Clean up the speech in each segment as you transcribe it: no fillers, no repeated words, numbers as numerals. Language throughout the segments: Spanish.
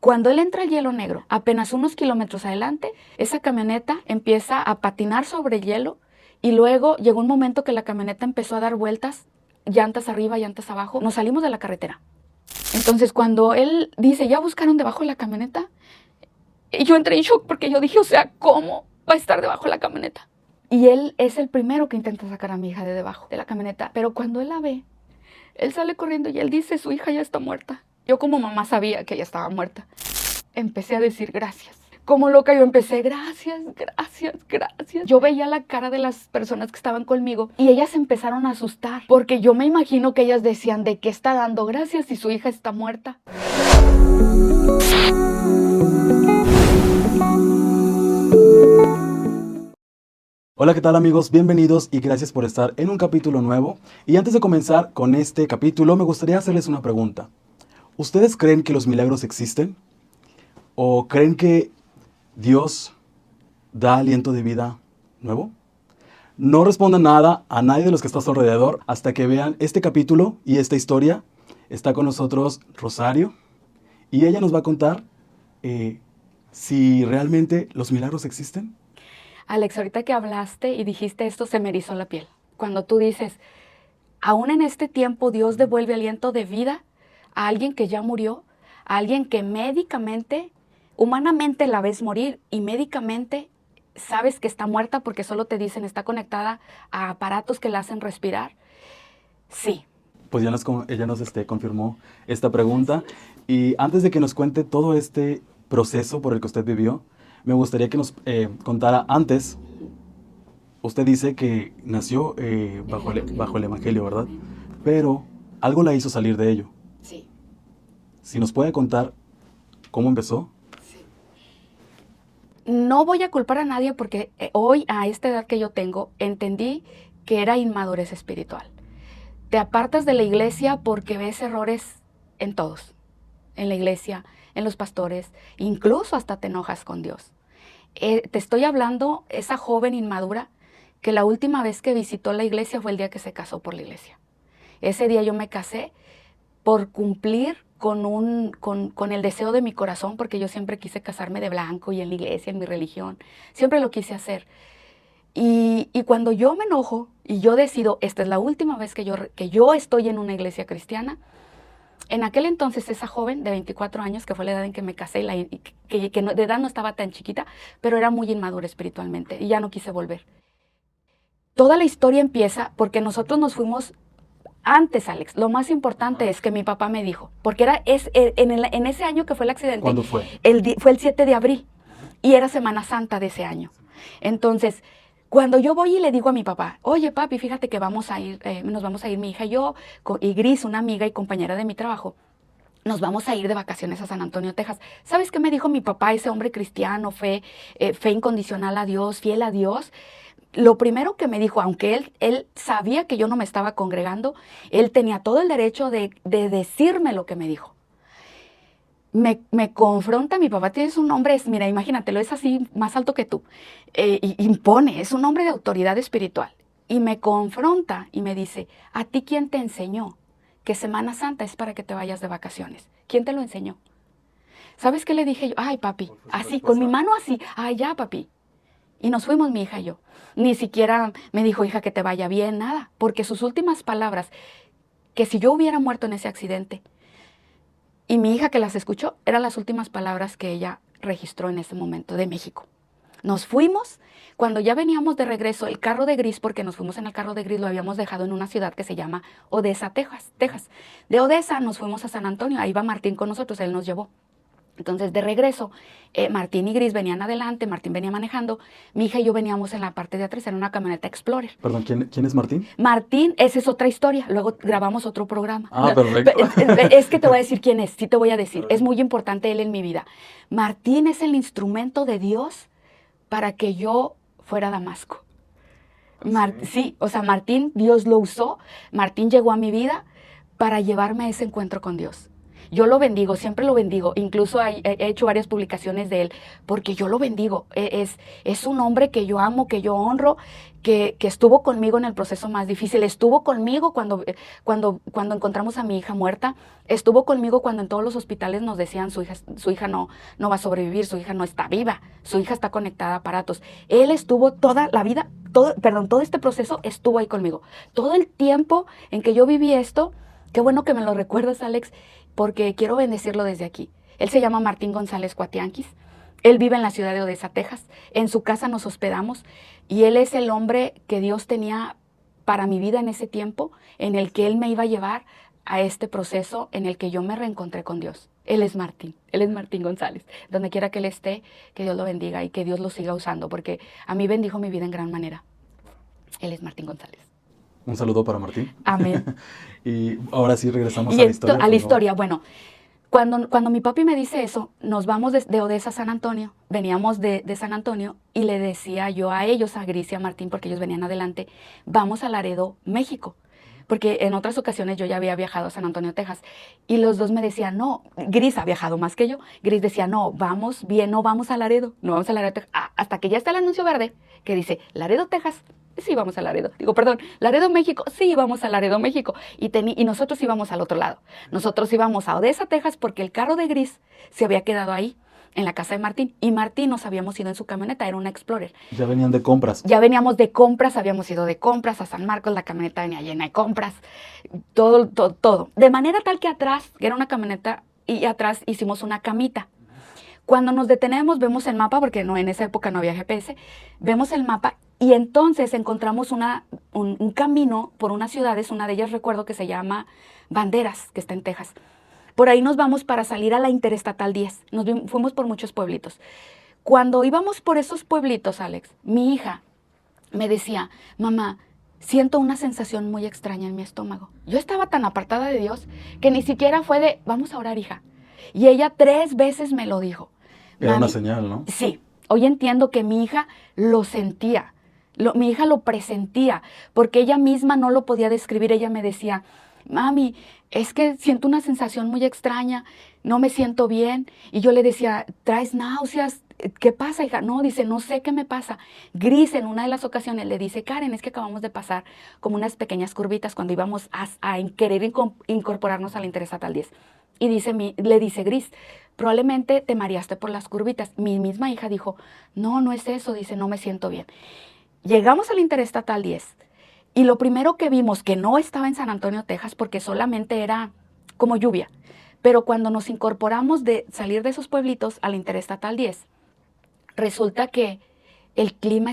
Cuando él entra al hielo negro, apenas unos kilómetros adelante, esa camioneta empieza a patinar sobre el hielo y luego llegó un momento que la camioneta empezó a dar vueltas, llantas arriba, llantas abajo. Nos salimos de la carretera. Entonces cuando él dice, ¿ya buscaron debajo de la camioneta? Y yo entré en shock porque yo dije, o sea, ¿cómo va a estar debajo de la camioneta? Y él es el primero que intenta sacar a mi hija de debajo de la camioneta. Pero cuando él la ve, él sale corriendo y él dice, su hija ya está muerta. Yo como mamá sabía que ella estaba muerta. Empecé a decir gracias. Como loca yo empecé, gracias, gracias, gracias. Yo veía la cara de las personas que estaban conmigo y ellas se empezaron a asustar. Porque yo me imagino que ellas decían, ¿de qué está dando gracias si su hija está muerta? Hola, ¿qué tal amigos? Bienvenidos y gracias por estar en un capítulo nuevo. Y antes de comenzar con este capítulo, me gustaría hacerles una pregunta. ¿Ustedes creen que los milagros existen? ¿O creen que Dios da aliento de vida nuevo? No respondan nada a nadie de los que está a su alrededor hasta que vean este capítulo y esta historia. Está con nosotros Rosario y ella nos va a contar si realmente los milagros existen. Alex, ahorita que hablaste y dijiste esto, se me erizó la piel. Cuando tú dices, aún en este tiempo Dios devuelve aliento de vida a alguien que ya murió, a alguien que médicamente, humanamente la ves morir y médicamente sabes que está muerta porque solo te dicen está conectada a aparatos que la hacen respirar. Sí. Pues ella nos confirmó esta pregunta. Y antes de que nos cuente todo este proceso por el que usted vivió, me gustaría que nos contara antes. Usted dice que nació bajo el Evangelio, ¿verdad? Pero algo la hizo salir de ello. Sí. Si nos puede contar cómo empezó. No voy a culpar a nadie porque hoy, a esta edad que yo tengo, entendí que era inmadurez espiritual. Te apartas de la iglesia porque ves errores en todos, en la iglesia, en los pastores, incluso hasta te enojas con Dios. Te estoy hablando, esa joven inmadura, que la última vez que visitó la iglesia fue el día que se casó por la iglesia. Ese día yo me casé por cumplir con el deseo de mi corazón, porque yo siempre quise casarme de blanco y en la iglesia, en mi religión. Siempre lo quise hacer. Y cuando yo me enojo y yo decido, esta es la última vez que yo estoy en una iglesia cristiana, en aquel entonces esa joven de 24 años, que fue la edad en que me casé, de edad no estaba tan chiquita, pero era muy inmadura espiritualmente y ya no quise volver. Toda la historia empieza porque nosotros nos fuimos antes, Alex. Lo más importante es que mi papá me dijo, porque en ese año que fue el accidente. ¿Cuándo fue? Fue el 7 de abril y era Semana Santa de ese año. Entonces, cuando yo voy y le digo a mi papá, oye papi, fíjate que nos vamos a ir mi hija y yo, y Gris, una amiga y compañera de mi trabajo, nos vamos a ir de vacaciones a San Antonio, Texas. ¿Sabes qué me dijo mi papá, ese hombre cristiano, fe incondicional a Dios, fiel a Dios? Lo primero que me dijo, aunque él sabía que yo no me estaba congregando, él tenía todo el derecho de decirme lo que me dijo. Me confronta, mi papá tiene un hombre, mira, imagínatelo, es así, más alto que tú, impone, es un hombre de autoridad espiritual. Y me confronta y me dice, ¿a ti quién te enseñó que Semana Santa es para que te vayas de vacaciones? ¿Quién te lo enseñó? ¿Sabes qué le dije yo? Ay, papi, así, con mi mano así, ay, ya, papi. Y nos fuimos mi hija y yo. Ni siquiera me dijo, hija, que te vaya bien, nada. Porque sus últimas palabras, que si yo hubiera muerto en ese accidente, y mi hija que las escuchó, eran las últimas palabras que ella registró en ese momento de México. Nos fuimos, cuando ya veníamos de regreso, el carro de Gris, porque nos fuimos en el carro de Gris, lo habíamos dejado en una ciudad que se llama Odessa, Texas. De Odessa nos fuimos a San Antonio, ahí va Martín con nosotros, él nos llevó. Entonces, de regreso, Martín y Gris venían adelante, Martín venía manejando, mi hija y yo veníamos en la parte de atrás, en una camioneta Explorer. Perdón, ¿quién es Martín? Martín, esa es otra historia, luego grabamos otro programa. Perfecto. Es que te voy a decir quién es, sí te voy a decir, es muy importante él en mi vida. Martín es el instrumento de Dios para que yo fuera a Damasco. Sí, o sea, Martín, Dios lo usó, Martín llegó a mi vida para llevarme a ese encuentro con Dios. Yo lo bendigo, siempre lo bendigo. Incluso he hecho varias publicaciones de él, porque yo lo bendigo. Es un hombre que yo amo, que yo honro, que estuvo conmigo en el proceso más difícil. Estuvo conmigo cuando encontramos a mi hija muerta. Estuvo conmigo cuando en todos los hospitales nos decían su hija no va a sobrevivir, su hija no está viva, su hija está conectada a aparatos. Él estuvo toda la vida, todo este proceso estuvo ahí conmigo. Todo el tiempo en que yo viví esto, qué bueno que me lo recuerdas, Alex, porque quiero bendecirlo desde aquí. Él se llama Martín González Cuatianquis. Él vive en la ciudad de Odessa, Texas. En su casa nos hospedamos y él es el hombre que Dios tenía para mi vida en ese tiempo, en el que él me iba a llevar a este proceso en el que yo me reencontré con Dios. Él es Martín González. Donde quiera que él esté, que Dios lo bendiga y que Dios lo siga usando, porque a mí bendijo mi vida en gran manera. Él es Martín González. Un saludo para Martín. Amén. Y ahora sí regresamos a la historia. A la historia, bueno. Cuando mi papi me dice eso, nos vamos de Odessa a San Antonio, veníamos de San Antonio y le decía yo a ellos, a Gris y a Martín, porque ellos venían adelante, vamos a Laredo, México. Porque en otras ocasiones yo ya había viajado a San Antonio, Texas, y los dos me decían, no, Gris ha viajado más que yo. Gris decía, no, vamos bien, no vamos a Laredo, no vamos a Laredo, Texas. Hasta que ya está el anuncio verde que dice, Laredo, Texas. Sí, vamos a Laredo. Laredo, México. Sí, vamos a Laredo, México. Y nosotros íbamos al otro lado. Nosotros íbamos a Odessa, Texas, porque el carro de Gris se había quedado ahí, en la casa de Martín. Y Martín nos habíamos ido en su camioneta, era una Explorer. Ya venían de compras. Ya veníamos de compras, habíamos ido de compras a San Marcos, la camioneta venía llena de compras. Todo. De manera tal que atrás, que era una camioneta, y atrás hicimos una camita. Cuando nos detenemos, vemos el mapa, porque en esa época no había GPS, vemos el mapa y entonces encontramos un camino por unas ciudades, una de ellas recuerdo que se llama Banderas, que está en Texas. Por ahí nos vamos para salir a la Interestatal 10, fuimos por muchos pueblitos. Cuando íbamos por esos pueblitos, Alex, mi hija me decía, mamá, siento una sensación muy extraña en mi estómago. Yo estaba tan apartada de Dios que ni siquiera fue de, vamos a orar, hija. Y ella 3 veces me lo dijo. Era una señal, ¿no? Sí, hoy entiendo que mi hija lo sentía, mi hija lo presentía, porque ella misma no lo podía describir. Ella me decía, mami, es que siento una sensación muy extraña, no me siento bien. Y yo le decía, ¿traes náuseas? ¿Qué pasa, hija? No, dice, no sé qué me pasa. Gris en una de las ocasiones le dice, Karen, es que acabamos de pasar como unas pequeñas curvitas cuando íbamos a querer incorporarnos a la Interestatal 10. Y le dice Gris, probablemente te mareaste por las curvitas. Mi misma hija dijo, no es eso, dice, no me siento bien. Llegamos a la Interestatal 10 y lo primero que vimos, que no estaba en San Antonio, Texas, porque solamente era como lluvia, pero cuando nos incorporamos de salir de esos pueblitos a la Interestatal 10, resulta que el clima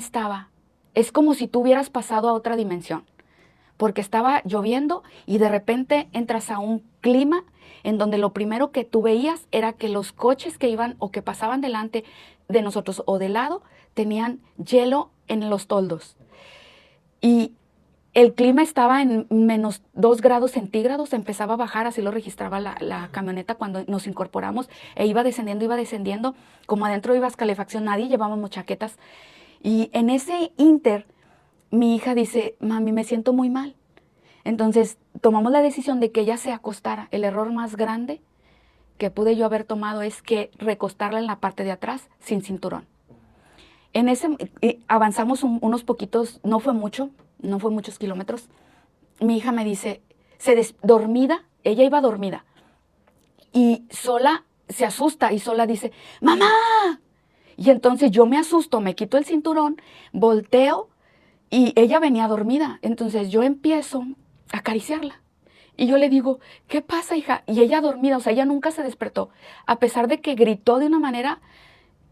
es como si tú hubieras pasado a otra dimensión, porque estaba lloviendo y de repente entras a un clima en donde lo primero que tú veías era que los coches que iban o que pasaban delante de nosotros o de lado tenían hielo en los toldos. Y el clima estaba en menos 2 grados centígrados, empezaba a bajar, así lo registraba la camioneta cuando nos incorporamos, e iba descendiendo, como adentro iba calefacción, nadie llevábamos chaquetas. Y en ese inter, mi hija dice, mami, me siento muy mal. Entonces tomamos la decisión de que ella se acostara. El error más grande que pude yo haber tomado es que recostarla en la parte de atrás sin cinturón. Avanzamos unos poquitos, no fue muchos kilómetros. Mi hija me dice, dormida, ella iba dormida y sola se asusta y sola dice, ¡mamá! Y entonces yo me asusto, me quito el cinturón, volteo y ella venía dormida. Entonces yo empiezo a acariciarla. Y yo le digo, ¿qué pasa, hija? Y ella dormida, o sea, ella nunca se despertó. A pesar de que gritó de una manera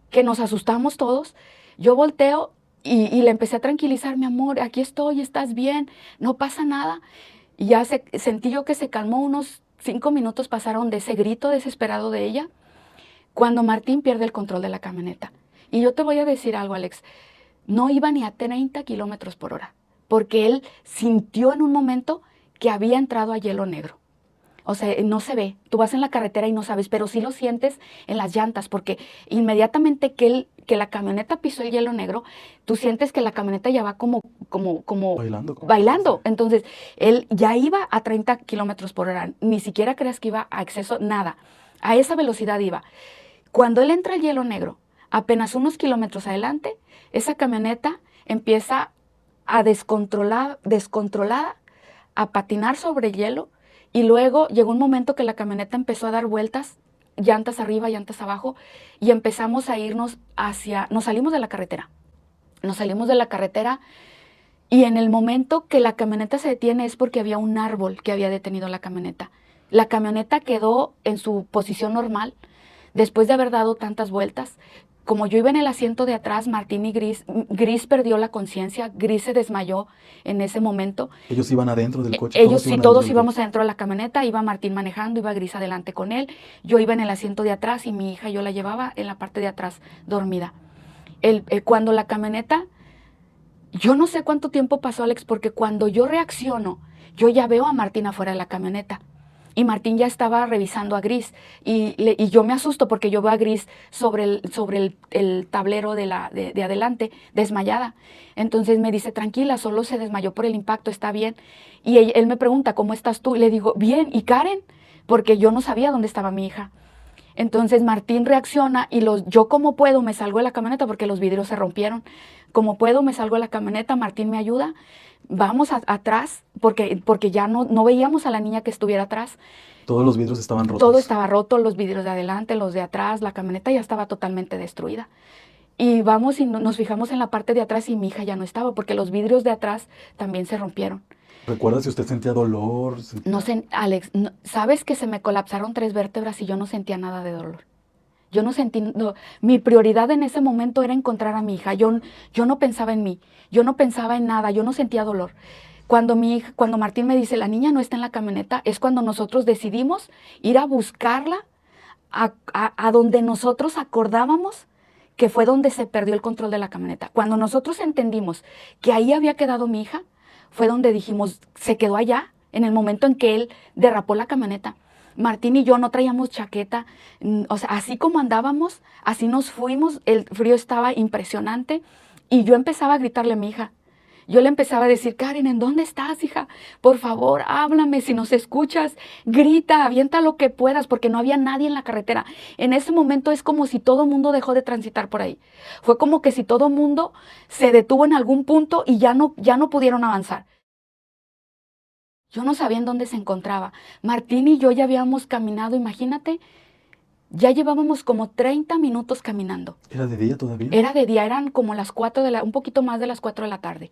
que nos asustamos todos, yo volteo y le empecé a tranquilizar, mi amor, aquí estoy, estás bien, no pasa nada. Y ya sentí yo que se calmó, unos 5 minutos pasaron de ese grito desesperado de ella, cuando Martín pierde el control de la camioneta. Y yo te voy a decir algo, Alex, no iba ni a 30 kilómetros por hora, porque él sintió en un momento que había entrado a hielo negro. O sea, no se ve. Tú vas en la carretera y no sabes, pero sí lo sientes en las llantas, porque inmediatamente que la camioneta pisó el hielo negro, tú sientes que la camioneta ya va como Bailando. bailando. Entonces, él ya iba a 30 kilómetros por hora. Ni siquiera creas que iba a exceso, nada. A esa velocidad iba. Cuando él entra al hielo negro, apenas unos kilómetros adelante, esa camioneta empieza a descontrolada, a patinar sobre el hielo, y luego llegó un momento que la camioneta empezó a dar vueltas, llantas arriba, llantas abajo, y empezamos a irnos nos salimos de la carretera. Nos salimos de la carretera y en el momento que la camioneta se detiene es porque había un árbol que había detenido la camioneta. La camioneta quedó en su posición normal después de haber dado tantas vueltas. Como yo iba en el asiento de atrás, Martín y Gris perdió la conciencia, Gris se desmayó en ese momento. Ellos iban adentro del coche. Ellos sí, todos adentro íbamos adentro de la camioneta, iba Martín manejando, iba Gris adelante con él, yo iba en el asiento de atrás y mi hija yo la llevaba en la parte de atrás dormida. Cuando la camioneta, yo no sé cuánto tiempo pasó, Alex, porque cuando yo reacciono, yo ya veo a Martín afuera de la camioneta. Y Martín ya estaba revisando a Gris. Y yo me asusto porque yo veo a Gris sobre el tablero de adelante, desmayada. Entonces me dice, tranquila, solo se desmayó por el impacto, está bien. Y él me pregunta, ¿cómo estás tú? Y le digo, bien, ¿y Karen? Porque yo no sabía dónde estaba mi hija. Entonces Martín reacciona y yo como puedo me salgo de la camioneta porque los vidrios se rompieron. Como puedo me salgo de la camioneta, Martín me ayuda. Vamos atrás porque ya no veíamos a la niña que estuviera atrás. Todos los vidrios estaban rotos. Todo estaba roto, los vidrios de adelante, los de atrás, la camioneta ya estaba totalmente destruida. Y vamos y nos fijamos en la parte de atrás y mi hija ya no estaba porque los vidrios de atrás también se rompieron. ¿Recuerda si usted sentía dolor? No sé, Alex, ¿sabes que se me colapsaron 3 vértebras y yo no sentía nada de dolor? Yo no sentí, mi prioridad en ese momento era encontrar a mi hija. Yo no pensaba en mí, yo no pensaba en nada, yo no sentía dolor. Cuando Martín me dice, la niña no está en la camioneta, es cuando nosotros decidimos ir a buscarla a donde nosotros acordábamos que fue donde se perdió el control de la camioneta. Cuando nosotros entendimos que ahí había quedado mi hija, fue donde dijimos, se quedó allá, en el momento en que él derrapó la camioneta. Martín y yo no traíamos chaqueta, o sea, así como andábamos, así nos fuimos, el frío estaba impresionante y yo empezaba a gritarle a mi hija. Yo le empezaba a decir, Karen, ¿en dónde estás, hija? Por favor, háblame, si nos escuchas, grita, avienta lo que puedas, porque no había nadie en la carretera. En ese momento es como si todo el mundo dejó de transitar por ahí. Fue como que si todo el mundo se detuvo en algún punto y ya no pudieron avanzar. Yo no sabía en dónde se encontraba. Martín y yo ya habíamos caminado, imagínate, ya llevábamos como 30 minutos caminando. ¿Era de día todavía? Era de día, eran como las 4 un poquito más de las 4 de la tarde.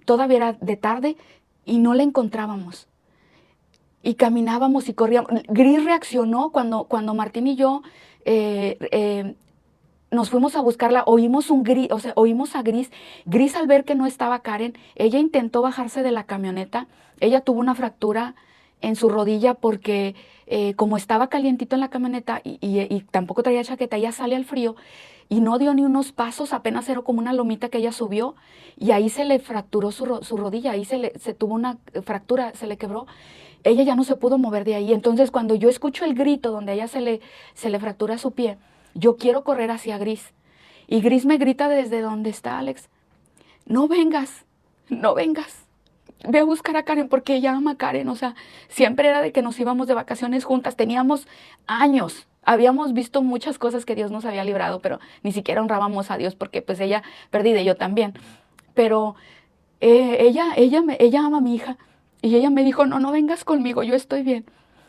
Todavía era de tarde y no la encontrábamos. Y caminábamos y corríamos. Gris reaccionó cuando Martín y yo nos fuimos a buscarla, oímos a Gris. Gris, al ver que no estaba Karen, ella intentó bajarse de la camioneta. Ella tuvo una fractura en su rodilla porque como estaba calientito en la camioneta y tampoco traía chaqueta, ella sale al frío y no dio ni unos pasos, apenas era como una lomita que ella subió y ahí se le fracturó su rodilla, ahí se tuvo una fractura, se le quebró. Ella ya no se pudo mover de ahí. Entonces cuando yo escucho el grito donde a ella se le fractura su pie, yo quiero correr hacia Gris. Y Gris me grita desde donde está, Alex, no vengas, no vengas. Ve a buscar a Karen porque ella ama a Karen. O sea, siempre era de que nos íbamos de vacaciones juntas. Teníamos años. Habíamos visto muchas cosas que Dios nos había librado, pero ni siquiera honrábamos a Dios porque pues ella perdida y yo también. Pero ella ama a mi hija. Y ella me dijo, no vengas conmigo, yo estoy bien.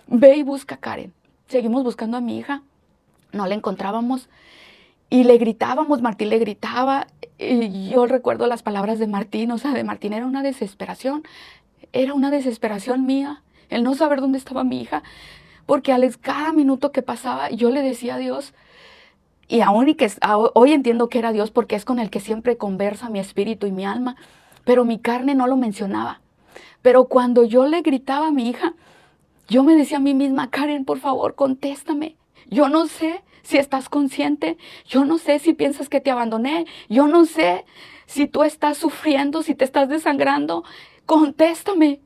Ve y busca a Karen. Seguimos buscando a mi hija. No la encontrábamos y le gritábamos, Martín le gritaba, y yo recuerdo las palabras de Martín, o sea, de Martín era una desesperación mía, el no saber dónde estaba mi hija, porque Alex, cada minuto que pasaba, yo le decía a Dios, y hoy entiendo que era Dios porque es con el que siempre conversa mi espíritu y mi alma, pero mi carne no lo mencionaba. Pero cuando yo le gritaba a mi hija, yo me decía a mí misma, Karen, por favor, contéstame. Yo no sé si estás consciente, yo no sé si piensas que te abandoné, yo no sé si tú estás sufriendo, si te estás desangrando, contéstame.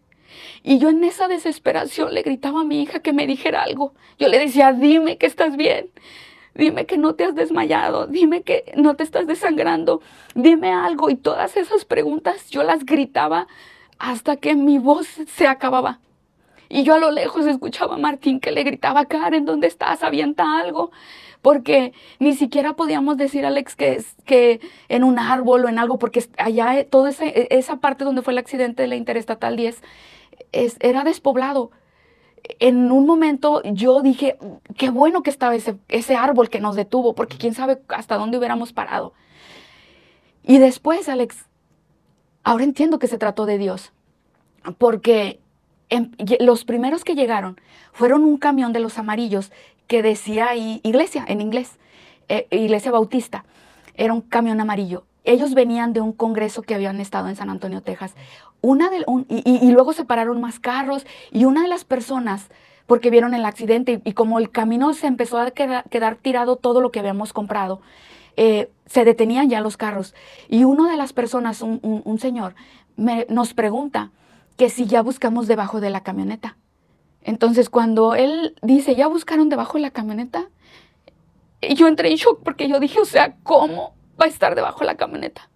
Y yo en esa desesperación le gritaba a mi hija que me dijera algo. Yo le decía, dime que estás bien, dime que no te has desmayado, dime que no te estás desangrando, dime algo. Y todas esas preguntas yo las gritaba hasta que mi voz se acababa. Y yo a lo lejos escuchaba a Martín que le gritaba, Karen, ¿dónde estás? Avienta algo. Porque ni siquiera podíamos decir, Alex, que en un árbol o en algo, porque allá toda esa parte donde fue el accidente de la Interestatal 10 era despoblado. En un momento yo dije, qué bueno que estaba ese árbol que nos detuvo, porque quién sabe hasta dónde hubiéramos parado. Y después, Alex, ahora entiendo que se trató de Dios, porque los primeros que llegaron fueron un camión de los amarillos que decía ahí, iglesia en inglés, iglesia bautista. Era un camión amarillo. Ellos venían de un congreso que habían estado en San Antonio, Texas. Y luego se pararon más carros y una de las personas, porque vieron el accidente y como el camino se empezó a quedar tirado todo lo que habíamos comprado, se detenían ya los carros. Y una de las personas, un señor, nos pregunta que si ya buscamos debajo de la camioneta. Entonces cuando él dice, ¿ya buscaron debajo de la camioneta? Y yo entré en shock porque yo dije, o sea, ¿cómo va a estar debajo de la camioneta?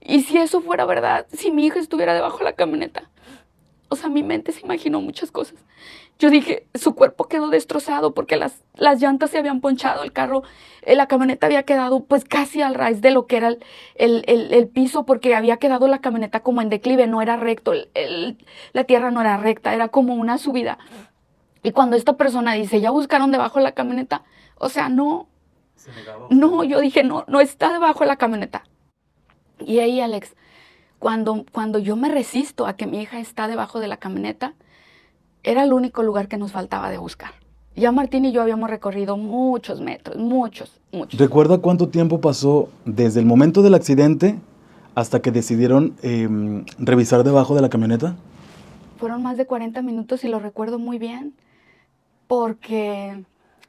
Y si eso fuera verdad, si mi hija estuviera debajo de la camioneta, o sea, mi mente se imaginó muchas cosas. Yo dije, su cuerpo quedó destrozado porque las llantas se habían ponchado, el carro, la camioneta había quedado pues casi al raíz de lo que era el piso, porque había quedado la camioneta como en declive, no era recto, la tierra no era recta, era como una subida. Y cuando esta persona dice, ¿ya buscaron debajo de la camioneta? O sea, no, yo dije, no está debajo de la camioneta. Y ahí, Alex, cuando yo me resisto a que mi hija está debajo de la camioneta, era el único lugar que nos faltaba de buscar. Ya Martín y yo habíamos recorrido muchos metros, muchos. ¿Recuerda cuánto tiempo pasó desde el momento del accidente hasta que decidieron revisar debajo de la camioneta? Fueron más de 40 minutos y lo recuerdo muy bien, porque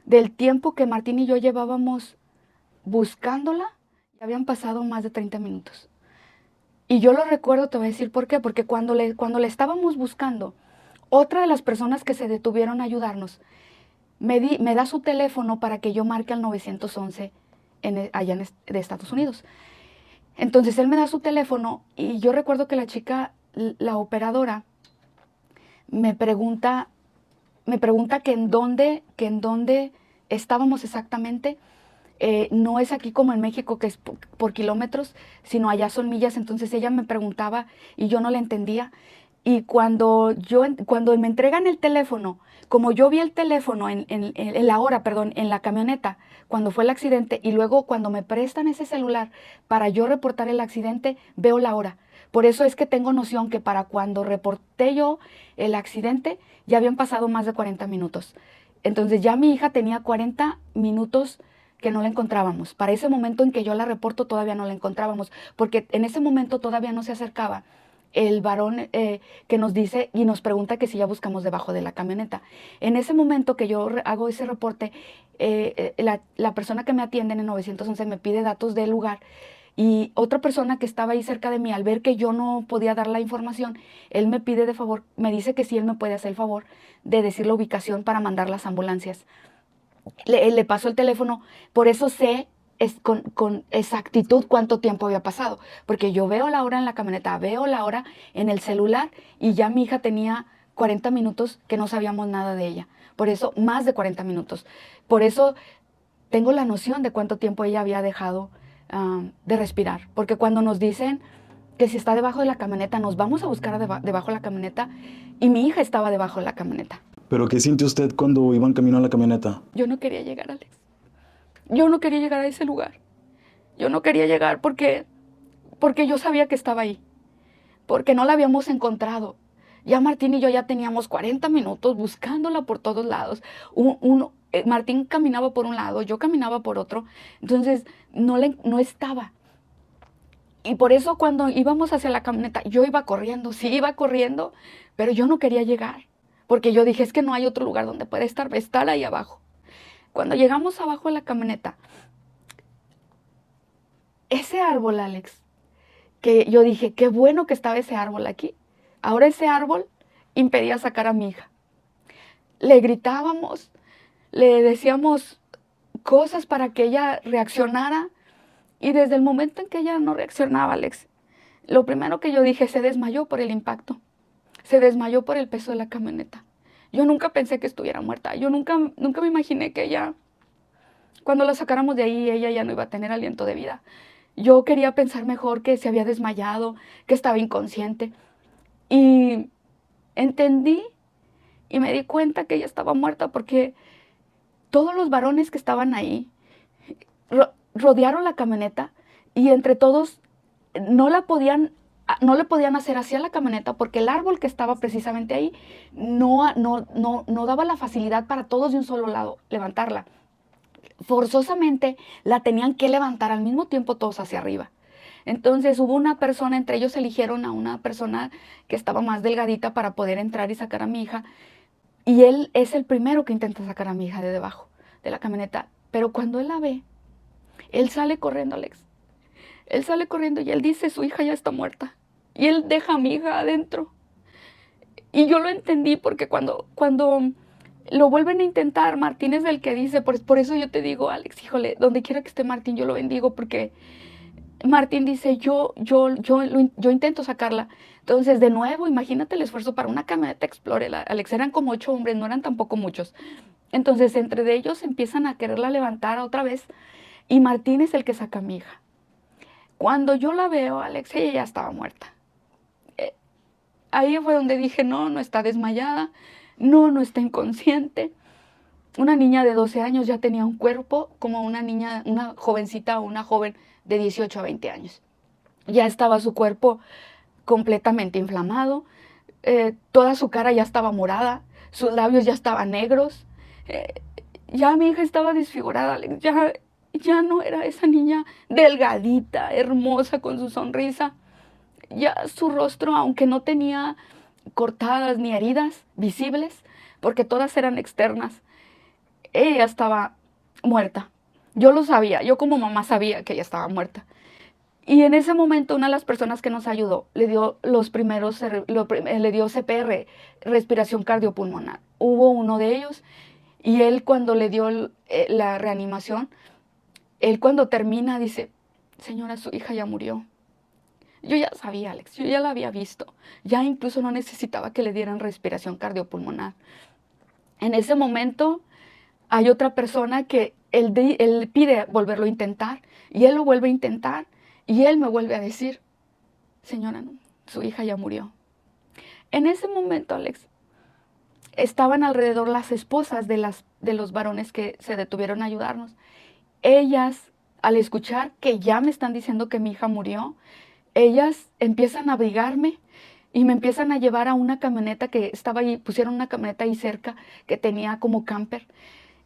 del tiempo que Martín y yo llevábamos buscándola, ya habían pasado más de 30 minutos. Y yo lo recuerdo, te voy a decir por qué, porque cuando le estábamos buscando, otra de las personas que se detuvieron a ayudarnos me da su teléfono para que yo marque al 911 allá de Estados Unidos. Entonces él me da su teléfono y yo recuerdo que la chica, la operadora, me pregunta que en dónde estábamos exactamente. No es aquí como en México, que es por kilómetros, sino allá son millas. Entonces ella me preguntaba y yo no le entendía. Y cuando me entregan el teléfono, como yo vi el teléfono en la hora, perdón, en la camioneta, cuando fue el accidente, y luego cuando me prestan ese celular para yo reportar el accidente, veo la hora. Por eso es que tengo noción que para cuando reporté yo el accidente, ya habían pasado más de 40 minutos. Entonces ya mi hija tenía 40 minutos que no la encontrábamos. Para ese momento en que yo la reporto todavía no la encontrábamos, porque en ese momento todavía no se acercaba el varón que nos dice y nos pregunta que si ya buscamos debajo de la camioneta. En ese momento que yo hago ese reporte, la persona que me atiende en el 911 me pide datos del lugar y otra persona que estaba ahí cerca de mí, al ver que yo no podía dar la información, él me pide de favor, me dice que sí, él me puede hacer el favor de decir la ubicación para mandar las ambulancias. Le paso el teléfono, por eso sé con exactitud cuánto tiempo había pasado, porque yo veo la hora en la camioneta, veo la hora en el celular y ya mi hija tenía 40 minutos que no sabíamos nada de ella. Por eso, más de 40 minutos. Por eso tengo la noción de cuánto tiempo ella había dejado de respirar, porque cuando nos dicen que si está debajo de la camioneta, nos vamos a buscar debajo de la camioneta, y mi hija estaba debajo de la camioneta. ¿Pero qué sintió usted cuando iban camino a la camioneta? Yo no quería llegar, Alex. Yo no quería llegar a ese lugar. Yo no quería llegar porque yo sabía que estaba ahí, porque no la habíamos encontrado. Ya Martín y yo ya teníamos 40 minutos buscándola por todos lados. Martín caminaba por un lado, yo caminaba por otro. Entonces no estaba. Y por eso cuando íbamos hacia la camioneta, yo iba corriendo, sí iba corriendo, pero yo no quería llegar. Porque yo dije, es que no hay otro lugar donde pueda estar ahí abajo. Cuando llegamos abajo de la camioneta, ese árbol, Alex, que yo dije, qué bueno que estaba ese árbol aquí. Ahora ese árbol impedía sacar a mi hija. Le gritábamos, le decíamos cosas para que ella reaccionara. Y desde el momento en que ella no reaccionaba, Alex, lo primero que yo dije, se desmayó por el impacto. Se desmayó por el peso de la camioneta. Yo nunca pensé que estuviera muerta. Yo nunca me imaginé que ella, cuando la sacáramos de ahí, ella ya no iba a tener aliento de vida. Yo quería pensar mejor que se había desmayado, que estaba inconsciente. Y entendí y me di cuenta que ella estaba muerta porque todos los varones que estaban ahí rodearon la camioneta y entre todos no le podían hacer hacia la camioneta porque el árbol que estaba precisamente ahí no daba la facilidad para todos de un solo lado levantarla. Forzosamente la tenían que levantar al mismo tiempo todos hacia arriba. Entonces hubo una persona, entre ellos eligieron a una persona que estaba más delgadita para poder entrar y sacar a mi hija. Y él es el primero que intenta sacar a mi hija de debajo de la camioneta. Pero cuando él la ve, él sale corriendo, Alex. Él sale corriendo y él dice, su hija ya está muerta. Y él deja a mi hija adentro. Y yo lo entendí porque cuando lo vuelven a intentar, Martín es el que dice, por eso yo te digo, Alex, híjole, donde quiera que esté Martín, yo lo bendigo porque Martín dice, yo intento sacarla. Entonces, de nuevo, imagínate el esfuerzo para una camioneta Explorer, Alex, eran como 8 hombres, no eran tampoco muchos. Entonces, entre de ellos empiezan a quererla levantar otra vez y Martín es el que saca a mi hija. Cuando yo la veo, Alex, ella ya estaba muerta. Ahí fue donde dije, no está desmayada, no está inconsciente. Una niña de 12 años ya tenía un cuerpo como una niña, una jovencita o una joven de 18 a 20 años. Ya estaba su cuerpo completamente inflamado, toda su cara ya estaba morada, sus labios ya estaban negros, ya mi hija estaba desfigurada, ya no era esa niña delgadita, hermosa, con su sonrisa. Ya su rostro, aunque no tenía cortadas ni heridas visibles, porque todas eran externas, ella estaba muerta. Yo lo sabía, yo como mamá sabía que ella estaba muerta. Y en ese momento una de las personas que nos ayudó le dio le dio CPR, respiración cardiopulmonar. Hubo uno de ellos y él cuando le dio la reanimación, él cuando termina dice, señora, su hija ya murió. Yo ya sabía, Alex, yo ya la había visto. Ya incluso no necesitaba que le dieran respiración cardiopulmonar. En ese momento hay otra persona que él pide volverlo a intentar y él lo vuelve a intentar y él me vuelve a decir, señora, no, su hija ya murió. En ese momento, Alex, estaban alrededor las esposas de los varones que se detuvieron a ayudarnos. Ellas, al escuchar que ya me están diciendo que mi hija murió, ellas empiezan a abrigarme y me empiezan a llevar a una camioneta que estaba ahí, pusieron una camioneta ahí cerca que tenía como camper.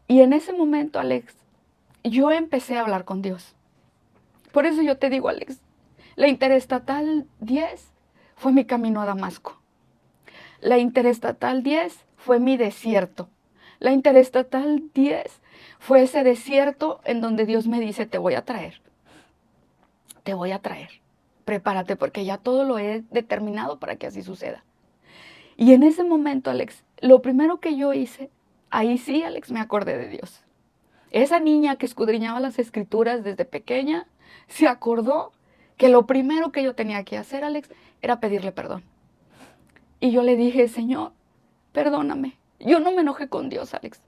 Y en ese momento, Alex, yo empecé a hablar con Dios. Por eso yo te digo, Alex, la Interestatal 10 fue mi camino a Damasco. La Interestatal 10 fue mi desierto. La Interestatal 10 fue ese desierto en donde Dios me dice, te voy a traer. Te voy a traer. Prepárate porque ya todo lo he determinado para que así suceda. Y en ese momento, Alex, lo primero que yo hice, ahí sí, Alex, me acordé de Dios. Esa niña que escudriñaba las escrituras desde pequeña, se acordó que lo primero que yo tenía que hacer, Alex, era pedirle perdón. Y yo le dije, Señor, perdóname. Yo no me enojé con Dios, Alex.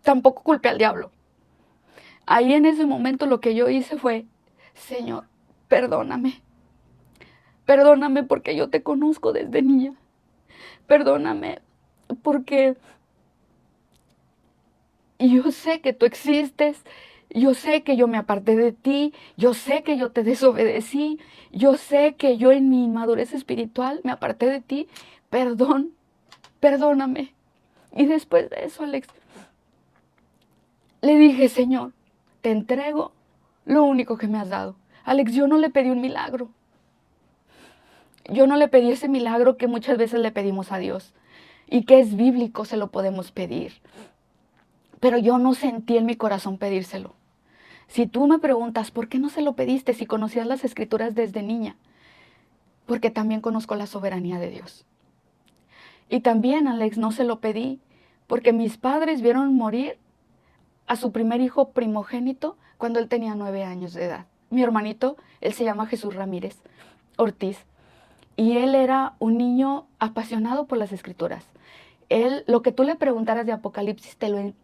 Tampoco culpé al diablo. Ahí en ese momento lo que yo hice fue, Señor, perdóname. Perdóname porque yo te conozco desde niña. Perdóname porque yo sé que tú existes. Yo sé que yo me aparté de ti. Yo sé que yo te desobedecí. Yo sé que yo en mi inmadurez espiritual me aparté de ti. Perdóname. Y después de eso, Alex, le dije, Señor, te entrego lo único que me has dado. Alex, yo no le pedí un milagro. Yo no le pedí ese milagro que muchas veces le pedimos a Dios y que es bíblico, se lo podemos pedir. Pero yo no sentí en mi corazón pedírselo. Si tú me preguntas, ¿por qué no se lo pediste si conocías las escrituras desde niña? Porque también conozco la soberanía de Dios. Y también, Alex, no se lo pedí, porque mis padres vieron morir a su primer hijo primogénito cuando él tenía 9 años de edad. Mi hermanito, él se llama Jesús Ramírez Ortiz, y él era un niño apasionado por las escrituras. Él, lo que tú le preguntaras de Apocalipsis,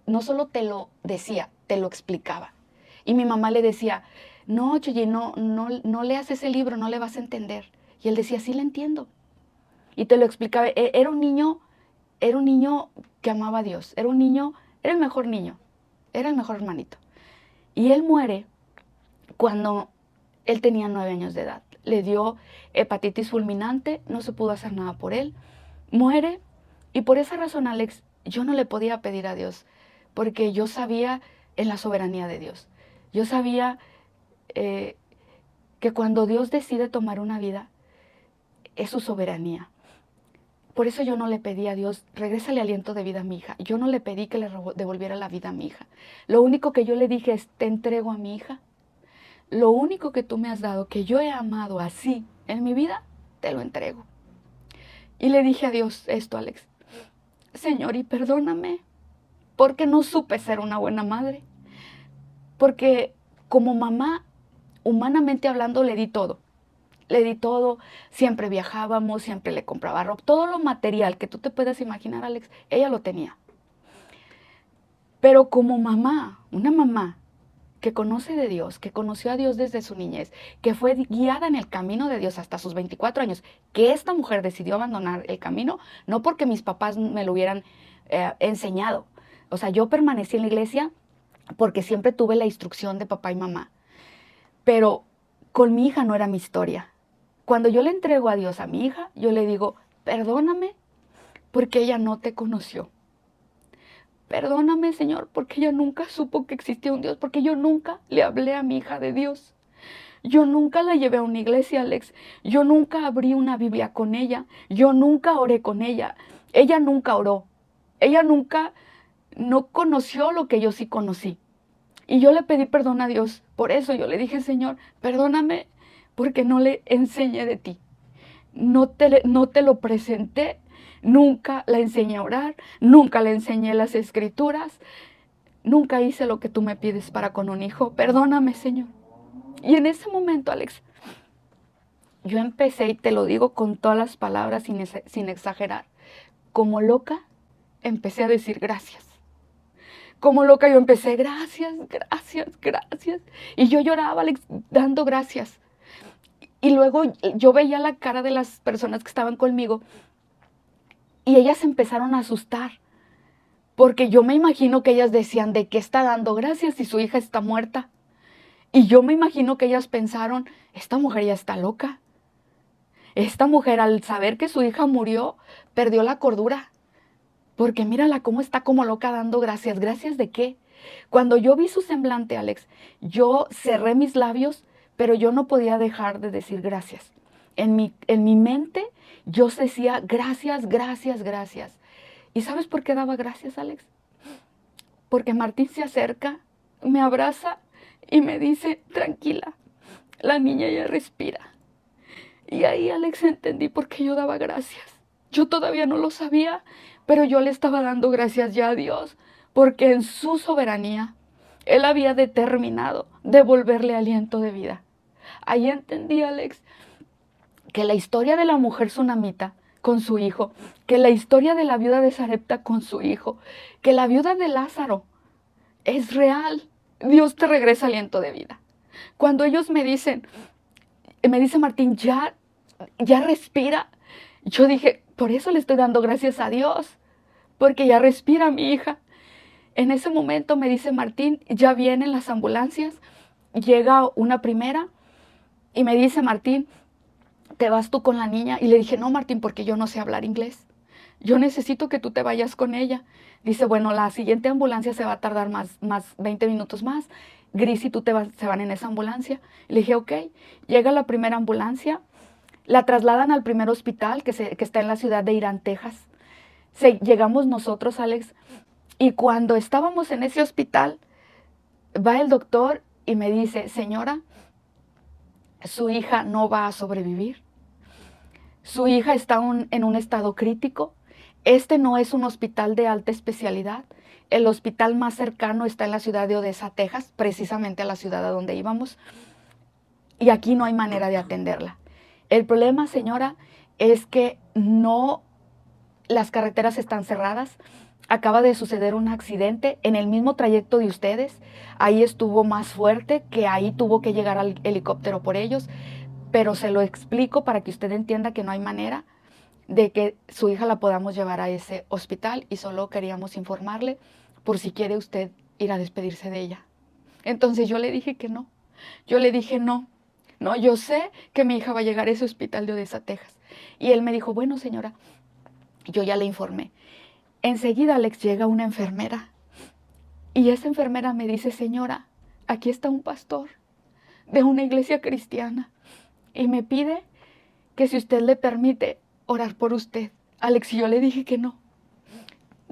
no solo te lo decía, te lo explicaba. Y mi mamá le decía, no, Chuyi, no leas ese libro, no le vas a entender. Y él decía, sí le entiendo. Y te lo explicaba. Era un niño que amaba a Dios. Era el mejor niño, era el mejor hermanito. Y él muere cuando él tenía 9 años de edad. Le dio hepatitis fulminante, no se pudo hacer nada por él. Muere, y por esa razón, Alex, yo no le podía pedir a Dios, porque yo sabía en la soberanía de Dios. Yo sabía que cuando Dios decide tomar una vida, es su soberanía. Por eso yo no le pedí a Dios, regrésale aliento de vida a mi hija. Yo no le pedí que le devolviera la vida a mi hija. Lo único que yo le dije es, te entrego a mi hija. Lo único que tú me has dado, que yo he amado así en mi vida, te lo entrego. Y le dije a Dios esto, Alex. Señor, y perdóname, porque no supe ser una buena madre. Porque como mamá, humanamente hablando, le di todo. Le di todo, siempre viajábamos, siempre le compraba ropa, todo lo material que tú te puedas imaginar, Alex, ella lo tenía. Pero como mamá, una mamá que conoce de Dios, que conoció a Dios desde su niñez, que fue guiada en el camino de Dios hasta sus 24 años, que esta mujer decidió abandonar el camino, no porque mis papás me lo hubieran enseñado. O sea, yo permanecí en la iglesia porque siempre tuve la instrucción de papá y mamá. Pero con mi hija no era mi historia. Cuando yo le entrego a Dios a mi hija, yo le digo, perdóname porque ella no te conoció. Perdóname, Señor, porque ella nunca supo que existía un Dios, porque yo nunca le hablé a mi hija de Dios. Yo nunca la llevé a una iglesia, Alex. Yo nunca abrí una Biblia con ella. Yo nunca oré con ella. Ella nunca oró. Ella nunca no conoció lo que yo sí conocí. Y yo le pedí perdón a Dios. Por eso yo le dije, Señor, perdóname porque no le enseñé de ti. No te lo presenté. Nunca la enseñé a orar. Nunca le enseñé las escrituras. Nunca hice lo que tú me pides para con un hijo. Perdóname, Señor. Y en ese momento, Alex, yo empecé, y te lo digo con todas las palabras, sin exagerar, como loca, empecé a decir gracias. Como loca yo empecé, gracias, gracias, gracias. Y yo lloraba, Alex, dando gracias. Y luego yo veía la cara de las personas que estaban conmigo y ellas empezaron a asustar. Porque yo me imagino que ellas decían, ¿de qué está dando gracias si su hija está muerta? Y yo me imagino que ellas pensaron, esta mujer ya está loca. Esta mujer, al saber que su hija murió, perdió la cordura. Porque mírala cómo está como loca dando gracias. ¿Gracias de qué? Cuando yo vi su semblante, Alex, yo cerré mis labios, pero yo no podía dejar de decir gracias. En mi mente yo decía gracias, gracias, gracias. ¿Y sabes por qué daba gracias, Alex? Porque Martín se acerca, me abraza y me dice, tranquila, la niña ya respira. Y ahí, Alex, entendí por qué yo daba gracias. Yo todavía no lo sabía, pero yo le estaba dando gracias ya a Dios, porque en su soberanía, Él había determinado devolverle aliento de vida. Ahí entendí, Alex, que la historia de la mujer tsunamita con su hijo, que la historia de la viuda de Sarepta con su hijo, que la viuda de Lázaro es real. Dios te regresa aliento de vida. Cuando ellos me dice Martín, ya respira. Yo dije, por eso le estoy dando gracias a Dios, porque ya respira mi hija. En ese momento me dice Martín, ya vienen las ambulancias. Llega una primera y me dice, Martín, ¿te vas tú con la niña? Y le dije, no, Martín, porque yo no sé hablar inglés. Yo necesito que tú te vayas con ella. Dice, bueno, la siguiente ambulancia se va a tardar más 20 minutos más. Gris y tú se van en esa ambulancia. Le dije, ok. Llega la primera ambulancia. La trasladan al primer hospital que está en la ciudad de Irán, Texas. Llegamos nosotros, Alex, y cuando estábamos en ese hospital, va el doctor y me dice, señora, su hija no va a sobrevivir. Su hija está en un estado crítico. este no es un hospital de alta especialidad. El hospital más cercano está en la ciudad de Odessa, Texas, precisamente a la ciudad a donde íbamos. Y aquí no hay manera de atenderla. El problema, señora, es que no, las carreteras están cerradas. Acaba de suceder un accidente en el mismo trayecto de ustedes. Ahí estuvo más fuerte, que ahí tuvo que llegar al helicóptero por ellos. Pero se lo explico para que usted entienda que no hay manera de que su hija la podamos llevar a ese hospital, y solo queríamos informarle por si quiere usted ir a despedirse de ella. Entonces yo le dije que no. Yo le dije no. No, yo sé que mi hija va a llegar a ese hospital de Odessa, Texas. Y él me dijo, bueno, señora, yo ya le informé. Enseguida, Alex, llega una enfermera. Y esa enfermera me dice, señora, aquí está un pastor de una iglesia cristiana. Y me pide que si usted le permite orar por usted. Alex, y yo le dije que no.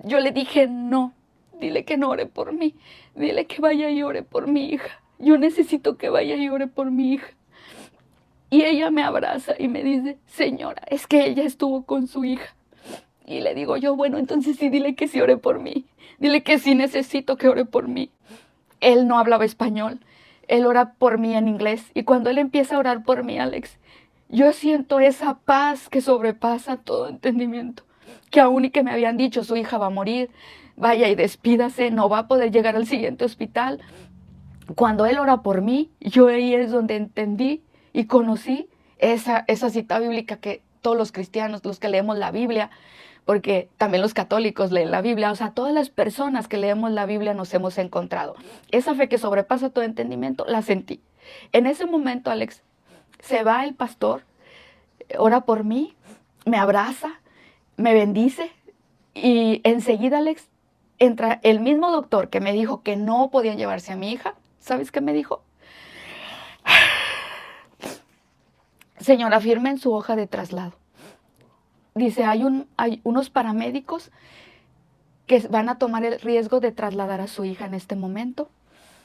Yo le dije no. Dile que no ore por mí. Dile que vaya y ore por mi hija. Yo necesito que vaya y ore por mi hija. Y ella me abraza y me dice, señora, es que ella estuvo con su hija. Y le digo yo, bueno, entonces sí, dile que sí ore por mí. Dile que sí necesito que ore por mí. Él no hablaba español. Él ora por mí en inglés. Y cuando él empieza a orar por mí, Alex, yo siento esa paz que sobrepasa todo entendimiento. Que aún y que me habían dicho, su hija va a morir, vaya y despídase, no va a poder llegar al siguiente hospital. Cuando él ora por mí, yo ahí es donde entendí y conocí esa cita bíblica que todos los cristianos, los que leemos la Biblia, porque también los católicos leen la Biblia, o sea, todas las personas que leemos la Biblia nos hemos encontrado. Esa fe que sobrepasa todo entendimiento, la sentí. En ese momento, Alex, se va el pastor, ora por mí, me abraza, me bendice, y enseguida, Alex, entra el mismo doctor que me dijo que no podían llevarse a mi hija. ¿Sabes qué me dijo? Señora, firme en su hoja de traslado. Dice, hay unos paramédicos que van a tomar el riesgo de trasladar a su hija en este momento.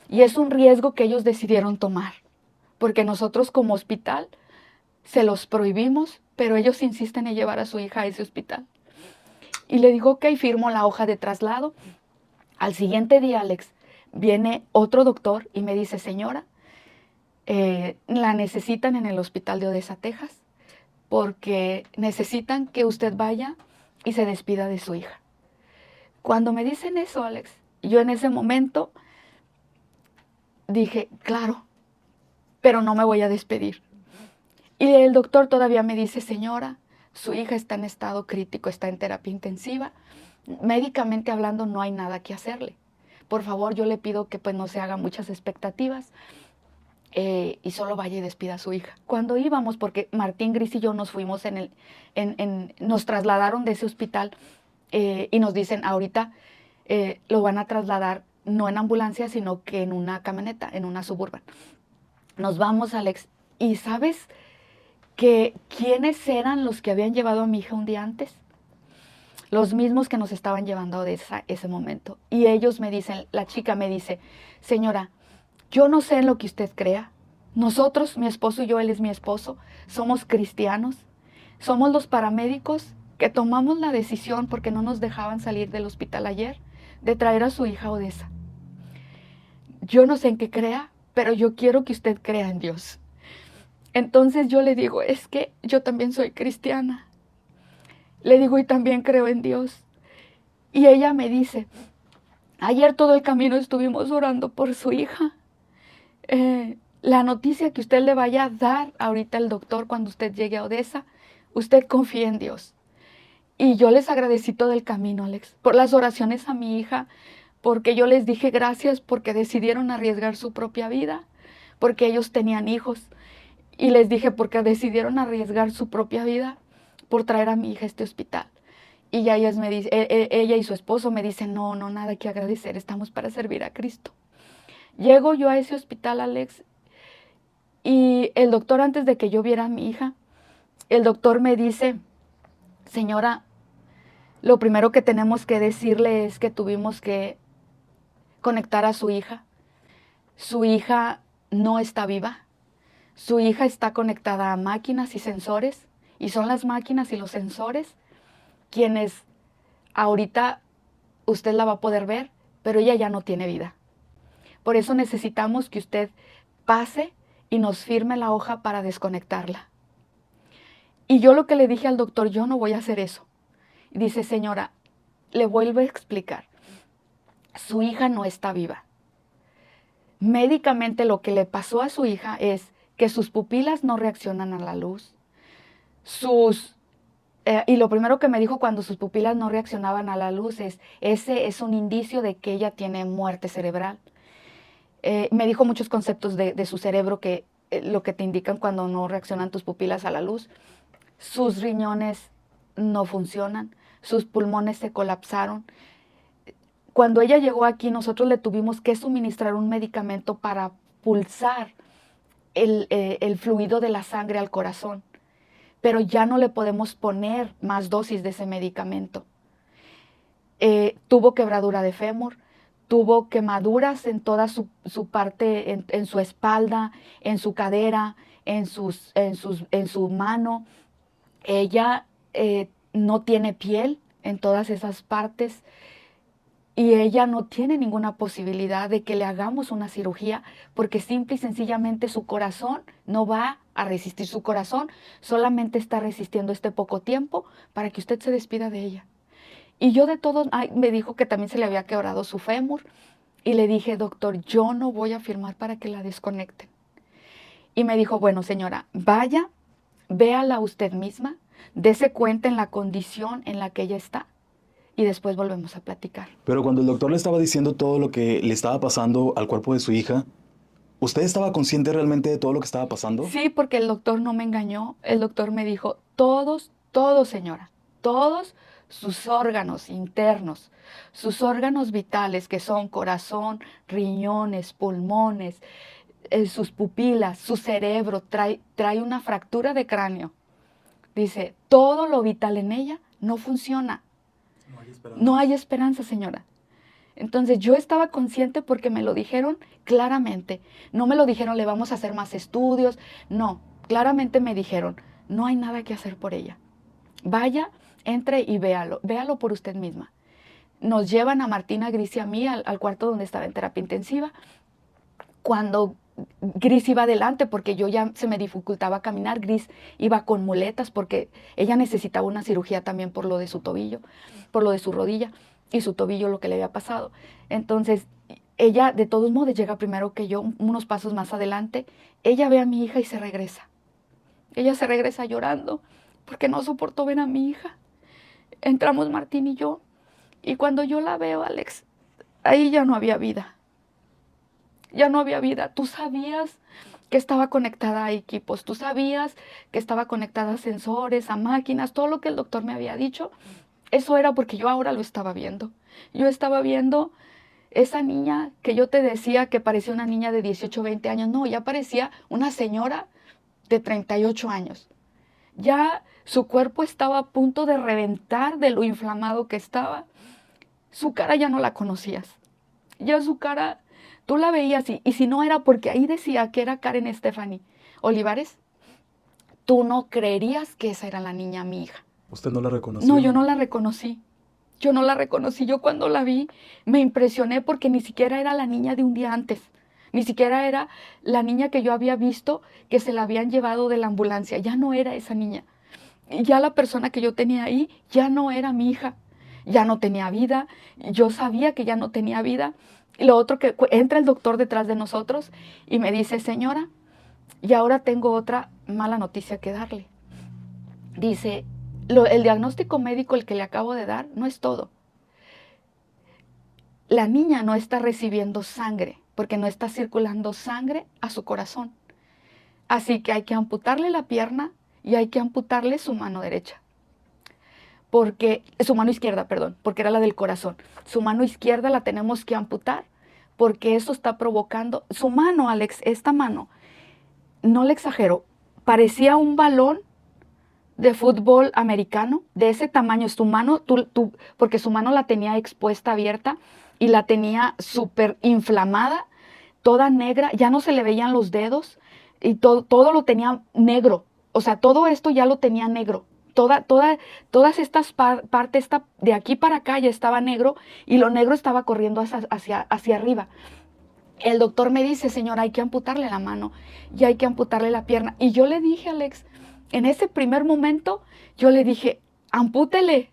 Y es un riesgo que ellos decidieron tomar, porque nosotros como hospital se los prohibimos, pero ellos insisten en llevar a su hija a ese hospital. Y le digo, ok, firmo la hoja de traslado. Al siguiente día, Alex, viene otro doctor y me dice, señora, la necesitan en el hospital de Odessa, Texas, porque necesitan que usted vaya y se despida de su hija. Cuando me dicen eso, Alex, yo en ese momento dije, claro, pero no me voy a despedir. Y el doctor todavía me dice, señora, su hija está en estado crítico, está en terapia intensiva. Médicamente hablando, no hay nada que hacerle. Por favor, yo le pido que pues no se hagan muchas expectativas y solo vaya y despida a su hija. Cuando íbamos, porque Martín, Gris y yo nos fuimos nos trasladaron de ese hospital y nos dicen, ahorita lo van a trasladar no en ambulancia, sino que en una camioneta, en una Suburban. Nos vamos, Alex, y ¿sabes quiénes eran los que habían llevado a mi hija un día antes? Los mismos que nos estaban llevando de ese momento. Y ellos me dicen, la chica me dice, señora, yo no sé en lo que usted crea. Nosotros, mi esposo y yo, él es mi esposo, somos cristianos. Somos los paramédicos que tomamos la decisión, porque no nos dejaban salir del hospital ayer, de traer a su hija a Odessa. Yo no sé en qué crea, pero yo quiero que usted crea en Dios. Entonces yo le digo, es que yo también soy cristiana. Le digo, y también creo en Dios. Y ella me dice, ayer todo el camino estuvimos orando por su hija. La noticia que usted le vaya a dar ahorita al doctor cuando usted llegue a Odessa, usted confía en Dios. Y yo les agradecí todo el camino, Alex, por las oraciones a mi hija, porque yo les dije gracias porque decidieron arriesgar su propia vida, porque ellos tenían hijos. Y les dije porque decidieron arriesgar su propia vida por traer a mi hija a este hospital. Y ya ella y su esposo me dicen, no, nada que agradecer, estamos para servir a Cristo. Llego yo a ese hospital, Alex, y el doctor, antes de que yo viera a mi hija, el doctor me dice, señora, lo primero que tenemos que decirle es que tuvimos que conectar a su hija. Su hija no está viva. Su hija está conectada a máquinas y sensores, y son las máquinas y los sensores quienes ahorita usted la va a poder ver, pero ella ya no tiene vida. Por eso necesitamos que usted pase y nos firme la hoja para desconectarla. Y yo lo que le dije al doctor, yo no voy a hacer eso. Dice, señora, le vuelvo a explicar, su hija no está viva. Médicamente lo que le pasó a su hija es que sus pupilas no reaccionan a la luz. Y lo primero que me dijo cuando sus pupilas no reaccionaban a la luz es, ese es un indicio de que ella tiene muerte cerebral. Me dijo muchos conceptos de su cerebro que lo que te indican cuando no reaccionan tus pupilas a la luz. Sus riñones no funcionan, sus pulmones se colapsaron. Cuando ella llegó aquí, nosotros le tuvimos que suministrar un medicamento para pulsar el fluido de la sangre al corazón, pero ya no le podemos poner más dosis de ese medicamento. Tuvo quebradura de fémur, tuvo quemaduras en toda su parte, en su espalda, en su cadera, en su mano. Ella no tiene piel en todas esas partes y ella no tiene ninguna posibilidad de que le hagamos una cirugía porque simple y sencillamente su corazón no va a resistir. Su corazón solamente está resistiendo este poco tiempo para que usted se despida de ella. Y yo de todos, me dijo que también se le había quebrado su fémur y le dije, doctor, yo no voy a firmar para que la desconecten. Y me dijo, bueno señora, vaya, véala usted misma, dése cuenta en la condición en la que ella está y después volvemos a platicar. Pero cuando el doctor le estaba diciendo todo lo que le estaba pasando al cuerpo de su hija, ¿usted estaba consciente realmente de todo lo que estaba pasando? Sí, porque el doctor no me engañó. El doctor me dijo, todos, señora, todos sus órganos internos, sus órganos vitales que son corazón, riñones, pulmones, sus pupilas, su cerebro, trae una fractura de cráneo. Dice, todo lo vital en ella no funciona. No hay esperanza. No hay esperanza, señora. Entonces yo estaba consciente porque me lo dijeron claramente. No me lo dijeron, le vamos a hacer más estudios. No, claramente me dijeron, no hay nada que hacer por ella. Vaya, entre y véalo por usted misma. Nos llevan a Martina, Gris y a mí al cuarto donde estaba en terapia intensiva. Cuando Gris iba adelante porque yo ya se me dificultaba caminar, Gris iba con muletas porque ella necesitaba una cirugía también por lo de su tobillo, por lo de su rodilla y su tobillo, lo que le había pasado. Entonces ella de todos modos llega primero que yo, unos pasos más adelante. Ella ve a mi hija y se regresa. Ella se regresa llorando porque no soportó ver a mi hija. Entramos Martín y yo, y cuando yo la veo, Alex, ahí ya no había vida. Ya no había vida. Tú sabías que estaba conectada a equipos, tú sabías que estaba conectada a sensores, a máquinas, todo lo que el doctor me había dicho. Eso era porque yo ahora lo estaba viendo. Yo estaba viendo esa niña que yo te decía que parecía una niña de 18, 20 años. No, ya parecía una señora de 38 años. Ya su cuerpo estaba a punto de reventar de lo inflamado que estaba. Su cara ya no la conocías. Ya su cara, tú la veías y si no era porque ahí decía que era Karen Stephanie Olivares, tú no creerías que esa era la niña, mi hija. ¿Usted no la reconoció? No, yo no la reconocí. Yo no la reconocí. Yo cuando la vi me impresioné porque ni siquiera era la niña de un día antes. Ni siquiera era la niña que yo había visto que se la habían llevado de la ambulancia. Ya no era esa niña. Ya la persona que yo tenía ahí ya no era mi hija. Ya no tenía vida. Yo sabía que ya no tenía vida. Y lo otro que entra el doctor detrás de nosotros y me dice, señora, y ahora tengo otra mala noticia que darle. Dice, el diagnóstico médico, el que le acabo de dar, no es todo. La niña no está recibiendo sangre, porque no está circulando sangre a su corazón. Así que hay que amputarle la pierna y hay que amputarle su mano derecha. Su mano izquierda, perdón, porque era la del corazón. Su mano izquierda la tenemos que amputar, porque eso está provocando... Su mano, Alex, esta mano, no le exagero, parecía un balón de fútbol americano, de ese tamaño. Su mano, porque su mano la tenía expuesta, abierta, y la tenía súper inflamada, toda negra, ya no se le veían los dedos, y todo lo tenía negro. O sea, todo esto ya lo tenía negro. Todas estas partes, de aquí para acá ya estaba negro y lo negro estaba corriendo hacia arriba. El doctor me dice, señora, hay que amputarle la mano y hay que amputarle la pierna. Y yo le dije, Alex, en ese primer momento, yo le dije, ampútele.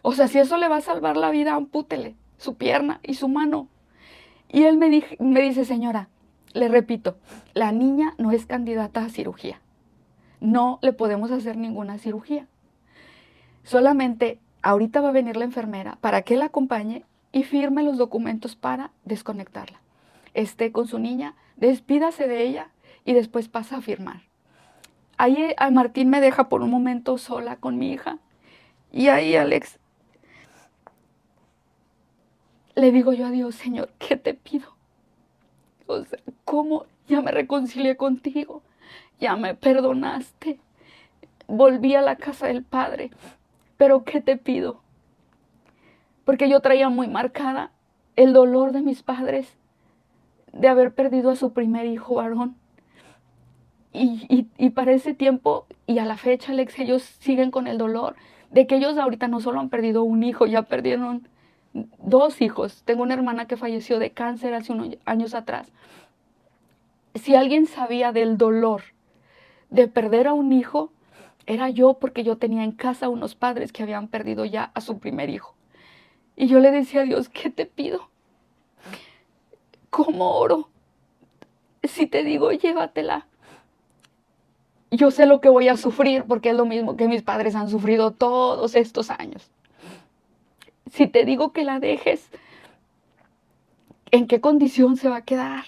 O sea, si eso le va a salvar la vida, ampútele su pierna y su mano. Y él me dice, señora, le repito, la niña no es candidata a cirugía. No le podemos hacer ninguna cirugía. Solamente ahorita va a venir la enfermera para que la acompañe y firme los documentos para desconectarla. Esté con su niña, despídase de ella y después pasa a firmar. Ahí a Martín me deja por un momento sola con mi hija. Y ahí, Alex, le digo yo a Dios, Señor, ¿qué te pido? O sea, ¿cómo? Ya me reconcilié contigo, ya me perdonaste, volví a la casa del Padre, pero ¿qué te pido? Porque yo traía muy marcada el dolor de mis padres de haber perdido a su primer hijo varón. Y para ese tiempo y a la fecha, Alex, ellos siguen con el dolor de que ellos ahorita no solo han perdido un hijo, ya perdieron 2 hijos. Tengo una hermana que falleció de cáncer hace unos años atrás. Si alguien sabía del dolor de perder a un hijo, era yo, porque yo tenía en casa unos padres que habían perdido ya a su primer hijo. Y yo le decía a Dios, ¿qué te pido? ¿Cómo oro? Si te digo, llévatela, yo sé lo que voy a sufrir, porque es lo mismo que mis padres han sufrido todos estos años. Si te digo que la dejes, ¿en qué condición se va a quedar?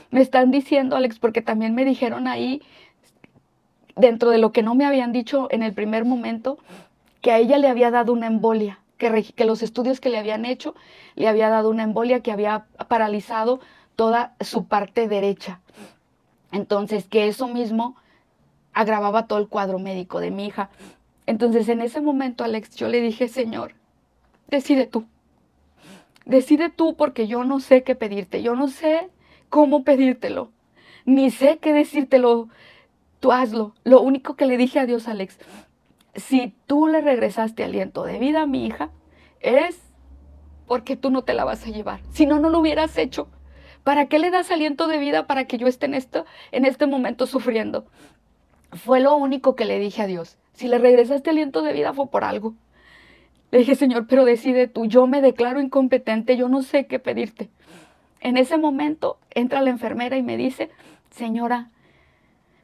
Me están diciendo, Alex, porque también me dijeron ahí, dentro de lo que no me habían dicho en el primer momento, que a ella le había dado una embolia, que los estudios que le habían hecho le había dado una embolia que había paralizado toda su parte derecha. Entonces, que eso mismo agravaba todo el cuadro médico de mi hija. Entonces, en ese momento, Alex, yo le dije, Señor, decide tú. Decide tú, porque yo no sé qué pedirte. Yo no sé cómo pedírtelo. Ni sé qué decírtelo. Tú hazlo. Lo único que le dije a Dios, Alex, si tú le regresaste aliento de vida a mi hija, es porque tú no te la vas a llevar. Si no, no lo hubieras hecho. ¿Para qué le das aliento de vida para que yo esté en este momento sufriendo? Fue lo único que le dije a Dios. Si le regresaste aliento de vida fue por algo. Le dije, Señor, pero decide tú. Yo me declaro incompetente, yo no sé qué pedirte. En ese momento entra la enfermera y me dice, señora,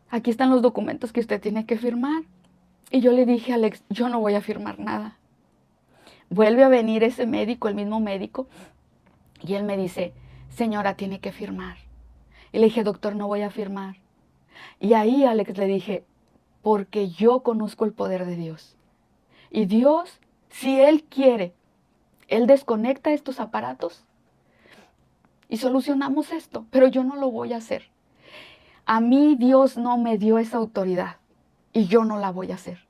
aquí están los documentos que usted tiene que firmar. Y yo le dije, Alex, yo no voy a firmar nada. Vuelve a venir ese médico, el mismo médico, y él me dice, señora, tiene que firmar. Y le dije, doctor, no voy a firmar. Y ahí, Alex, le dije, porque yo conozco el poder de Dios. Y Dios, si Él quiere, Él desconecta estos aparatos y solucionamos esto, pero yo no lo voy a hacer. A mí Dios no me dio esa autoridad y yo no la voy a hacer.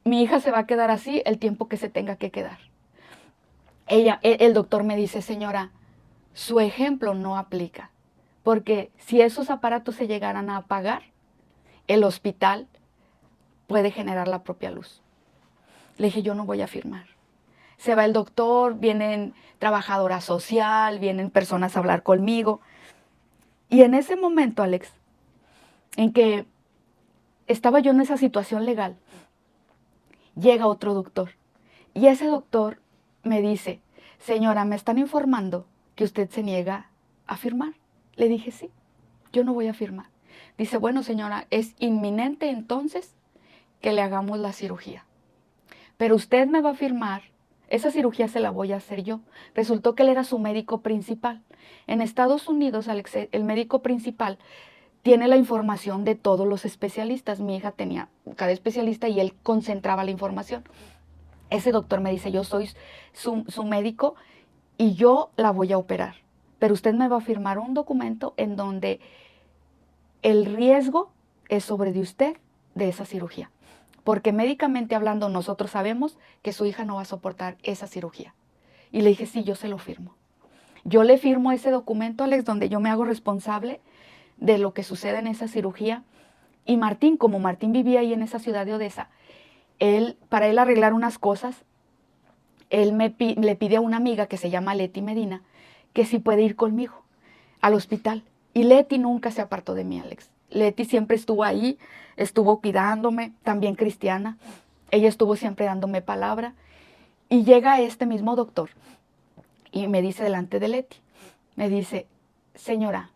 Mi hija se va a quedar así el tiempo que se tenga que quedar. El doctor me dice, señora, su ejemplo no aplica, porque si esos aparatos se llegaran a apagar, el hospital puede generar la propia luz. Le dije, yo no voy a firmar. Se va el doctor, vienen trabajadora social, vienen personas a hablar conmigo. Y en ese momento, Alex, en que estaba yo en esa situación legal, llega otro doctor. Y ese doctor me dice, señora, me están informando que usted se niega a firmar. Le dije, sí, yo no voy a firmar. Dice, bueno, señora, es inminente entonces que le hagamos la cirugía. Pero usted me va a firmar, esa cirugía se la voy a hacer yo. Resultó que él era su médico principal. En Estados Unidos, Alex, el médico principal tiene la información de todos los especialistas. Mi hija tenía cada especialista y él concentraba la información. Ese doctor me dice, yo soy su médico y yo la voy a operar. Pero usted me va a firmar un documento en donde el riesgo es sobre de usted de esa cirugía. Porque médicamente hablando nosotros sabemos que su hija no va a soportar esa cirugía. Y le dije, sí, yo se lo firmo. Yo le firmo ese documento, Alex, donde yo me hago responsable de lo que sucede en esa cirugía. Y Martín, como Martín vivía ahí en esa ciudad de Odessa, para él arreglar unas cosas, le pide a una amiga que se llama Leti Medina que si puede ir conmigo al hospital. Y Leti nunca se apartó de mí, Alex. Leti siempre estuvo ahí, estuvo cuidándome, también cristiana. Ella estuvo siempre dándome palabra. Y llega este mismo doctor y me dice delante de Leti, me dice, señora,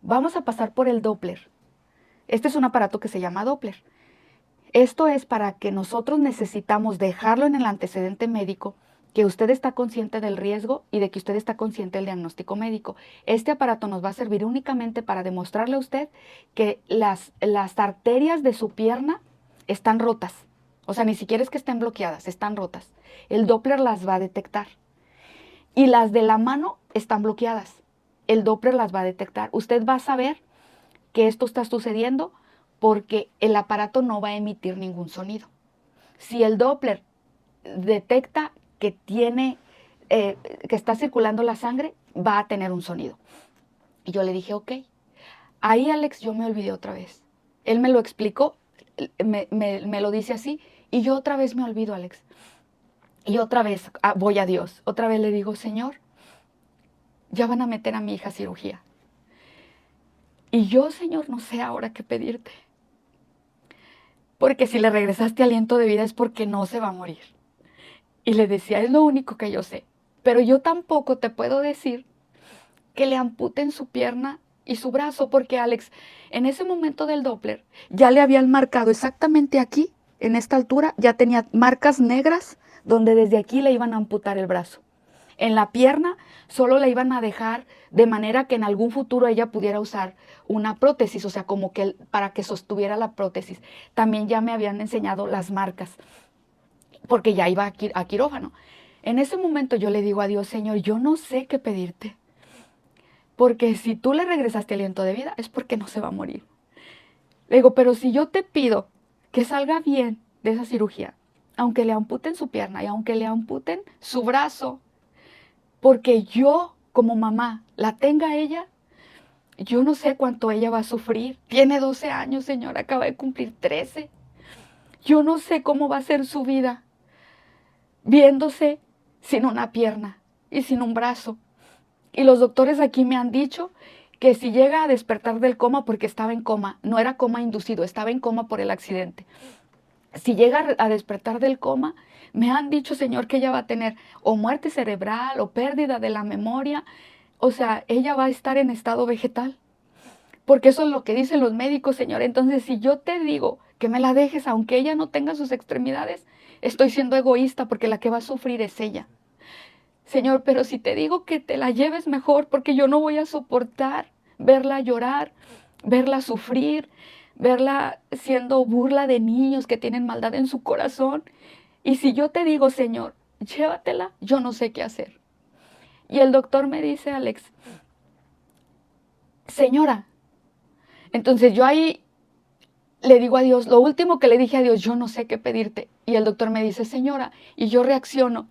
vamos a pasar por el Doppler. Este es un aparato que se llama Doppler. Esto es para que nosotros necesitamos dejarlo en el antecedente médico, que usted está consciente del riesgo y de que usted está consciente del diagnóstico médico. Este aparato nos va a servir únicamente para demostrarle a usted que las arterias de su pierna están rotas. O sea, ni siquiera es que estén bloqueadas, están rotas. El Doppler las va a detectar. Y las de la mano están bloqueadas. El Doppler las va a detectar. Usted va a saber que esto está sucediendo porque el aparato no va a emitir ningún sonido. Si el Doppler detecta que está circulando la sangre, va a tener un sonido. Y yo le dije, ok. Ahí, Alex, yo me olvidé otra vez. Él me lo explicó, me lo dice así, y yo otra vez me olvido, Alex. Y otra vez voy a Dios. Otra vez le digo, Señor, ya van a meter a mi hija a cirugía. Y yo, Señor, no sé ahora qué pedirte. Porque si le regresaste aliento de vida es porque no se va a morir. Y le decía, es lo único que yo sé. Pero yo tampoco te puedo decir que le amputen su pierna y su brazo, porque Alex, en ese momento del Doppler, ya le habían marcado exactamente aquí, en esta altura, ya tenía marcas negras donde desde aquí le iban a amputar el brazo. En la pierna solo la iban a dejar de manera que en algún futuro ella pudiera usar una prótesis, o sea, como que para que sostuviera la prótesis. También ya me habían enseñado las marcas, porque ya iba a quirófano. En ese momento yo le digo a Dios, Señor, yo no sé qué pedirte, porque si tú le regresaste aliento de vida es porque no se va a morir. Le digo, pero si yo te pido que salga bien de esa cirugía, aunque le amputen su pierna y aunque le amputen su brazo, porque yo como mamá la tenga a ella, yo no sé cuánto ella va a sufrir. Tiene 12 años, señora, acaba de cumplir 13. Yo no sé cómo va a ser su vida viéndose sin una pierna y sin un brazo. Y los doctores aquí me han dicho que si llega a despertar del coma, porque estaba en coma, no era coma inducido, estaba en coma por el accidente. Si llega a despertar del coma, me han dicho, Señor, que ella va a tener o muerte cerebral o pérdida de la memoria. O sea, ella va a estar en estado vegetal. Porque eso es lo que dicen los médicos, Señor. Entonces, si yo te digo que me la dejes, aunque ella no tenga sus extremidades, estoy siendo egoísta porque la que va a sufrir es ella. Señor, pero si te digo que te la lleves mejor, porque yo no voy a soportar verla llorar, verla sufrir, verla siendo burla de niños que tienen maldad en su corazón. Y si yo te digo, Señor, llévatela, yo no sé qué hacer. Y el doctor me dice, Alex, señora, entonces yo ahí le digo a Dios, lo último que le dije a Dios, yo no sé qué pedirte. Y el doctor me dice, señora, y yo reacciono.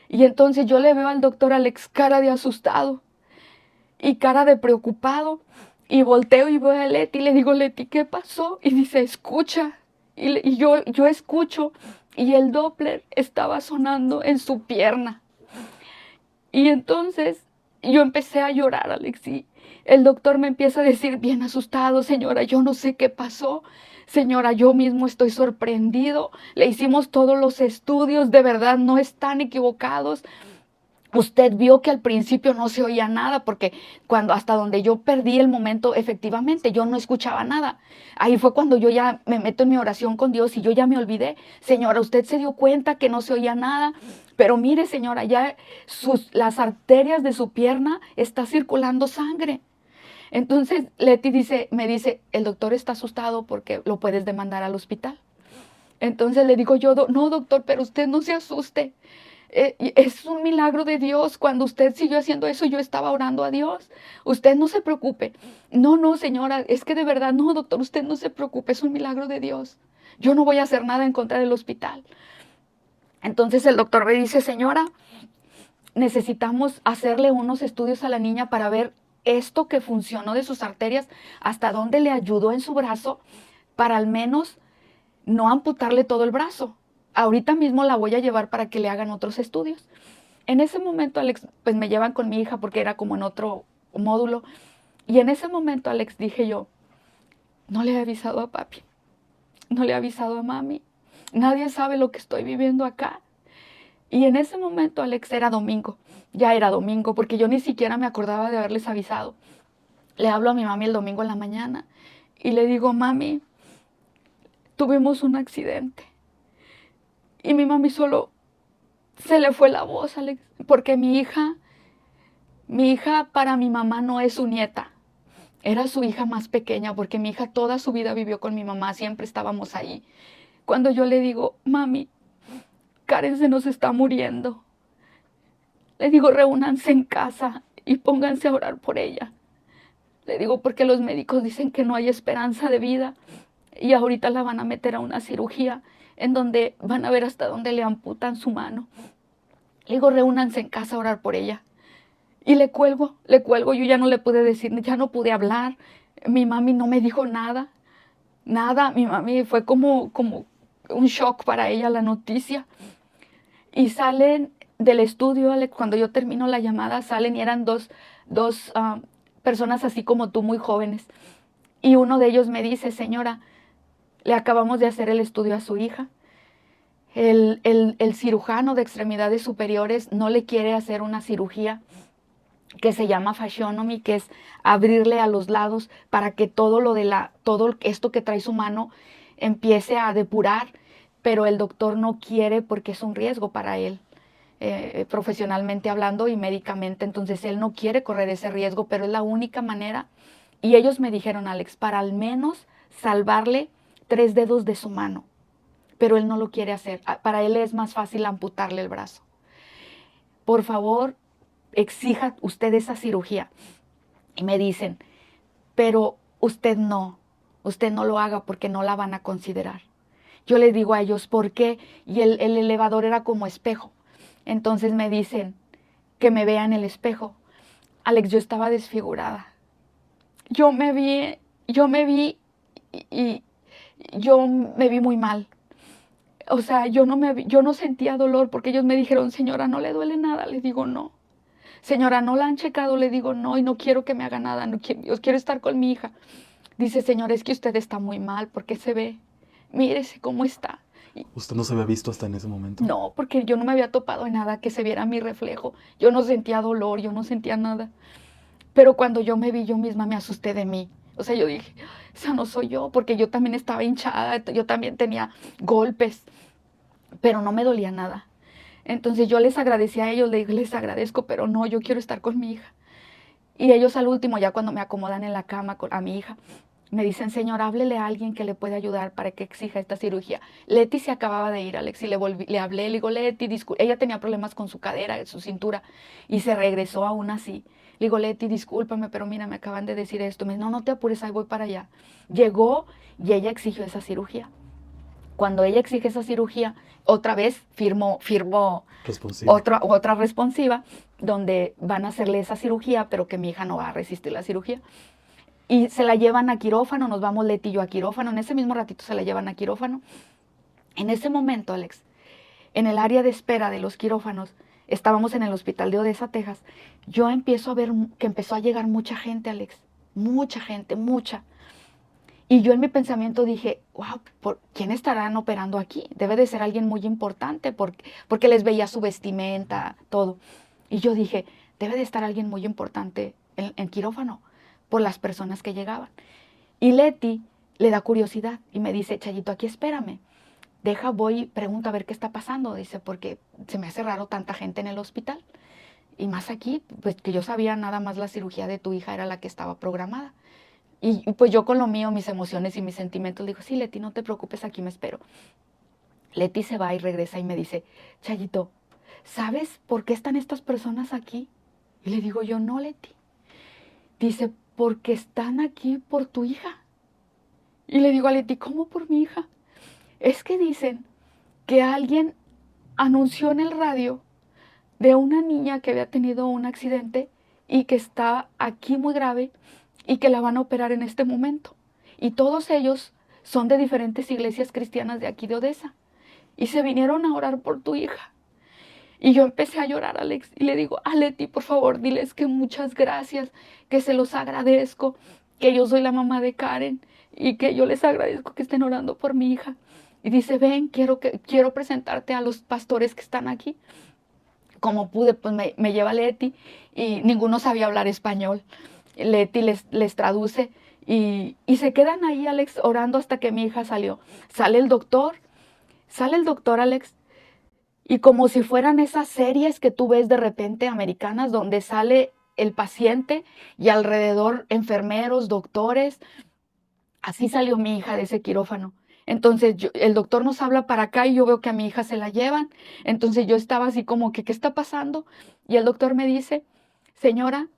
Y entonces yo le veo al doctor Alex cara de asustado y cara de preocupado. Y volteo y veo a Leti y le digo, Leti, ¿qué pasó? Y dice, escucha. Y yo escucho y el Doppler estaba sonando en su pierna. Y entonces yo empecé a llorar, Alex, y el doctor me empieza a decir, bien asustado, señora, yo no sé qué pasó. Señora, yo mismo estoy sorprendido. Le hicimos todos los estudios, de verdad no están equivocados. Usted vio que al principio no se oía nada, porque hasta donde yo perdí el momento, efectivamente, yo no escuchaba nada. Ahí fue cuando yo ya me meto en mi oración con Dios y yo ya me olvidé. Señora, usted se dio cuenta que no se oía nada, pero mire, señora, ya las arterias de su pierna está circulando sangre. Entonces Leti me dice, el doctor está asustado porque lo puedes demandar al hospital. Entonces le digo yo, no, doctor, pero usted no se asuste. Es un milagro de Dios. Cuando usted siguió haciendo eso, yo estaba orando a Dios. Usted no se preocupe. No, señora, es que de verdad, no, doctor, usted no se preocupe, es un milagro de Dios. Yo no voy a hacer nada en contra del hospital. Entonces el doctor me dice, señora, necesitamos hacerle unos estudios a la niña para ver esto que funcionó de sus arterias, hasta dónde le ayudó en su brazo, para al menos no amputarle todo el brazo. Ahorita mismo la voy a llevar para que le hagan otros estudios. En ese momento, Alex, pues me llevan con mi hija porque era como en otro módulo. Y en ese momento, Alex, dije yo, no le he avisado a papi, no le he avisado a mami. Nadie sabe lo que estoy viviendo acá. Y en ese momento, Alex, era domingo. Ya era domingo porque yo ni siquiera me acordaba de haberles avisado. Le hablo a mi mami el domingo en la mañana y le digo, mami, tuvimos un accidente. Y mi mami solo se le fue la voz, Alex, porque mi hija para mi mamá no es su nieta. Era su hija más pequeña porque mi hija toda su vida vivió con mi mamá, siempre estábamos ahí. Cuando yo le digo, mami, Karen se nos está muriendo. Le digo, reúnanse en casa y pónganse a orar por ella. Le digo, porque los médicos dicen que no hay esperanza de vida y ahorita la van a meter a una cirugía en donde van a ver hasta dónde le amputan su mano. Le digo, reúnanse en casa a orar por ella. Y le cuelgo, yo ya no le pude decir, ya no pude hablar. Mi mami no me dijo nada, mi mami fue como un shock para ella la noticia. Y salen del estudio, Alex, cuando yo termino la llamada, salen y eran dos personas así como tú, muy jóvenes. Y uno de ellos me dice, señora, le acabamos de hacer el estudio a su hija. El cirujano de extremidades superiores no le quiere hacer una cirugía que se llama fasciotomy, que es abrirle a los lados para que todo esto que trae su mano empiece a depurar, pero el doctor no quiere porque es un riesgo para él, profesionalmente hablando y médicamente, entonces él no quiere correr ese riesgo, pero es la única manera. Y ellos me dijeron, Alex, para al menos salvarle 3 dedos de su mano, pero él no lo quiere hacer, para él es más fácil amputarle el brazo. Por favor, exija usted esa cirugía. Y me dicen, pero usted no lo haga porque no la van a considerar. Yo les digo a ellos, ¿por qué? Y el elevador era como espejo. Entonces me dicen que me vea en el espejo. Alex, yo estaba desfigurada. Yo me vi y yo me vi muy mal. O sea, yo no sentía dolor porque ellos me dijeron, señora, ¿no le duele nada? Les digo, no. Señora, ¿no la han checado? Le digo, no, y no quiero que me haga nada, yo quiero estar con mi hija. Dice, señora, es que usted está muy mal, ¿por qué se ve? Mírese cómo está. ¿Usted no se había visto hasta en ese momento? No, porque yo no me había topado en nada que se viera mi reflejo. Yo no sentía dolor, yo no sentía nada. Pero cuando yo me vi, yo misma me asusté de mí. O sea, yo dije, esa no soy yo, porque yo también estaba hinchada, yo también tenía golpes, pero no me dolía nada. Entonces yo les agradecí a ellos, les agradezco, pero no, yo quiero estar con mi hija. Y ellos al último, ya cuando me acomodan en la cama a mi hija, me dicen, señor, háblele a alguien que le pueda ayudar para que exija esta cirugía. Leti se acababa de ir, Alex, y le hablé, le digo, Leti, ella tenía problemas con su cadera, su cintura, y se regresó aún así. Le digo, Leti, discúlpame, pero mira, me acaban de decir esto. Me dice, no, no te apures, ahí voy para allá. Llegó y ella exigió esa cirugía. Cuando ella exige esa cirugía, otra vez firmó otra responsiva, donde van a hacerle esa cirugía, pero que mi hija no va a resistir la cirugía. Y se la llevan a quirófano, nos vamos Leti y yo a quirófano, en ese mismo ratito se la llevan a quirófano. En ese momento, Alex, en el área de espera de los quirófanos, estábamos en el hospital de Odessa, Texas, yo empiezo a ver que empezó a llegar mucha gente, Alex, mucha gente, mucha. Y yo en mi pensamiento dije, wow, ¿quién estarán operando aquí? Debe de ser alguien muy importante porque les veía su vestimenta, todo. Y yo dije, debe de estar alguien muy importante en quirófano por las personas que llegaban. Y Leti le da curiosidad y me dice, Chayito, aquí espérame. Voy y pregunto a ver qué está pasando. Dice, porque se me hace raro tanta gente en el hospital. Y más aquí, pues que yo sabía nada más la cirugía de tu hija era la que estaba programada. Y pues yo con lo mío, mis emociones y mis sentimientos, le digo, sí, Leti, no te preocupes, aquí me espero. Leti se va y regresa y me dice, Chayito, ¿sabes por qué están estas personas aquí? Y le digo yo, no, Leti. Dice, porque están aquí por tu hija. Y le digo a Leti, ¿cómo por mi hija? Es que dicen que alguien anunció en el radio de una niña que había tenido un accidente y que está aquí muy grave y que la van a operar en este momento. Y todos ellos son de diferentes iglesias cristianas de aquí de Odessa. Y se vinieron a orar por tu hija. Y yo empecé a llorar, Alex, y le digo, a Leti, por favor, diles que muchas gracias, que se los agradezco, que yo soy la mamá de Karen y que yo les agradezco que estén orando por mi hija. Y dice, ven, quiero presentarte a los pastores que están aquí. Como pude, pues me lleva Leti y ninguno sabía hablar español. Leti les traduce y se quedan ahí, Alex, orando hasta que mi hija salió. Sale el doctor, Alex, y como si fueran esas series que tú ves de repente americanas, donde sale el paciente y alrededor enfermeros, doctores, así salió mi hija de ese quirófano. Entonces el doctor nos habla para acá y yo veo que a mi hija se la llevan. Entonces yo estaba así como que, ¿qué está pasando? Y el doctor me dice, señora,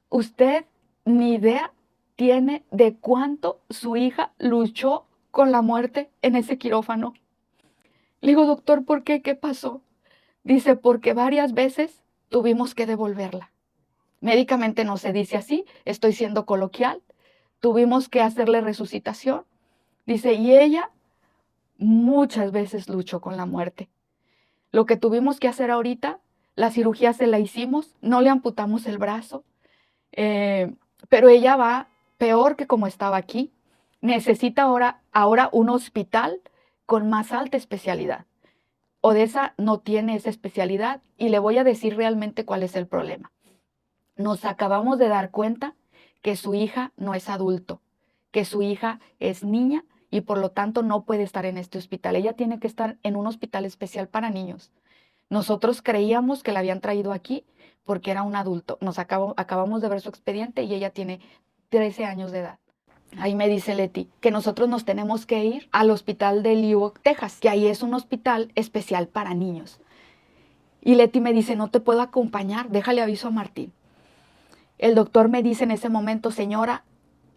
usted ni idea tiene de cuánto su hija luchó con la muerte en ese quirófano. Le digo, doctor, ¿por qué? ¿Qué pasó? Dice, porque varias veces tuvimos que devolverla. Médicamente no se dice así, estoy siendo coloquial. Tuvimos que hacerle resucitación. Dice, y ella muchas veces luchó con la muerte. Lo que tuvimos que hacer ahorita, la cirugía se la hicimos, no le amputamos el brazo, pero ella va peor que como estaba aquí. Necesita ahora un hospital con más alta especialidad. Odessa no tiene esa especialidad y le voy a decir realmente cuál es el problema. Nos acabamos de dar cuenta que su hija no es adulto, que su hija es niña y por lo tanto no puede estar en este hospital. Ella tiene que estar en un hospital especial para niños. Nosotros creíamos que la habían traído aquí porque era un adulto. Acabamos de ver su expediente y ella tiene 13 años de edad. Ahí me dice Leti que nosotros nos tenemos que ir al hospital de Lubbock, Texas, que ahí es un hospital especial para niños. Y Leti me dice, no te puedo acompañar, déjale aviso a Martín. El doctor me dice en ese momento, señora,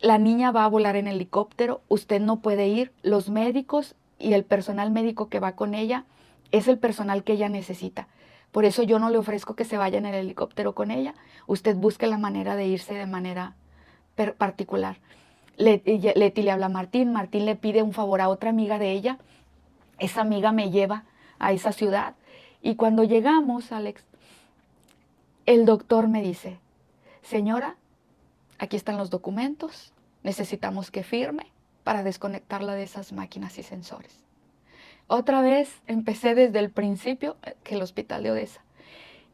la niña va a volar en helicóptero, usted no puede ir, los médicos y el personal médico que va con ella es el personal que ella necesita. Por eso yo no le ofrezco que se vaya en el helicóptero con ella, usted busque la manera de irse de manera particular. Leti le habla a Martín, Martín le pide un favor a otra amiga de ella, esa amiga me lleva a esa ciudad y cuando llegamos, Alex, el doctor me dice, señora, aquí están los documentos, necesitamos que firme para desconectarla de esas máquinas y sensores. Otra vez empecé desde el principio, que el hospital de Odessa,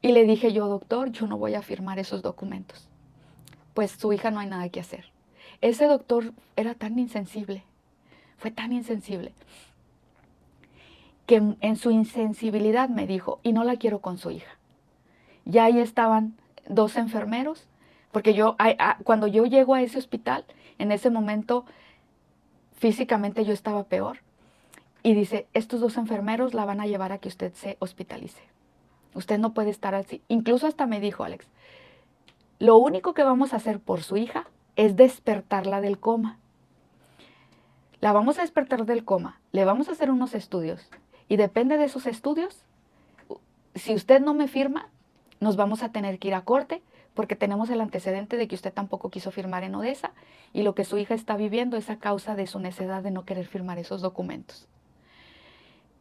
y le dije yo, doctor, yo no voy a firmar esos documentos, pues su hija no hay nada que hacer. Ese doctor era tan insensible, fue tan insensible, que en su insensibilidad me dijo, y no la quiero con su hija. Ya ahí estaban 2 enfermeros, porque cuando yo llego a ese hospital, en ese momento físicamente yo estaba peor. Y dice, estos 2 enfermeros la van a llevar a que usted se hospitalice. Usted no puede estar así. Incluso hasta me dijo, Alex, lo único que vamos a hacer por su hija es despertarla del coma. La vamos a despertar del coma, le vamos a hacer unos estudios y depende de esos estudios, si usted no me firma, nos vamos a tener que ir a corte porque tenemos el antecedente de que usted tampoco quiso firmar en Odessa y lo que su hija está viviendo es a causa de su necedad de no querer firmar esos documentos.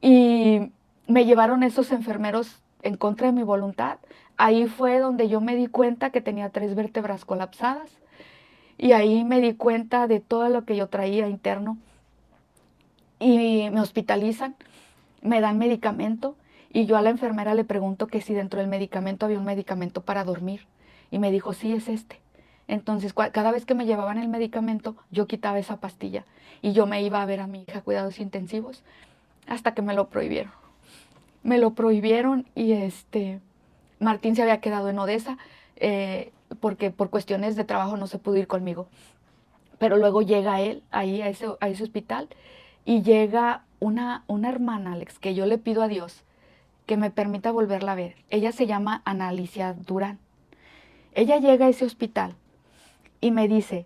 Y me llevaron esos enfermeros en contra de mi voluntad. Ahí fue donde yo me di cuenta que tenía 3 vértebras colapsadas y ahí me di cuenta de todo lo que yo traía interno y me hospitalizan, me dan medicamento y yo a la enfermera le pregunto que si dentro del medicamento había un medicamento para dormir y me dijo, sí, es este. Entonces, cada vez que me llevaban el medicamento, yo quitaba esa pastilla y yo me iba a ver a mi hija a cuidados intensivos hasta que me lo prohibieron. Me lo prohibieron y Martín se había quedado en Odessa porque por cuestiones de trabajo no se pudo ir conmigo. Pero luego llega él ahí a ese hospital y llega una hermana, Alex, que yo le pido a Dios que me permita volverla a ver. Ella se llama Ana Alicia Durán. Ella llega a ese hospital y me dice,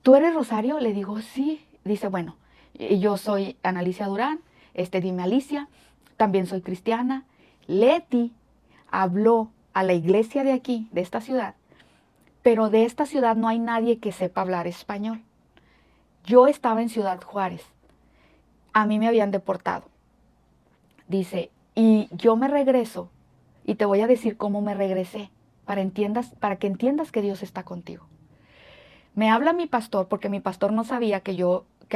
¿tú eres Rosario? Le digo, sí. Dice, bueno, yo soy Ana Alicia Durán, dime Alicia, también soy cristiana. Leti habló a la iglesia de aquí, de esta ciudad, pero de esta ciudad no hay nadie que sepa hablar español. yo estaba en Ciudad Juárez, a mí me habían deportado. Dice, y yo me regreso, y te voy a decir cómo me regresé, para que entiendas que Dios está contigo. Me habla mi pastor, porque mi pastor no sabía que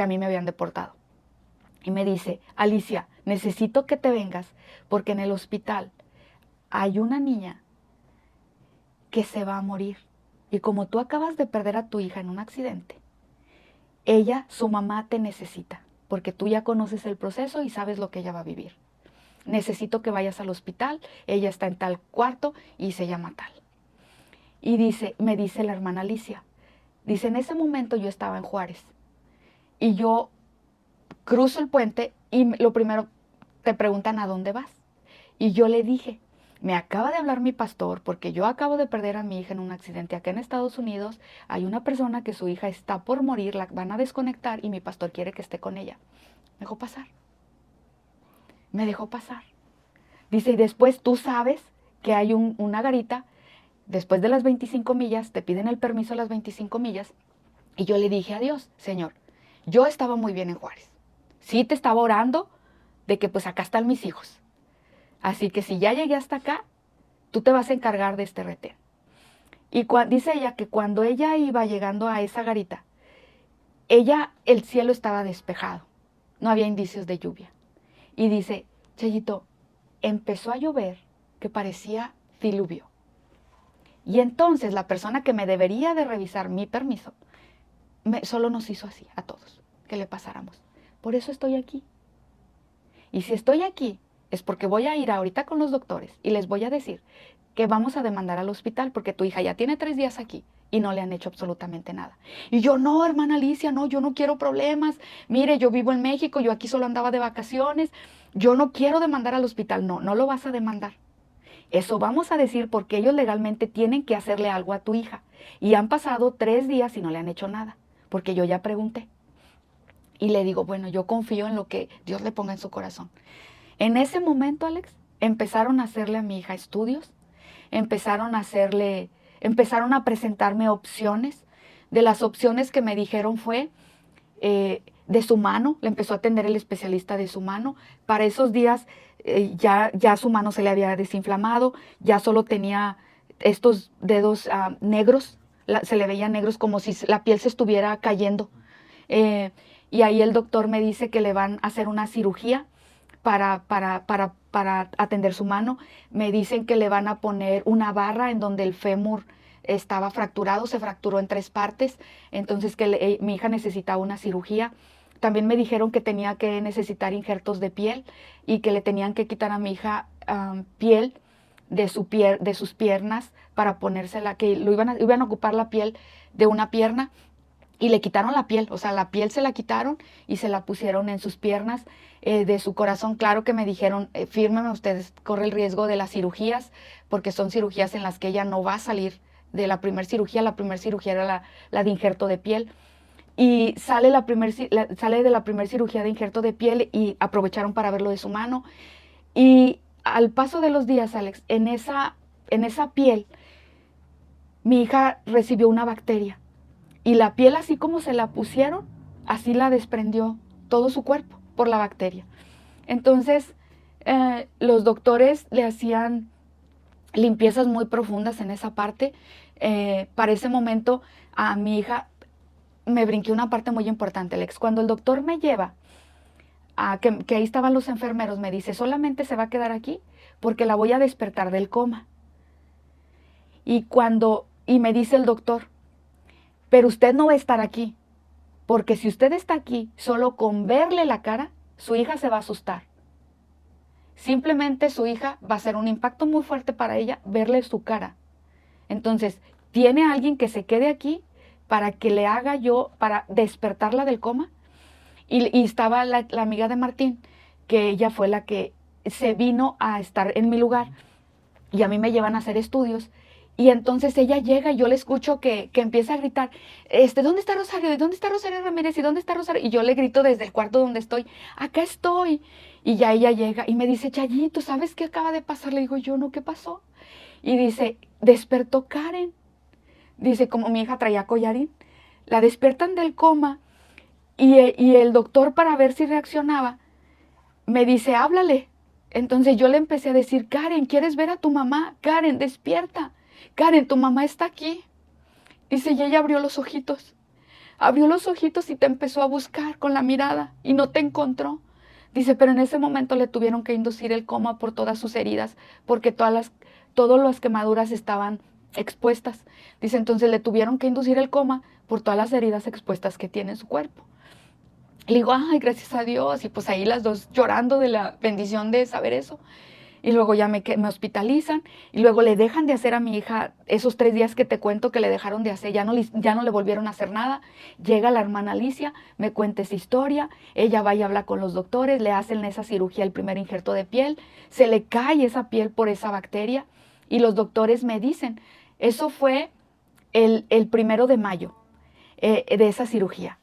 a mí me habían deportado. Y me dice, Alicia, necesito que te vengas, porque en el hospital hay una niña que se va a morir. Y como tú acabas de perder a tu hija en un accidente, su mamá te necesita, porque tú ya conoces el proceso y sabes lo que ella va a vivir. Necesito que vayas al hospital, ella está en tal cuarto y se llama tal. Y me dice la hermana Alicia, dice, en ese momento yo estaba en Juárez y yo cruzo el puente y lo primero te preguntan a dónde vas. Y yo le dije, me acaba de hablar mi pastor porque yo acabo de perder a mi hija en un accidente acá en Estados Unidos. Hay una persona que su hija está por morir, la van a desconectar y mi pastor quiere que esté con ella. Me dejó pasar. Me dejó pasar. Dice, y después tú sabes que hay una garita, después de las 25 millas, te piden el permiso a las 25 millas. Y yo le dije a Dios, Señor, yo estaba muy bien en Juárez. Sí te estaba orando de que pues acá están mis hijos. Así que si ya llegué hasta acá, tú te vas a encargar de este retén. Y dice ella que cuando ella iba llegando a esa garita, el cielo estaba despejado. No había indicios de lluvia. Y dice, Chayito, empezó a llover que parecía diluvio. Y entonces la persona que me debería de revisar mi permiso, solo nos hizo así a todos, que le pasáramos. Por eso estoy aquí. Y si estoy aquí, es porque voy a ir ahorita con los doctores y les voy a decir que vamos a demandar al hospital porque tu hija ya tiene 3 días aquí y no le han hecho absolutamente nada. Y yo, no, hermana Alicia, no, yo no quiero problemas. Mire, yo vivo en México, yo aquí solo andaba de vacaciones. Yo no quiero demandar al hospital. No, no lo vas a demandar. Eso vamos a decir porque ellos legalmente tienen que hacerle algo a tu hija. Y han pasado 3 días y no le han hecho nada, porque yo ya pregunté. Y le digo, bueno, yo confío en lo que Dios le ponga en su corazón. En ese momento, Alex, empezaron a hacerle a mi hija estudios, empezaron a presentarme opciones. De las opciones que me dijeron fue de su mano, le empezó a atender el especialista de su mano. Para esos días ya su mano se le había desinflamado, ya solo tenía estos dedos negros, se le veían negros como si la piel se estuviera cayendo. Y ahí el doctor me dice que le van a hacer una cirugía para atender su mano. Me dicen que le van a poner una barra en donde el fémur estaba fracturado, se fracturó en 3 partes, entonces que mi hija necesitaba una cirugía. También me dijeron que tenía que necesitar injertos de piel y que le tenían que quitar a mi hija piel de sus piernas para ponérsela, que iban a ocupar la piel de una pierna. Y le quitaron la piel, o sea, la piel se la quitaron y se la pusieron en sus piernas, de su corazón. Claro que me dijeron, fírmeme, ustedes corre el riesgo de las cirugías, porque son cirugías en las que ella no va a salir de la primera cirugía. La primera cirugía era la de injerto de piel. Y sale de la primera cirugía de injerto de piel y aprovecharon para verlo de su mano. Y al paso de los días, Alex, en esa piel, mi hija recibió una bacteria. Y la piel, así como se la pusieron, así la desprendió todo su cuerpo por la bacteria. Entonces, los doctores le hacían limpiezas muy profundas en esa parte. Para ese momento, a mi hija me brinqué una parte muy importante, Alex. Cuando el doctor me lleva, que ahí estaban los enfermeros, me dice, solamente se va a quedar aquí porque la voy a despertar del coma. Y me dice el doctor, pero usted no va a estar aquí, porque si usted está aquí, solo con verle la cara, su hija se va a asustar. Simplemente su hija va a ser un impacto muy fuerte para ella verle su cara. Entonces, ¿tiene alguien que se quede aquí para que le haga para despertarla del coma? Y estaba la amiga de Martín, que ella fue la que se vino a estar en mi lugar, y a mí me llevan a hacer estudios. Y entonces ella llega y yo le escucho que empieza a gritar, ¿dónde está Rosario? ¿Y dónde está Rosario Ramírez? ¿Y dónde está Rosario? Y yo le grito desde el cuarto donde estoy, acá estoy. Y ya ella llega y me dice, Chayito, ¿sabes qué acaba de pasar? Le digo, yo no, ¿qué pasó? Y dice, despertó Karen. Dice, como mi hija traía collarín, la despiertan del coma Y el doctor, para ver si reaccionaba, me dice, háblale. Entonces yo le empecé a decir, Karen, ¿quieres ver a tu mamá? Karen, despierta. Karen, tu mamá está aquí. Dice, y ella abrió los ojitos. Abrió los ojitos y te empezó a buscar con la mirada y no te encontró. Dice, pero en ese momento le tuvieron que inducir el coma por todas sus heridas, porque todas las quemaduras estaban expuestas. Dice, entonces le tuvieron que inducir el coma por todas las heridas expuestas que tiene en su cuerpo. Le digo, ay, gracias a Dios. Y pues ahí las dos llorando de la bendición de saber eso. Y luego ya me hospitalizan y luego le dejan de hacer a mi hija esos 3 días que te cuento que le dejaron de hacer, ya no le volvieron a hacer nada. Llega la hermana Alicia, me cuenta esa historia, ella va y habla con los doctores, le hacen esa cirugía, el primer injerto de piel, se le cae esa piel por esa bacteria y los doctores me dicen, eso fue el 1 de mayo de esa cirugía.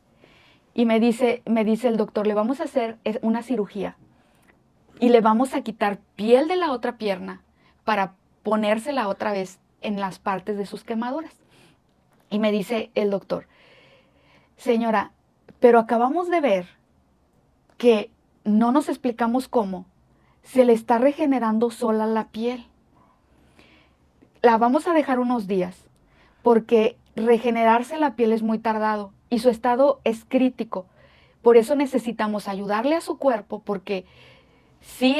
Y me dice el doctor, le vamos a hacer una cirugía. Y le vamos a quitar piel de la otra pierna para ponérsela otra vez en las partes de sus quemaduras. Y me dice el doctor, señora, pero acabamos de ver que no nos explicamos cómo se le está regenerando sola la piel. La vamos a dejar unos días porque regenerarse la piel es muy tardado y su estado es crítico. Por eso necesitamos ayudarle a su cuerpo porque sí,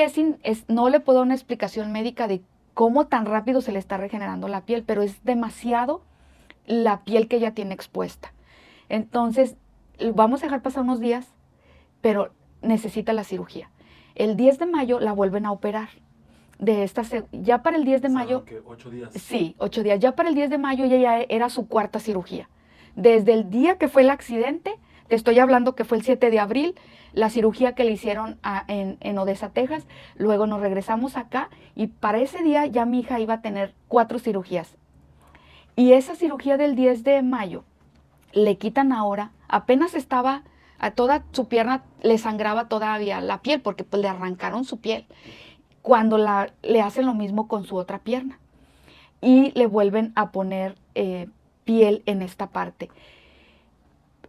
no le puedo dar una explicación médica de cómo tan rápido se le está regenerando la piel, pero es demasiado la piel que ella tiene expuesta. Entonces, vamos a dejar pasar unos días, pero necesita la cirugía. El 10 de mayo la vuelven a operar. Ya para el 10 de mayo... ¿Qué, 8 días? Sí, 8 días. Ya para el 10 de mayo ya era su 4ª cirugía. Desde el día que fue el accidente, te estoy hablando que fue el 7 de abril, la cirugía que le hicieron en Odessa, Texas. Luego nos regresamos acá y para ese día ya mi hija iba a tener 4 cirugías. Y esa cirugía del 10 de mayo le quitan ahora, apenas estaba, a toda su pierna le sangraba todavía la piel porque pues le arrancaron su piel. Cuando le hacen lo mismo con su otra pierna y le vuelven a poner piel en esta parte.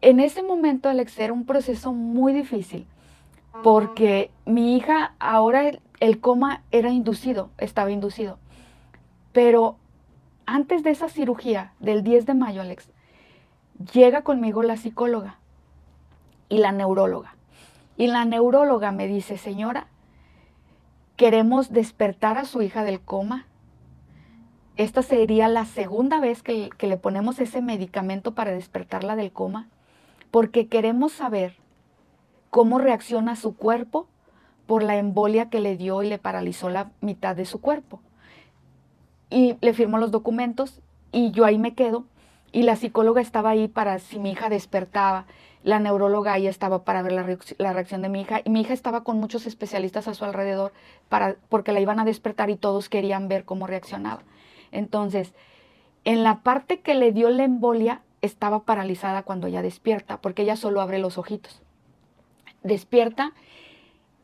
En ese momento, Alex, era un proceso muy difícil porque mi hija ahora el coma estaba inducido. Pero antes de esa cirugía del 10 de mayo, Alex, llega conmigo la psicóloga y la neuróloga. Y la neuróloga me dice, señora, queremos despertar a su hija del coma. Esta sería la 2ª vez que le ponemos ese medicamento para despertarla del coma. Porque queremos saber cómo reacciona su cuerpo por la embolia que le dio y le paralizó la mitad de su cuerpo. Y le firmo los documentos y yo ahí me quedo. Y la psicóloga estaba ahí para si mi hija despertaba. La neuróloga ahí estaba para ver la reacción de mi hija. Y mi hija estaba con muchos especialistas a su alrededor porque la iban a despertar y todos querían ver cómo reaccionaba. Entonces, en la parte que le dio la embolia, estaba paralizada cuando ella despierta, porque ella solo abre los ojitos. Despierta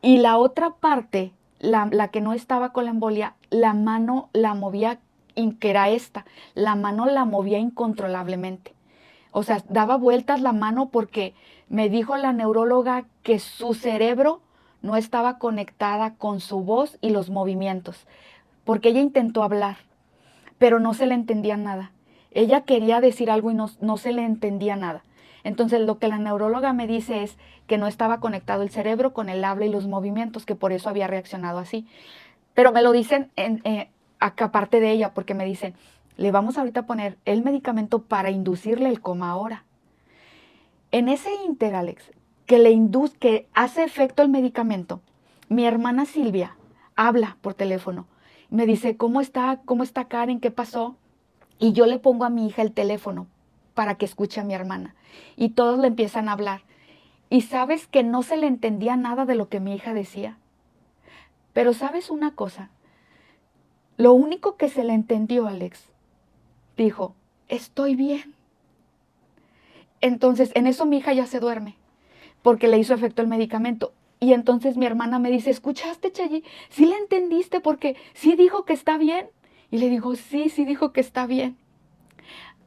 y la otra parte, la que no estaba con la embolia, la mano la movía, que era esta, la mano la movía incontrolablemente. O sea, daba vueltas la mano porque me dijo la neuróloga que su cerebro no estaba conectada con su voz y los movimientos, porque ella intentó hablar, pero no se le entendía nada. Ella quería decir algo y no se le entendía nada. Entonces lo que la neuróloga me dice es que no estaba conectado el cerebro con el habla y los movimientos, que por eso había reaccionado así. Pero me lo dicen aparte de ella, porque me dicen, le vamos ahorita a poner el medicamento para inducirle el coma ahora. En ese ínter, Alex, que hace efecto el medicamento, mi hermana Silvia habla por teléfono. Me dice, ¿cómo está Karen? ¿Qué pasó? Y yo le pongo a mi hija el teléfono para que escuche a mi hermana. Y todos le empiezan a hablar. Y sabes que no se le entendía nada de lo que mi hija decía. Pero ¿sabes una cosa? Lo único que se le entendió, Alex, dijo, estoy bien. Entonces, en eso mi hija ya se duerme, porque le hizo efecto el medicamento. Y entonces mi hermana me dice, ¿escuchaste, Chayi? ¿Sí le entendiste? Porque sí dijo que está bien. Y le digo, sí dijo que está bien.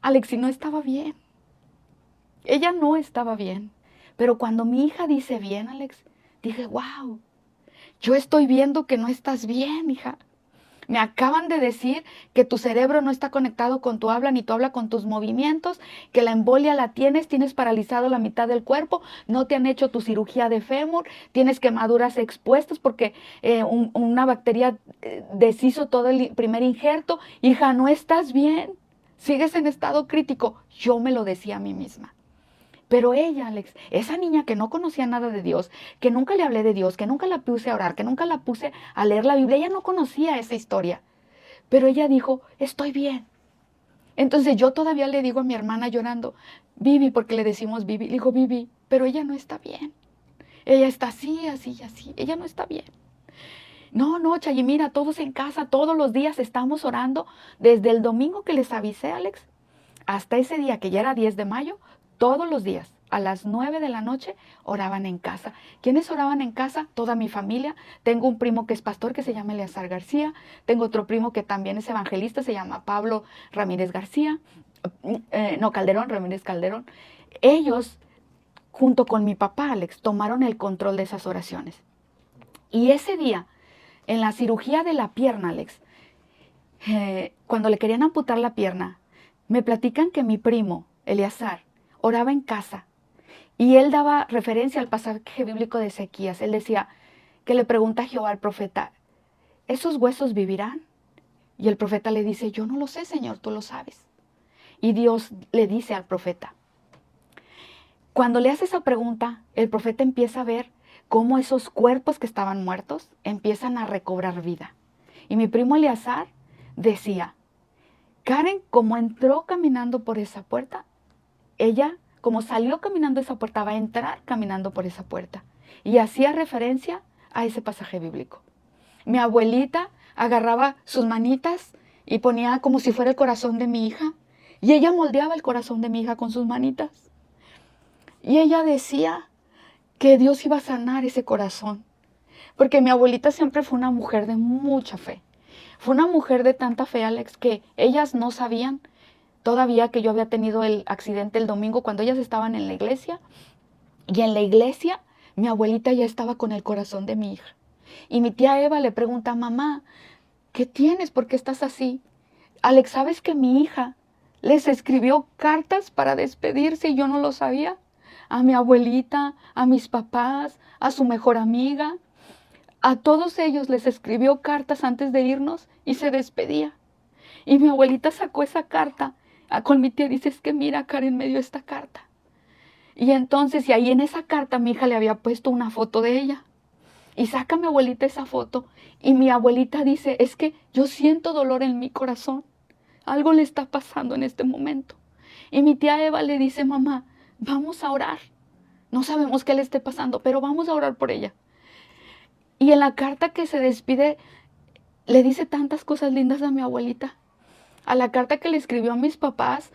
Alex, y no estaba bien. Ella no estaba bien, Pero cuando mi hija dice bien, Alex, dije, wow, yo estoy viendo que no estás bien, hija. Me acaban de decir que tu cerebro no está conectado con tu habla, ni tu habla con tus movimientos, que la embolia la tienes paralizado la mitad del cuerpo, no te han hecho tu cirugía de fémur, tienes quemaduras expuestas porque una bacteria deshizo todo el primer injerto. Hija, no estás bien, sigues en estado crítico. Yo me lo decía a mí misma. Pero ella, Alex, esa niña que no conocía nada de Dios, que nunca le hablé de Dios, que nunca la puse a orar, que nunca la puse a leer la Biblia, ella no conocía esa historia. Pero ella dijo, estoy bien. Entonces yo todavía le digo a mi hermana llorando, Vivi, porque le decimos Vivi, le digo, Vivi, pero ella no está bien. Ella está así, así, así, ella no está bien. No, no, Chayi, mira, todos en casa, todos los días estamos orando, desde el domingo que les avisé, Alex, hasta ese día que ya era 10 de mayo, todos los días, a las 9 de la noche, oraban en casa. ¿Quiénes oraban en casa? Toda mi familia. Tengo un primo que es pastor, que se llama Eleazar García. Tengo otro primo que también es evangelista, se llama Pablo Ramírez García. Calderón, Ramírez Calderón. Ellos, junto con mi papá, Alex, tomaron el control de esas oraciones. Y ese día, en la cirugía de la pierna, Alex, cuando le querían amputar la pierna, me platican que mi primo, Eleazar, oraba en casa y él daba referencia al pasaje bíblico de Ezequías. Él decía que le pregunta a Jehová al profeta, ¿esos huesos vivirán? Y el profeta le dice, yo no lo sé, Señor, tú lo sabes. Y Dios le dice al profeta, cuando le hace esa pregunta, el profeta empieza a ver cómo esos cuerpos que estaban muertos empiezan a recobrar vida. Y mi primo Eleazar decía, Karen, como entró caminando por esa puerta, ella, como salió caminando esa puerta, va a entrar caminando por esa puerta. Y hacía referencia a ese pasaje bíblico. Mi abuelita agarraba sus manitas y ponía como si fuera el corazón de mi hija. Y ella moldeaba el corazón de mi hija con sus manitas. Y ella decía que Dios iba a sanar ese corazón. Porque mi abuelita siempre fue una mujer de mucha fe. Fue una mujer de tanta fe, Alex, que ellas no sabían todavía que yo había tenido el accidente el domingo cuando ellas estaban en la iglesia. Y en la iglesia mi abuelita ya estaba con el corazón de mi hija. Y mi tía Eva le pregunta, mamá, ¿qué tienes? ¿Por qué estás así? Alex, ¿sabes que mi hija les escribió cartas para despedirse y yo no lo sabía? A mi abuelita, a mis papás, a su mejor amiga. A todos ellos les escribió cartas antes de irnos y se despedía. Y mi abuelita sacó esa carta con mi tía, dice, es que mira, Karen me dio esta carta. Y entonces, y ahí en esa carta mi hija le había puesto una foto de ella. Y saca mi abuelita esa foto y mi abuelita dice, es que yo siento dolor en mi corazón. Algo le está pasando en este momento. Y mi tía Eva le dice, mamá, vamos a orar. No sabemos qué le esté pasando, pero vamos a orar por ella. Y en la carta que se despide, le dice tantas cosas lindas a mi abuelita. A la carta que le escribió a mis papás,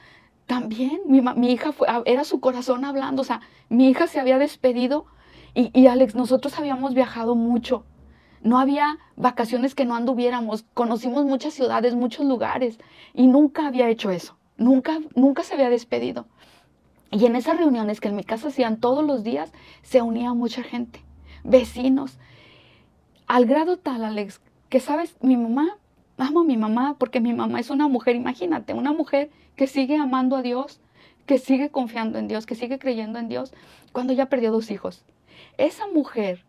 también mi hija era su corazón hablando. O sea, mi hija se había despedido y Alex, nosotros habíamos viajado mucho. No había vacaciones que no anduviéramos. Conocimos muchas ciudades, muchos lugares y nunca había hecho eso. Nunca se había despedido. Y en esas reuniones que en mi casa hacían todos los días, se unía mucha gente, vecinos. Al grado tal, Alex, que sabes, mi mamá, amo a mi mamá porque mi mamá es una mujer, imagínate, una mujer que sigue amando a Dios, que sigue confiando en Dios, que sigue creyendo en Dios, cuando ya perdió 2 hijos. Esa mujer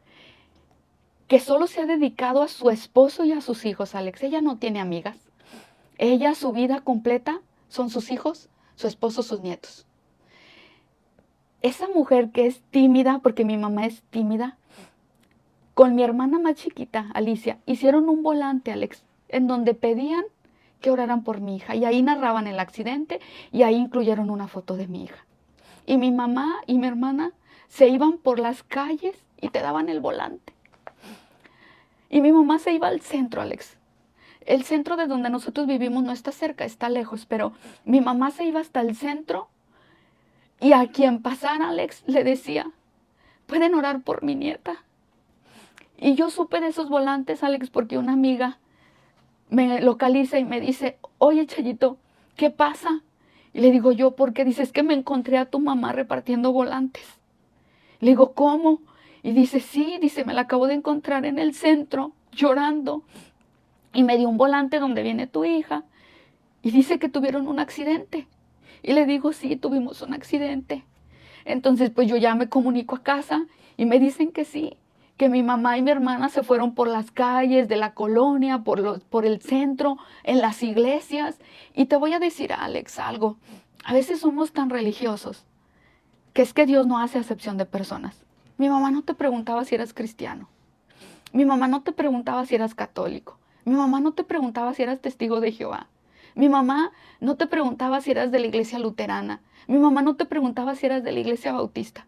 que solo se ha dedicado a su esposo y a sus hijos, Alex, ella no tiene amigas. Ella, su vida completa, son sus hijos, su esposo, sus nietos. Esa mujer que es tímida, porque mi mamá es tímida, con mi hermana más chiquita, Alicia, hicieron un volante, Alex, en donde pedían que oraran por mi hija. Y ahí narraban el accidente y ahí incluyeron una foto de mi hija. Y mi mamá y mi hermana se iban por las calles y te daban el volante. Y mi mamá se iba al centro, Alex. El centro de donde nosotros vivimos no está cerca, está lejos, pero mi mamá se iba hasta el centro y a quien pasara, Alex, le decía, ¿pueden orar por mi nieta? Y yo supe de esos volantes, Alex, porque una amiga me localiza y me dice, oye, Chayito, ¿qué pasa? Y le digo yo, ¿por qué? Dice, es que me encontré a tu mamá repartiendo volantes. Le digo, ¿cómo? Y dice, sí, dice, me la acabo de encontrar en el centro, llorando. Y me dio un volante donde viene tu hija. Y dice que tuvieron un accidente. Y le digo, sí, tuvimos un accidente. Entonces, pues yo ya me comunico a casa y me dicen que sí, que mi mamá y mi hermana se fueron por las calles de la colonia, por el centro, en las iglesias. Y te voy a decir, Alex, algo. A veces somos tan religiosos que es que Dios no hace acepción de personas. Mi mamá no te preguntaba si eras cristiano. Mi mamá no te preguntaba si eras católico. Mi mamá no te preguntaba si eras testigo de Jehová. Mi mamá no te preguntaba si eras de la iglesia luterana. Mi mamá no te preguntaba si eras de la iglesia bautista.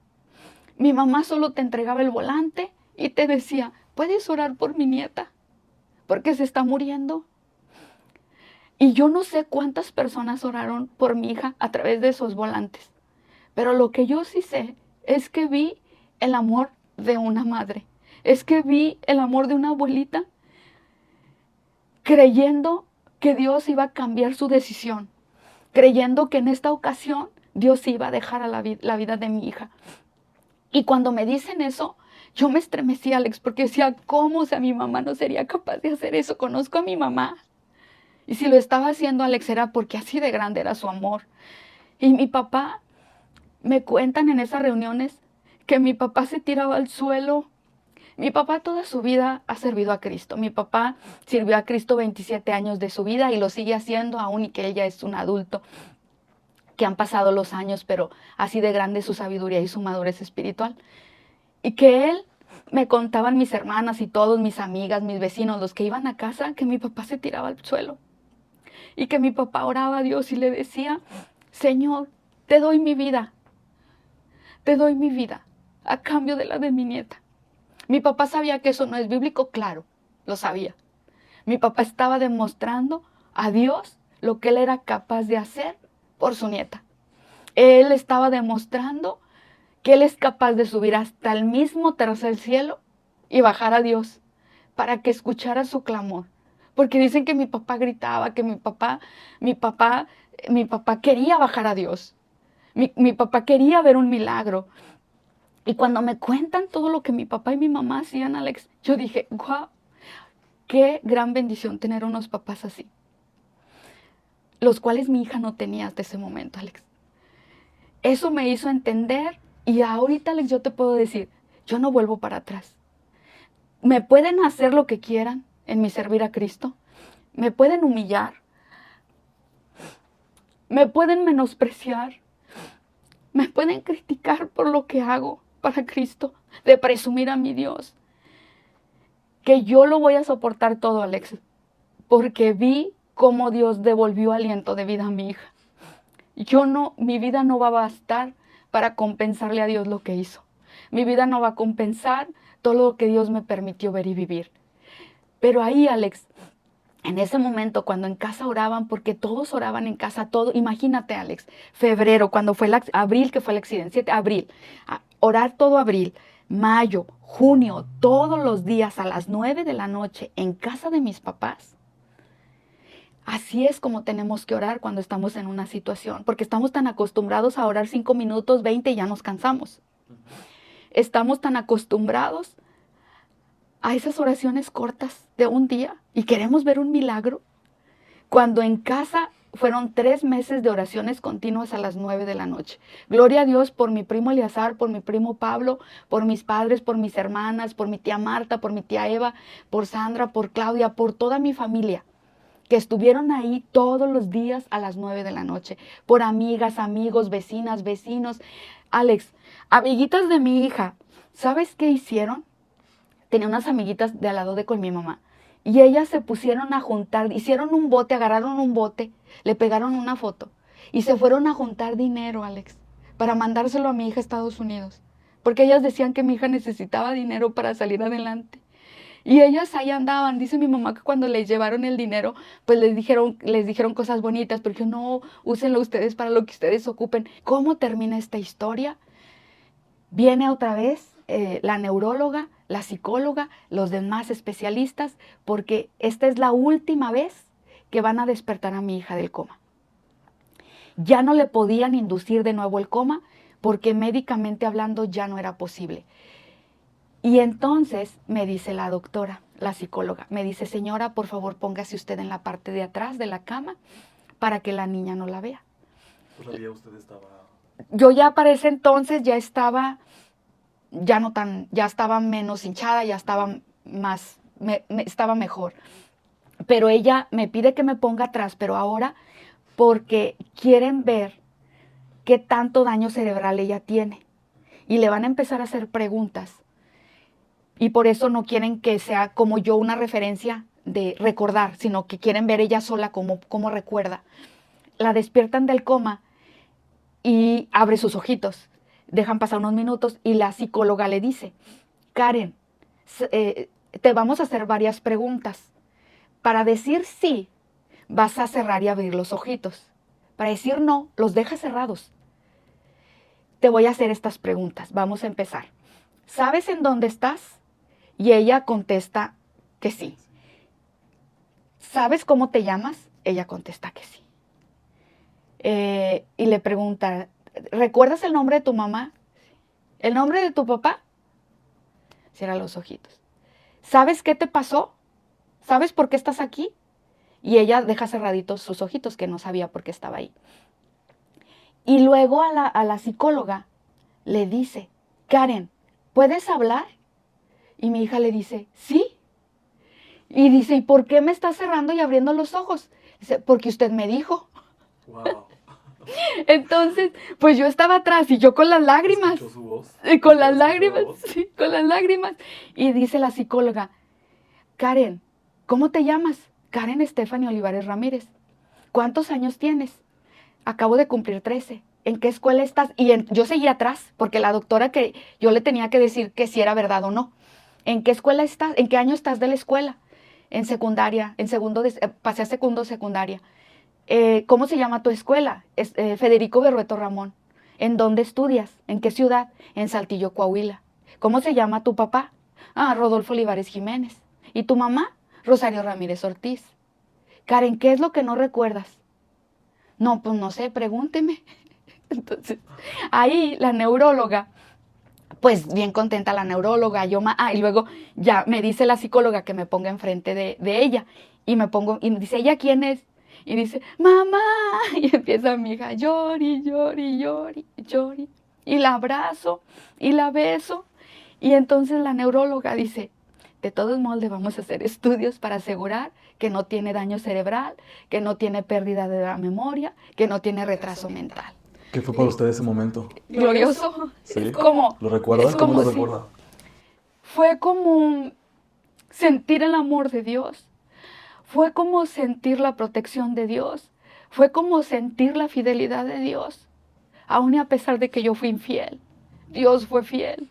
Mi mamá solo te entregaba el volante y te decía, ¿puedes orar por mi nieta? Porque se está muriendo. Y yo no sé cuántas personas oraron por mi hija a través de esos volantes. Pero lo que yo sí sé es que vi el amor de una madre. Es que vi el amor de una abuelita creyendo que Dios iba a cambiar su decisión, creyendo que en esta ocasión Dios iba a dejar a la vida de mi hija. Y cuando me dicen eso, yo me estremecí, Alex, porque decía, ¿cómo? O sea, mi mamá no sería capaz de hacer eso. Conozco a mi mamá. Y si lo estaba haciendo, Alex, era porque así de grande era su amor. Y mi papá, me cuentan en esas reuniones que mi papá se tiraba al suelo. Mi papá toda su vida ha servido a Cristo. Mi papá sirvió a Cristo 27 años de su vida y lo sigue haciendo aún y que él ya es un adulto, que han pasado los años, pero así de grande su sabiduría y su madurez espiritual. Y que él, me contaban mis hermanas y todos, mis amigas, mis vecinos, los que iban a casa, que mi papá se tiraba al suelo. Y que mi papá oraba a Dios y le decía, Señor, te doy mi vida a cambio de la de mi nieta. Mi papá sabía que eso no es bíblico, claro, lo sabía. Mi papá estaba demostrando a Dios lo que él era capaz de hacer por su nieta. Él estaba demostrando que él es capaz de subir hasta el mismo tercer cielo y bajar a Dios para que escuchara su clamor. Porque dicen que mi papá gritaba, que mi papá quería bajar a Dios. Mi papá quería ver un milagro. Y cuando me cuentan todo lo que mi papá y mi mamá hacían, Alex, yo dije, wow, qué gran bendición tener unos papás así. Los cuales mi hija no tenía hasta ese momento, Alex. Eso me hizo entender y ahorita, Alex, yo te puedo decir, yo no vuelvo para atrás. Me pueden hacer lo que quieran en mi servir a Cristo. Me pueden humillar. Me pueden menospreciar. Me pueden criticar por lo que hago para Cristo, de presumir a mi Dios. Que yo lo voy a soportar todo, Alex, porque vi cómo Dios devolvió aliento de vida a mi hija. Mi vida no va a bastar para compensarle a Dios lo que hizo. Mi vida no va a compensar todo lo que Dios me permitió ver y vivir. Pero ahí, Alex, en ese momento, cuando en casa oraban, porque todos oraban en casa, imagínate, Alex, febrero, cuando fue abril, que fue el accidente, 7 abril, orar todo abril, mayo, junio, todos los días a las 9 de la noche en casa de mis papás. Así es como tenemos que orar cuando estamos en una situación, porque estamos tan acostumbrados a orar 5 minutos, 20 y ya nos cansamos. Estamos tan acostumbrados a esas oraciones cortas de un día y queremos ver un milagro, cuando en casa fueron 3 meses de oraciones continuas a las 9 de la noche. Gloria a Dios por mi primo Eleazar, por mi primo Pablo, por mis padres, por mis hermanas, por mi tía Marta, por mi tía Eva, por Sandra, por Claudia, por toda mi familia, que estuvieron ahí todos los días a las 9 de la noche, por amigas, amigos, vecinas, vecinos. Alex, amiguitas de mi hija, ¿sabes qué hicieron? Tenía unas amiguitas de al lado de con mi mamá. Y ellas se pusieron a juntar, hicieron un bote, agarraron un bote, le pegaron una foto y se fueron a juntar dinero, Alex, para mandárselo a mi hija a Estados Unidos. Porque ellas decían que mi hija necesitaba dinero para salir adelante. Y ellas ahí andaban. Dice mi mamá que cuando les llevaron el dinero, pues les dijeron cosas bonitas, pero yo no, úsenlo ustedes para lo que ustedes ocupen. ¿Cómo termina esta historia? Viene otra vez la neuróloga, la psicóloga, los demás especialistas, porque esta es la última vez que van a despertar a mi hija del coma. Ya no le podían inducir de nuevo el coma porque médicamente hablando ya no era posible. Y entonces me dice la doctora, la psicóloga, me dice, señora, por favor póngase usted en la parte de atrás de la cama para que la niña no la vea. Todavía usted estaba... Yo ya para ese entonces ya estaba, ya estaba menos hinchada, ya estaba más, estaba mejor. Pero ella me pide que me ponga atrás, pero ahora porque quieren ver qué tanto daño cerebral ella tiene. Y le van a empezar a hacer preguntas. Y por eso no quieren que sea como yo una referencia de recordar, sino que quieren ver ella sola cómo recuerda. La despiertan del coma y abre sus ojitos. Dejan pasar unos minutos y la psicóloga le dice, Karen, te vamos a hacer varias preguntas. Para decir sí, vas a cerrar y abrir los ojitos. Para decir no, los dejas cerrados. Te voy a hacer estas preguntas. Vamos a empezar. ¿Sabes en dónde estás? Y ella contesta que sí. ¿Sabes cómo te llamas? Ella contesta que sí. Y le pregunta, ¿recuerdas el nombre de tu mamá? ¿El nombre de tu papá? Cierra los ojitos. ¿Sabes qué te pasó? ¿Sabes por qué estás aquí? Y ella deja cerraditos sus ojitos, que no sabía por qué estaba ahí. Y luego a la psicóloga le dice, Karen, ¿puedes hablar? Y mi hija le dice, sí. Y dice, ¿y por qué me está cerrando y abriendo los ojos? Dice, porque usted me dijo. Wow. Entonces, pues yo estaba atrás y yo con las lágrimas. ¿Escuchó su voz? Con las lágrimas, voz? sí, con las lágrimas. Y dice la psicóloga, Karen, ¿cómo te llamas? Karen Stephanie Olivares Ramírez. ¿Cuántos años tienes? Acabo de cumplir 13. ¿En qué escuela estás? Y yo seguía atrás, porque la doctora que yo le tenía que decir que si era verdad o no. ¿En qué escuela estás? ¿En qué año estás de la escuela? En secundaria, pasé a secundaria. ¿Cómo se llama tu escuela? Federico Berrueto Ramón. ¿En dónde estudias? ¿En qué ciudad? En Saltillo, Coahuila. ¿Cómo se llama tu papá? Rodolfo Olivares Jiménez. ¿Y tu mamá? Rosario Ramírez Ortiz. Karen, ¿qué es lo que no recuerdas? No, pues no sé, pregúnteme. Entonces, ahí la neuróloga, pues bien contenta la neuróloga, y luego ya me dice la psicóloga que me ponga enfrente de ella, y me dice, ¿ella quién es? Y dice, mamá, y empieza mi hija, llori, llori, llori, llori, y la abrazo, y la beso, y entonces la neuróloga dice, de todos modos le vamos a hacer estudios para asegurar que no tiene daño cerebral, que no tiene pérdida de la memoria, que no tiene retraso mental. ¿Qué fue para usted ese momento? Glorioso. ¿Sí? Es como, ¿Lo recuerda? ¿Cómo lo si recuerda? fue como sentir el amor de Dios. Fue como sentir la protección de Dios. Fue como sentir la fidelidad de Dios. Aún y a pesar de que yo fui infiel, Dios fue fiel.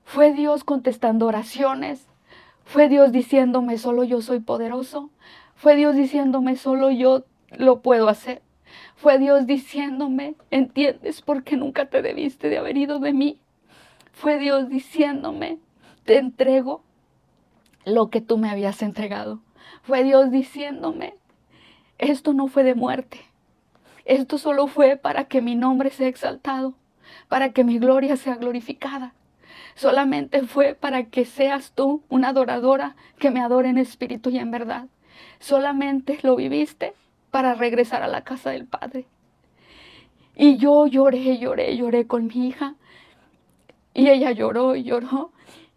Fue Dios contestando oraciones. Fue Dios diciéndome, solo yo soy poderoso. Fue Dios diciéndome, solo yo lo puedo hacer. Fue Dios diciéndome, ¿entiendes por qué nunca te debiste de haber ido de mí? Fue Dios diciéndome, te entrego lo que tú me habías entregado. Fue Dios diciéndome, esto no fue de muerte. Esto solo fue para que mi nombre sea exaltado, para que mi gloria sea glorificada. Solamente fue para que seas tú una adoradora que me adore en espíritu y en verdad. Solamente lo viviste para regresar a la casa del Padre. Y yo lloré con mi hija. Y ella lloró y lloró.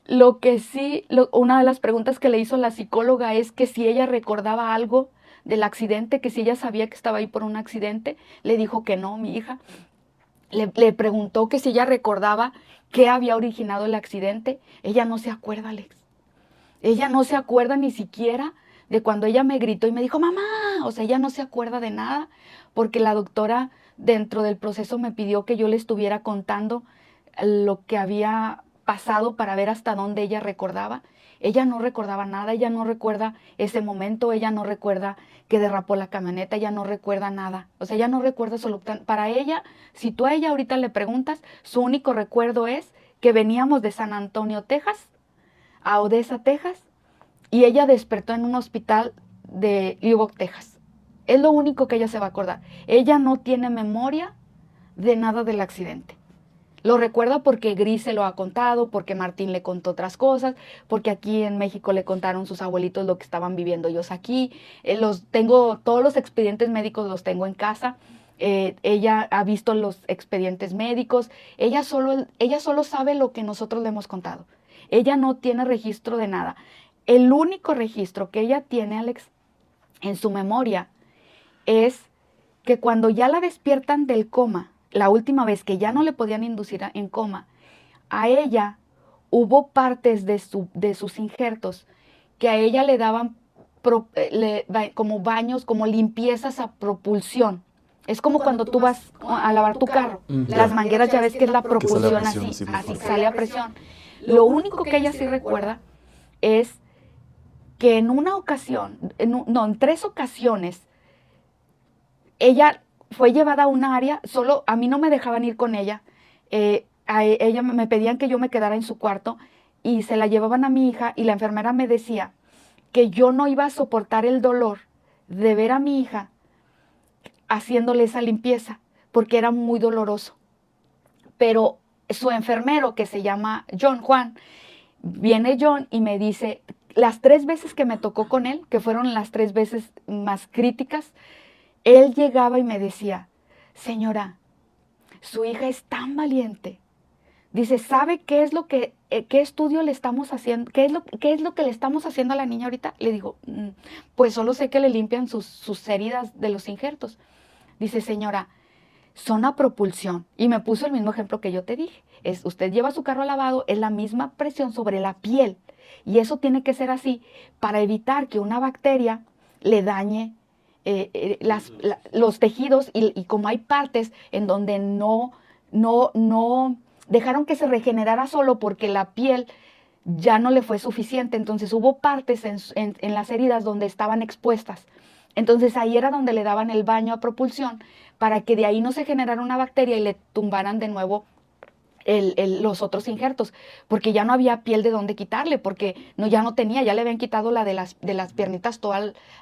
Lo que sí, una de las preguntas que le hizo la psicóloga es que si ella recordaba algo del accidente, que si ella sabía que estaba ahí por un accidente. Le dijo que no, mi hija. Le preguntó que si ella recordaba qué había originado el accidente. Ella no se acuerda, Alex. Ella no se acuerda ni siquiera de cuando ella me gritó y me dijo, mamá. O sea, ella no se acuerda de nada porque la doctora dentro del proceso me pidió que yo le estuviera contando lo que había pasado para ver hasta dónde ella recordaba. Ella no recordaba nada, ella no recuerda ese momento, ella no recuerda que derrapó la camioneta, ella no recuerda nada. O sea, ella no recuerda absolutamente. Para ella, si tú a ella ahorita le preguntas, su único recuerdo es que veníamos de San Antonio, Texas, a Odessa, Texas, y ella despertó en un hospital de Lubbock, Texas. Es lo único que ella se va a acordar. Ella no tiene memoria de nada del accidente. Lo recuerda porque Gris se lo ha contado, porque Martín le contó otras cosas, porque aquí en México le contaron sus abuelitos lo que estaban viviendo ellos aquí. Todos los expedientes médicos los tengo en casa. Ella ha visto los expedientes médicos. Ella solo sabe lo que nosotros le hemos contado. Ella no tiene registro de nada. El único registro que ella tiene, Alex, en su memoria, es que cuando ya la despiertan del coma, la última vez que ya no le podían inducir en coma, a ella hubo partes de sus injertos que a ella le daban como baños, como limpiezas a propulsión. Es como cuando tú vas a lavar tu carro. Las mangueras ya ves que es la propulsión así, así sale a presión. Lo único que ella sí recuerda es que en una ocasión, en 3 ocasiones, ella fue llevada a un área, solo a mí no me dejaban ir con ella, ella me pedían que yo me quedara en su cuarto y se la llevaban a mi hija y la enfermera me decía que yo no iba a soportar el dolor de ver a mi hija haciéndole esa limpieza porque era muy doloroso. Pero su enfermero, que se llama Juan, viene John y me dice, las 3 veces que me tocó con él, que fueron las 3 veces más críticas, él llegaba y me decía, señora, su hija es tan valiente. Dice, ¿sabe qué estudio le estamos haciendo? ¿Qué es lo que le estamos haciendo a la niña ahorita? Le digo, pues solo sé que le limpian sus heridas de los injertos. Dice, señora, son a propulsión. Y me puso el mismo ejemplo que yo te dije. Usted lleva su carro lavado, es la misma presión sobre la piel. Y eso tiene que ser así para evitar que una bacteria le dañe los tejidos y como hay partes en donde no dejaron que se regenerara solo porque la piel ya no le fue suficiente, entonces hubo partes en las heridas donde estaban expuestas. Entonces ahí era donde le daban el baño a propulsión para que de ahí no se generara una bacteria y le tumbaran de nuevo los otros injertos, porque ya no había piel de dónde quitarle, porque ya no tenía, ya le habían quitado la de las piernitas,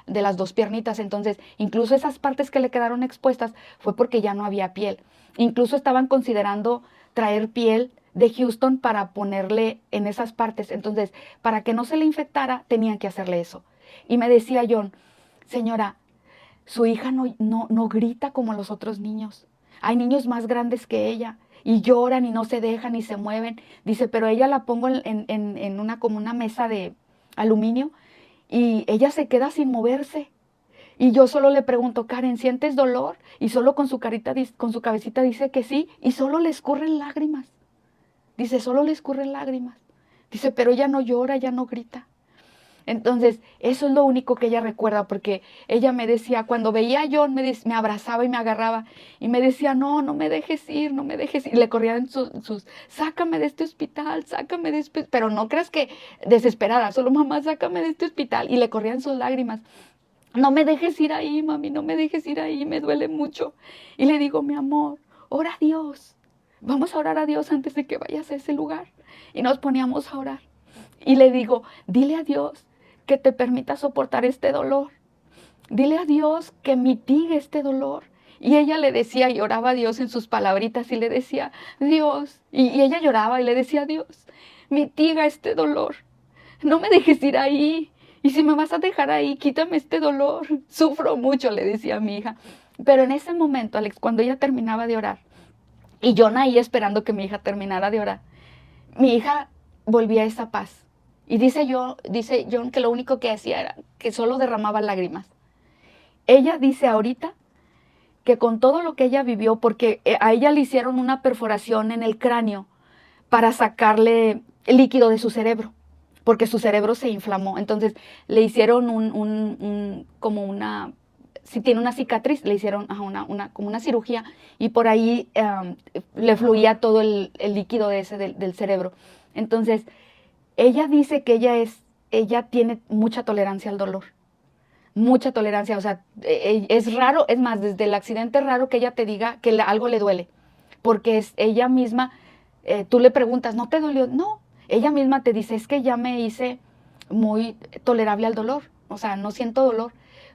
de las 2 piernitas, entonces incluso esas partes que le quedaron expuestas fue porque ya no había piel. Incluso estaban considerando traer piel de Houston para ponerle en esas partes, entonces para que no se le infectara tenían que hacerle eso. Y me decía John, señora, su hija no grita como los otros niños, hay niños más grandes que ella, y lloran y no se dejan y se mueven. Dice, pero ella la pongo como una mesa de aluminio y ella se queda sin moverse. Y yo solo le pregunto, Karen, ¿sientes dolor? Y solo con su cabecita dice que sí, y solo le escurren lágrimas. Dice, solo le escurren lágrimas. Dice, pero ella no llora, ella no grita. Entonces, eso es lo único que ella recuerda, porque ella me decía, cuando veía a John, me abrazaba y me agarraba, y me decía, no me dejes ir, no me dejes ir. Y le corrían sácame de este hospital, sácame de este... Pero no creas que desesperada, solo mamá, sácame de este hospital. Y le corrían sus lágrimas. No me dejes ir ahí, mami, no me dejes ir ahí, me duele mucho. Y le digo, mi amor, ora a Dios. Vamos a orar a Dios antes de que vayas a ese lugar. Y nos poníamos a orar. Y le digo, dile a Dios que te permita soportar este dolor. Dile a Dios que mitigue este dolor. Y ella le decía, y oraba a Dios en sus palabritas y le decía, Dios, y ella lloraba y le decía, Dios, mitiga este dolor. No me dejes ir ahí. Y si me vas a dejar ahí, quítame este dolor. Sufro mucho, le decía a mi hija. Pero en ese momento, Alex, cuando ella terminaba de orar, y yo ahí esperando que mi hija terminara de orar, mi hija volvía a esa paz. Y dice John que lo único que hacía era que solo derramaba lágrimas. Ella dice ahorita que con todo lo que ella vivió, porque a ella le hicieron una perforación en el cráneo para sacarle el líquido de su cerebro, porque su cerebro se inflamó. Entonces le hicieron si tiene una cicatriz, le hicieron como una cirugía y por ahí le fluía todo el líquido ese del cerebro. Entonces, ella dice que ella tiene mucha tolerancia al dolor, mucha tolerancia, o sea, es raro, es más, desde el accidente es raro que ella te diga que algo le duele, porque es ella misma, tú le preguntas, ¿no te dolió? No, ella misma te dice, es que ya me hice muy tolerable al dolor, o sea, no siento dolor,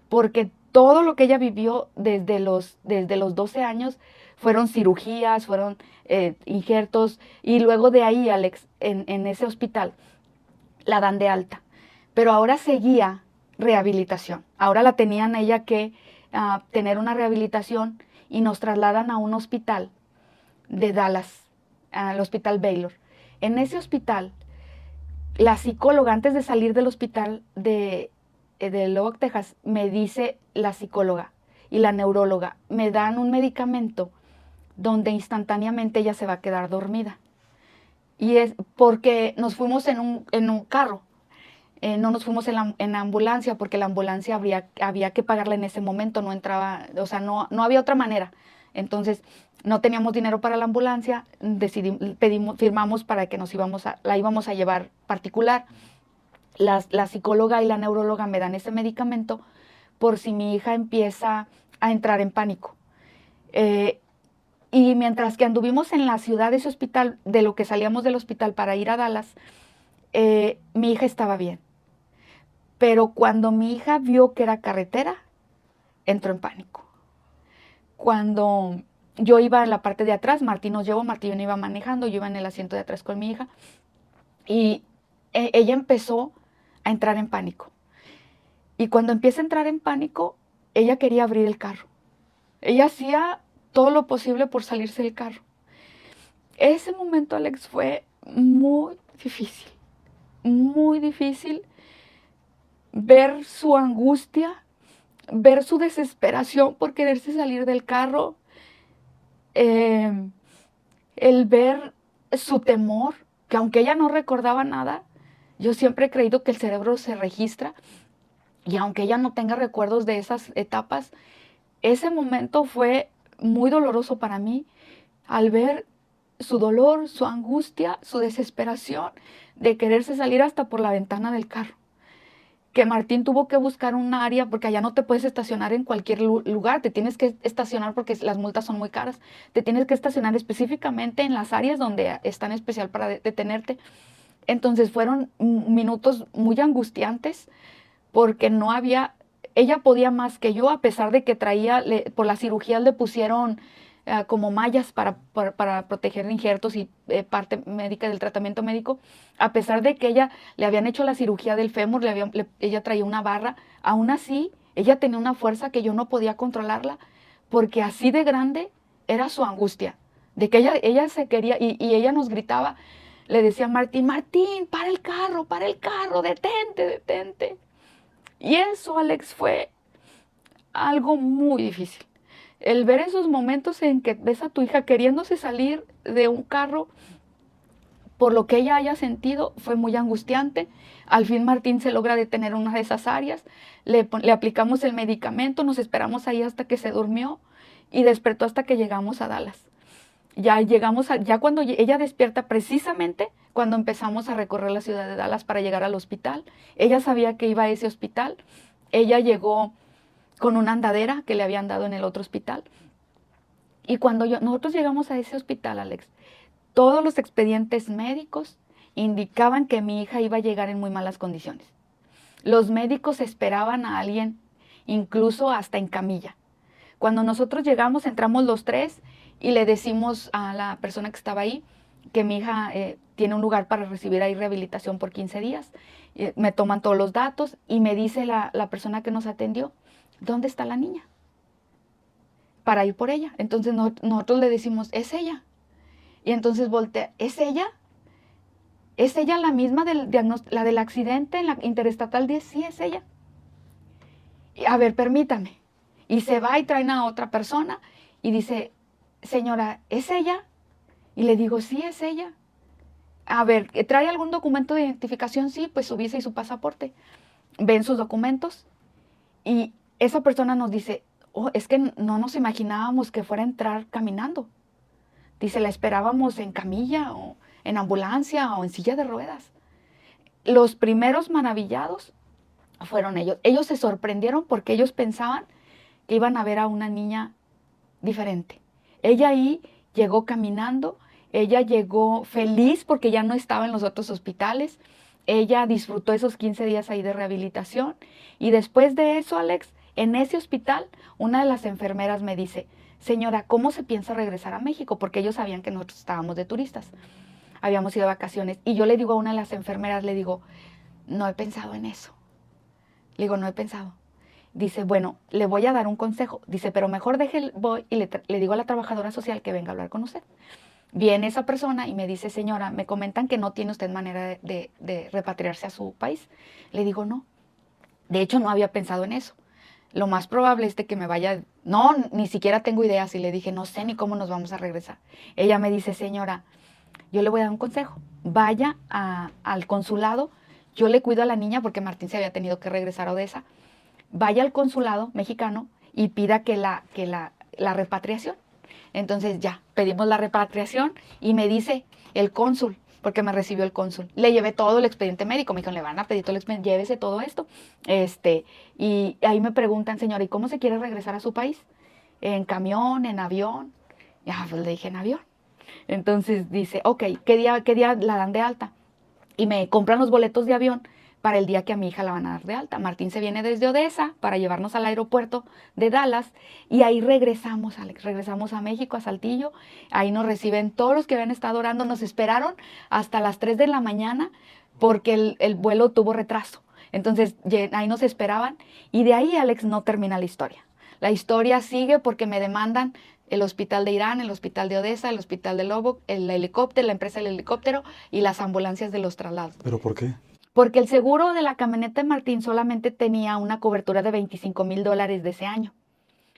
porque todo lo que ella vivió desde los 12 años fueron cirugías, fueron injertos, y luego de ahí, Alex, en ese hospital, la dan de alta. Pero ahora seguía rehabilitación. Ahora la tenían ella que tener una rehabilitación y nos trasladan a un hospital de Dallas, al hospital Baylor. En ese hospital, la psicóloga, antes de salir del hospital de Lubbock, Texas, me dice la psicóloga y la neuróloga, me dan un medicamento donde instantáneamente ella se va a quedar dormida. Y es porque nos fuimos en un carro. No nos fuimos en la ambulancia, porque la ambulancia había que pagarla en ese momento, no entraba, o sea, no había otra manera. Entonces, no teníamos dinero para la ambulancia, firmamos para que la íbamos a llevar particular. La psicóloga y la neuróloga me dan ese medicamento por si mi hija empieza a entrar en pánico. Y mientras que anduvimos en la ciudad de ese hospital, de lo que salíamos del hospital para ir a Dallas, mi hija estaba bien. Pero cuando mi hija vio que era carretera, entró en pánico. Cuando yo iba en la parte de atrás, Martín nos llevó, Martín iba manejando, yo iba en el asiento de atrás con mi hija, y ella empezó a entrar en pánico. Y cuando empieza a entrar en pánico, ella quería abrir el carro. Ella hacía todo lo posible por salirse del carro. Ese momento, Alex, fue muy difícil ver su angustia, ver su desesperación por quererse salir del carro, el ver su temor, que aunque ella no recordaba nada, yo siempre he creído que el cerebro se registra, y aunque ella no tenga recuerdos de esas etapas, ese momento fue muy doloroso para mí, al ver su dolor, su angustia, su desesperación de quererse salir hasta por la ventana del carro. Que Martín tuvo que buscar un área, porque allá no te puedes estacionar en cualquier lugar, te tienes que estacionar porque las multas son muy caras, te tienes que estacionar específicamente en las áreas donde están especial para detenerte. Entonces fueron minutos muy angustiantes, porque no había, ella podía más que yo, a pesar de que por la cirugía le pusieron como mallas para proteger injertos y parte médica del tratamiento médico. A pesar de que ella le habían hecho la cirugía del fémur, ella traía una barra, aún así ella tenía una fuerza que yo no podía controlarla, porque así de grande era su angustia, de que ella se quería, y ella nos gritaba, le decía a Martín, para el carro, detente. Y eso, Alex, fue algo muy difícil. El ver esos momentos en que ves a tu hija queriéndose salir de un carro por lo que ella haya sentido fue muy angustiante. Al fin Martín se logra detener en una de esas áreas, le aplicamos el medicamento, nos esperamos ahí hasta que se durmió y despertó hasta que llegamos a Dallas. Ya cuando ella despierta, precisamente cuando empezamos a recorrer la ciudad de Dallas para llegar al hospital. Ella sabía que iba a ese hospital. Ella llegó con una andadera que le habían dado en el otro hospital. Y cuando nosotros llegamos a ese hospital, Alex, todos los expedientes médicos indicaban que mi hija iba a llegar en muy malas condiciones. Los médicos esperaban a alguien, incluso hasta en camilla. Cuando nosotros llegamos, entramos los tres y le decimos a la persona que estaba ahí que mi hija tiene un lugar para recibir ahí rehabilitación por 15 días. Me toman todos los datos y me dice la persona que nos atendió, ¿dónde está la niña? Para ir por ella. Entonces nosotros le decimos, es ella. Y entonces voltea, ¿es ella? ¿Es ella la misma la del accidente en la Interestatal 10? Sí, es ella. Y, a ver, permítame. Y se va y traen a otra persona y dice, señora, ¿es ella? Y le digo, sí, es ella. A ver, ¿trae algún documento de identificación? Sí, pues su visa y su pasaporte. Ven sus documentos y esa persona nos dice, oh, es que no nos imaginábamos que fuera a entrar caminando. Dice, la esperábamos en camilla o en ambulancia o en silla de ruedas. Los primeros maravillados fueron ellos. Ellos se sorprendieron porque ellos pensaban que iban a ver a una niña diferente. Ella ahí llegó caminando, ella llegó feliz porque ya no estaba en los otros hospitales. Ella disfrutó esos 15 días ahí de rehabilitación. Y después de eso, Alex, en ese hospital, una de las enfermeras me dice, señora, ¿cómo se piensa regresar a México? Porque ellos sabían que nosotros estábamos de turistas, habíamos ido de vacaciones. Y yo le digo a una de las enfermeras, le digo, no he pensado en eso. Le digo, no he pensado. Dice, bueno, le voy a dar un consejo. Dice, pero mejor voy y le digo a la trabajadora social que venga a hablar con usted. Viene esa persona y me dice, señora, me comentan que no tiene usted manera de repatriarse a su país. Le digo, no. De hecho, no había pensado en eso. Lo más probable es de que me vaya, no, ni siquiera tengo ideas. Y le dije, no sé ni cómo nos vamos a regresar. Ella me dice, señora, yo le voy a dar un consejo. Vaya al consulado. Yo le cuido a la niña porque Martín se había tenido que regresar a Odessa. Vaya al consulado mexicano y pida que la repatriación. Entonces ya, pedimos la repatriación y me dice el cónsul, porque me recibió el cónsul. Le llevé todo el expediente médico, me dijo, le van a pedir todo el expediente, llévese todo esto. Y ahí me preguntan, señora, ¿y cómo se quiere regresar a su país? ¿En camión, en avión? Ya, pues le dije, en avión. Entonces dice, ok, ¿qué día la dan de alta? Y me compran los boletos de avión para el día que a mi hija la van a dar de alta. Martín se viene desde Odessa para llevarnos al aeropuerto de Dallas y ahí regresamos, Alex, regresamos a México, a Saltillo. Ahí nos reciben todos los que habían estado orando. Nos esperaron hasta las 3 de la mañana porque el vuelo tuvo retraso. Entonces ahí nos esperaban y de ahí, Alex, no termina la historia. La historia sigue porque me demandan el hospital de Irán, el hospital de Odessa, el hospital de Lobok, el helicóptero, la empresa del helicóptero y las ambulancias de los traslados. ¿Pero por qué? Porque el seguro de la camioneta de Martín solamente tenía una cobertura de $25,000 de ese año.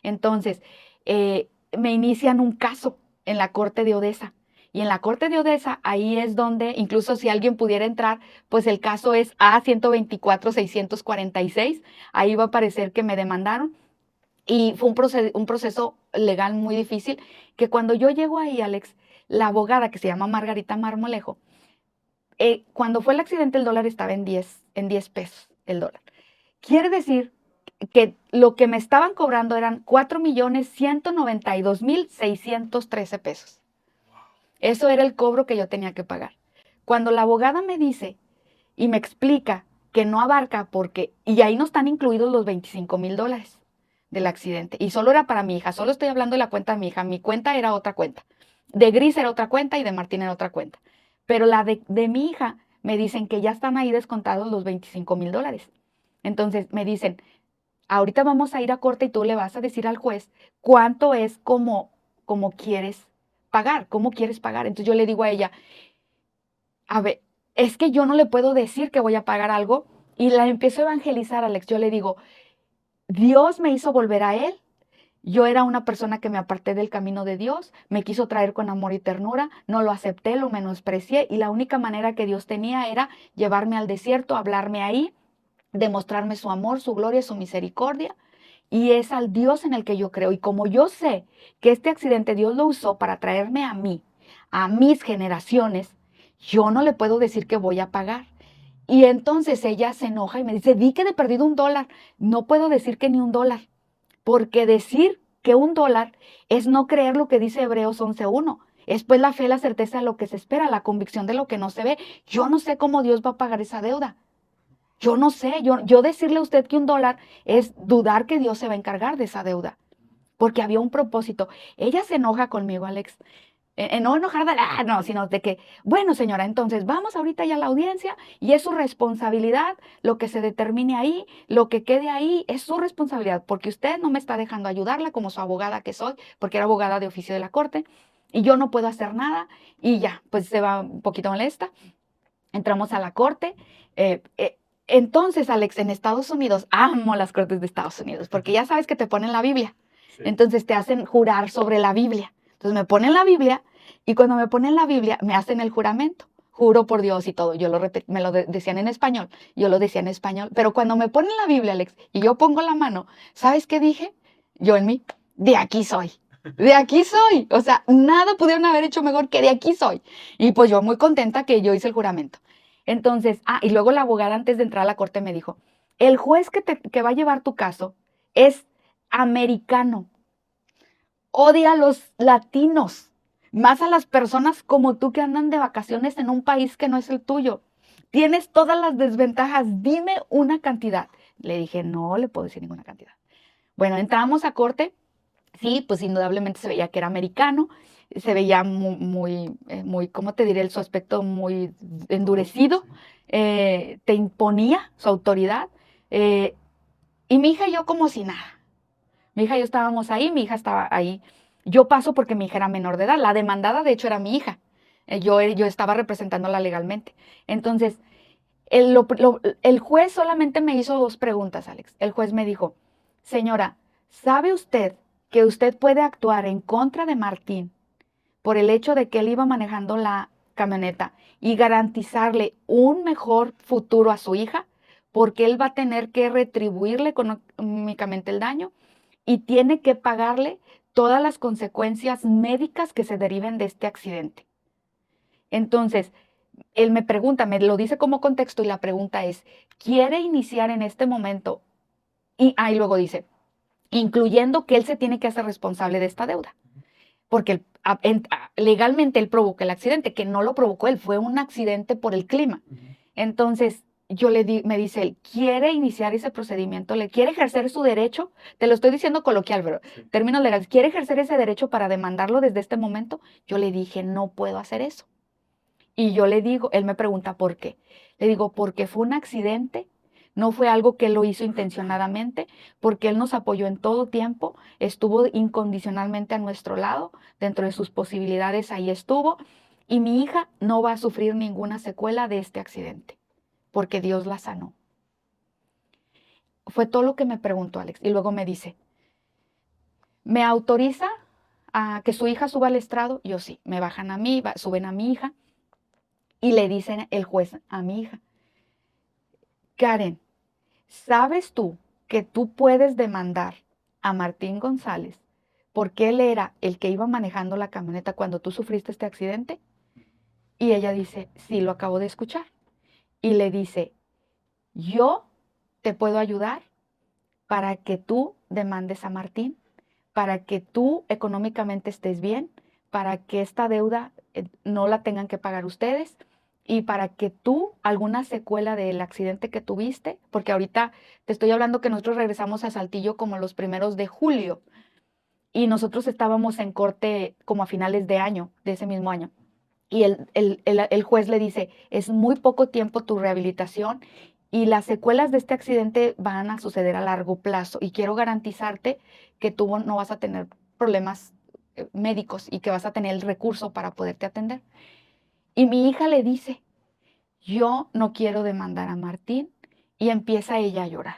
Entonces, me inician un caso en la corte de Odessa. Y en la corte de Odessa, ahí es donde, incluso si alguien pudiera entrar, pues el caso es A-124-646. Ahí va a aparecer que me demandaron. Y fue un proceso legal muy difícil, que cuando yo llego ahí, Alex, la abogada que se llama Margarita Marmolejo, cuando fue el accidente el dólar estaba en 10 pesos el dólar. Quiere decir que lo que me estaban cobrando eran 4,192,613 pesos. Eso era el cobro que yo tenía que pagar. Cuando la abogada me dice y me explica que no abarca y ahí no están incluidos los $25,000 del accidente. Y solo era para mi hija, solo estoy hablando de la cuenta de mi hija. Mi cuenta era otra cuenta. De Gris era otra cuenta y de Martín era otra cuenta. Pero la de mi hija me dicen que ya están ahí descontados los $25,000. Entonces me dicen, ahorita vamos a ir a corte y tú le vas a decir al juez cuánto es como quieres pagar, cómo quieres pagar. Entonces yo le digo a ella, a ver, es que yo no le puedo decir que voy a pagar algo y la empiezo a evangelizar, Alex. Yo le digo, Dios me hizo volver a Él. Yo era una persona que me aparté del camino de Dios, me quiso traer con amor y ternura, no lo acepté, lo menosprecié y la única manera que Dios tenía era llevarme al desierto, hablarme ahí, demostrarme su amor, su gloria, su misericordia. Y es al Dios en el que yo creo. Y como yo sé que este accidente Dios lo usó para traerme a mí, a mis generaciones, yo no le puedo decir que voy a pagar. Y entonces ella se enoja y me dice, di que he perdido $1. No puedo decir que ni $1, porque decir que $1 es no creer lo que dice Hebreos 11:1. Es pues la fe, la certeza de lo que se espera, la convicción de lo que no se ve. Yo no sé cómo Dios va a pagar esa deuda. Yo no sé, yo decirle a usted que $1 es dudar que Dios se va a encargar de esa deuda, porque había un propósito. Ella se enoja conmigo, Alex. No enojada, no, sino de que, bueno, señora, entonces vamos ahorita ya a la audiencia y es su responsabilidad lo que se determine ahí, lo que quede ahí, es su responsabilidad, porque usted no me está dejando ayudarla como su abogada que soy, porque era abogada de oficio de la corte, y yo no puedo hacer nada, y ya, pues se va un poquito molesta. Entramos a la corte. Entonces, Alex, en Estados Unidos, amo las cortes de Estados Unidos, porque ya sabes que te ponen la Biblia. Sí. Entonces te hacen jurar sobre la Biblia. Entonces me ponen la Biblia y cuando me ponen la Biblia me hacen el juramento. Juro por Dios y todo. Yo me lo decían en español, yo lo decía en español. Pero cuando me ponen la Biblia, Alex, y yo pongo la mano, ¿sabes qué dije? Yo en mí, de aquí soy. De aquí soy. O sea, nada pudieron haber hecho mejor que de aquí soy. Y pues yo muy contenta que yo hice el juramento. Entonces, y luego la abogada antes de entrar a la corte me dijo, el juez que va a llevar tu caso es americano. Odia a los latinos, más a las personas como tú que andan de vacaciones en un país que no es el tuyo. Tienes todas las desventajas, dime una cantidad. Le dije, no le puedo decir ninguna cantidad. Bueno, entramos a corte Sí, pues indudablemente se veía que era americano, se veía muy, ¿cómo te diré? Su aspecto muy endurecido, te imponía su autoridad. eh, y mi hija y yo como si nada. Mi hija y yo estábamos ahí, mi hija estaba ahí. Yo paso porque mi hija era menor de edad. La demandada, de hecho, era mi hija. Yo estaba representándola legalmente. Entonces, el juez solamente me hizo 2 preguntas, Alex. El juez me dijo, señora, ¿sabe usted que usted puede actuar en contra de Martín por el hecho de que él iba manejando la camioneta y garantizarle un mejor futuro a su hija? Porque él va a tener que retribuirle económicamente el daño y tiene que pagarle todas las consecuencias médicas que se deriven de este accidente. Entonces, él me pregunta, me lo dice como contexto y la pregunta es, ¿quiere iniciar en este momento? Y ahí luego dice, incluyendo que él se tiene que hacer responsable de esta deuda, porque legalmente él provocó el accidente, que no lo provocó él, fue un accidente por el clima. Entonces, me dice él, ¿quiere iniciar ese procedimiento? ¿Le quiere ejercer su derecho? Te lo estoy diciendo coloquial, pero términos legales, ¿quiere ejercer ese derecho para demandarlo desde este momento? Yo le dije, no puedo hacer eso. Y yo le digo, él me pregunta por qué. Le digo, porque fue un accidente, no fue algo que él lo hizo intencionadamente, porque él nos apoyó en todo tiempo, estuvo incondicionalmente a nuestro lado, dentro de sus posibilidades ahí estuvo, y mi hija no va a sufrir ninguna secuela de este accidente, porque Dios la sanó. Fue todo lo que me preguntó Alex. Y luego me dice, ¿me autoriza a que su hija suba al estrado? Yo sí, me bajan a mí, suben a mi hija, y le dicen el juez a mi hija, Karen, ¿sabes tú que tú puedes demandar a Martín González porque él era el que iba manejando la camioneta cuando tú sufriste este accidente? Y ella dice, sí, lo acabo de escuchar. Y le dice, yo te puedo ayudar para que tú demandes a Martín, para que tú económicamente estés bien, para que esta deuda no la tengan que pagar ustedes y para que tú, alguna secuela del accidente que tuviste, porque ahorita te estoy hablando que nosotros regresamos a Saltillo como los primeros de julio y nosotros estábamos en corte como a finales de año, de ese mismo año. Y el juez le dice, es muy poco tiempo tu rehabilitación y las secuelas de este accidente van a suceder a largo plazo y quiero garantizarte que tú no vas a tener problemas médicos y que vas a tener el recurso para poderte atender. Y mi hija le dice, yo no quiero demandar a Martín y empieza ella a llorar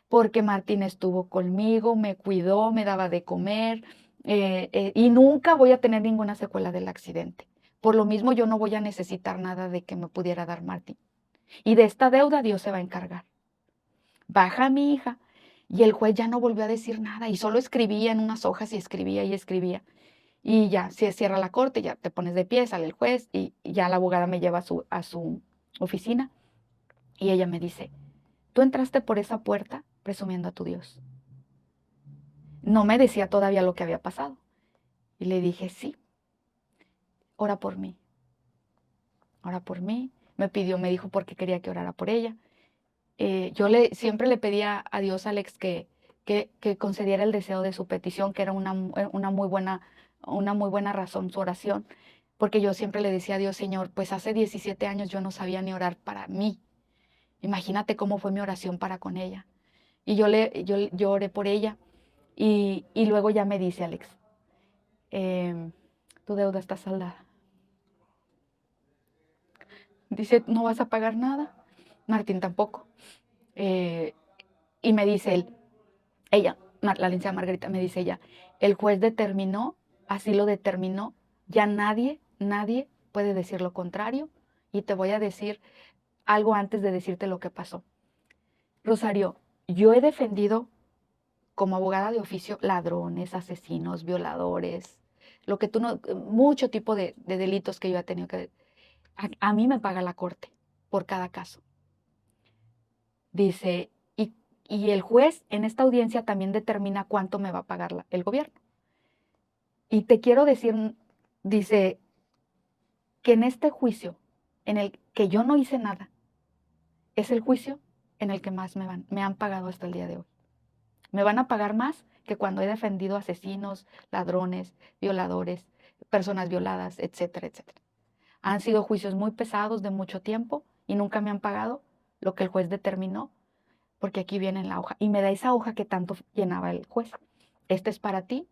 porque Martín estuvo conmigo, me cuidó, me daba de comer y nunca voy a tener ninguna secuela del accidente. Por lo mismo, yo no voy a necesitar nada de que me pudiera dar Martín. Y de esta deuda Dios se va a encargar. Baja a mi hija y el juez ya no volvió a decir nada y solo escribía en unas hojas y escribía y escribía. Y ya, se cierra la corte, ya te pones de pie, sale el juez y ya la abogada me lleva a su oficina y ella me dice, tú entraste por esa puerta presumiendo a tu Dios. No me decía todavía lo que había pasado. Y le dije, sí, ora por mí, ora por mí. Me dijo porque quería que orara por ella. Siempre le pedía a Dios, Alex, que concediera el deseo de su petición, que era una muy buena razón su oración, porque yo siempre le decía a Dios, Señor, pues hace 17 años yo no sabía ni orar para mí. Imagínate cómo fue mi oración para con ella. Y yo oré por ella y luego ya me dice, Alex, tu deuda está saldada. Dice, no vas a pagar nada. Martín tampoco. Eh, y me dice la licenciada Margarita, me dice ella, el juez determinó, así lo determinó, ya nadie puede decir lo contrario y te voy a decir algo antes de decirte lo que pasó. Rosario, yo he defendido como abogada de oficio ladrones, asesinos, violadores, lo que tú no, mucho tipo de delitos que yo he tenido que... A mí me paga la corte por cada caso. Dice, y el juez en esta audiencia también determina cuánto me va a pagar el gobierno. Y te quiero decir, dice, que en este juicio, en el que yo no hice nada, es el juicio en el que más me han pagado hasta el día de hoy. Me van a pagar más que cuando he defendido asesinos, ladrones, violadores, personas violadas, etcétera, etcétera. Han sido juicios muy pesados de mucho tiempo y nunca me han pagado lo que el juez determinó, porque aquí viene en la hoja. Y me da esa hoja que tanto llenaba el juez. Esta es para ti.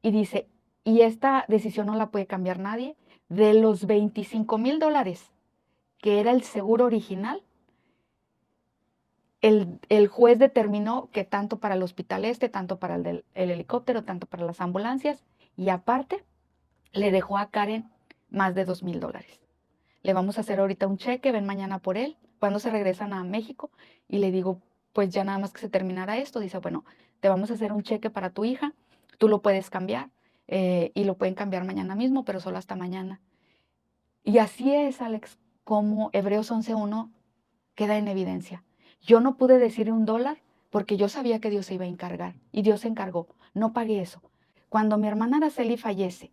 Y dice, y esta decisión no la puede cambiar nadie. De los $25,000 que era el seguro original, el juez determinó que tanto para el hospital tanto para el helicóptero, tanto para las ambulancias, y aparte le dejó a Karen más de $2,000. Le vamos a hacer ahorita un cheque, ven mañana por él, cuando se regresan a México, y le digo, pues ya nada más que se terminara esto, dice, bueno, te vamos a hacer un cheque para tu hija, tú lo puedes cambiar, y lo pueden cambiar mañana mismo, pero solo hasta mañana. Y así es, Alex, como Hebreos 11:1 queda en evidencia. Yo no pude decir $1 porque yo sabía que Dios se iba a encargar, y Dios se encargó, no pagué eso. Cuando mi hermana Araceli fallece,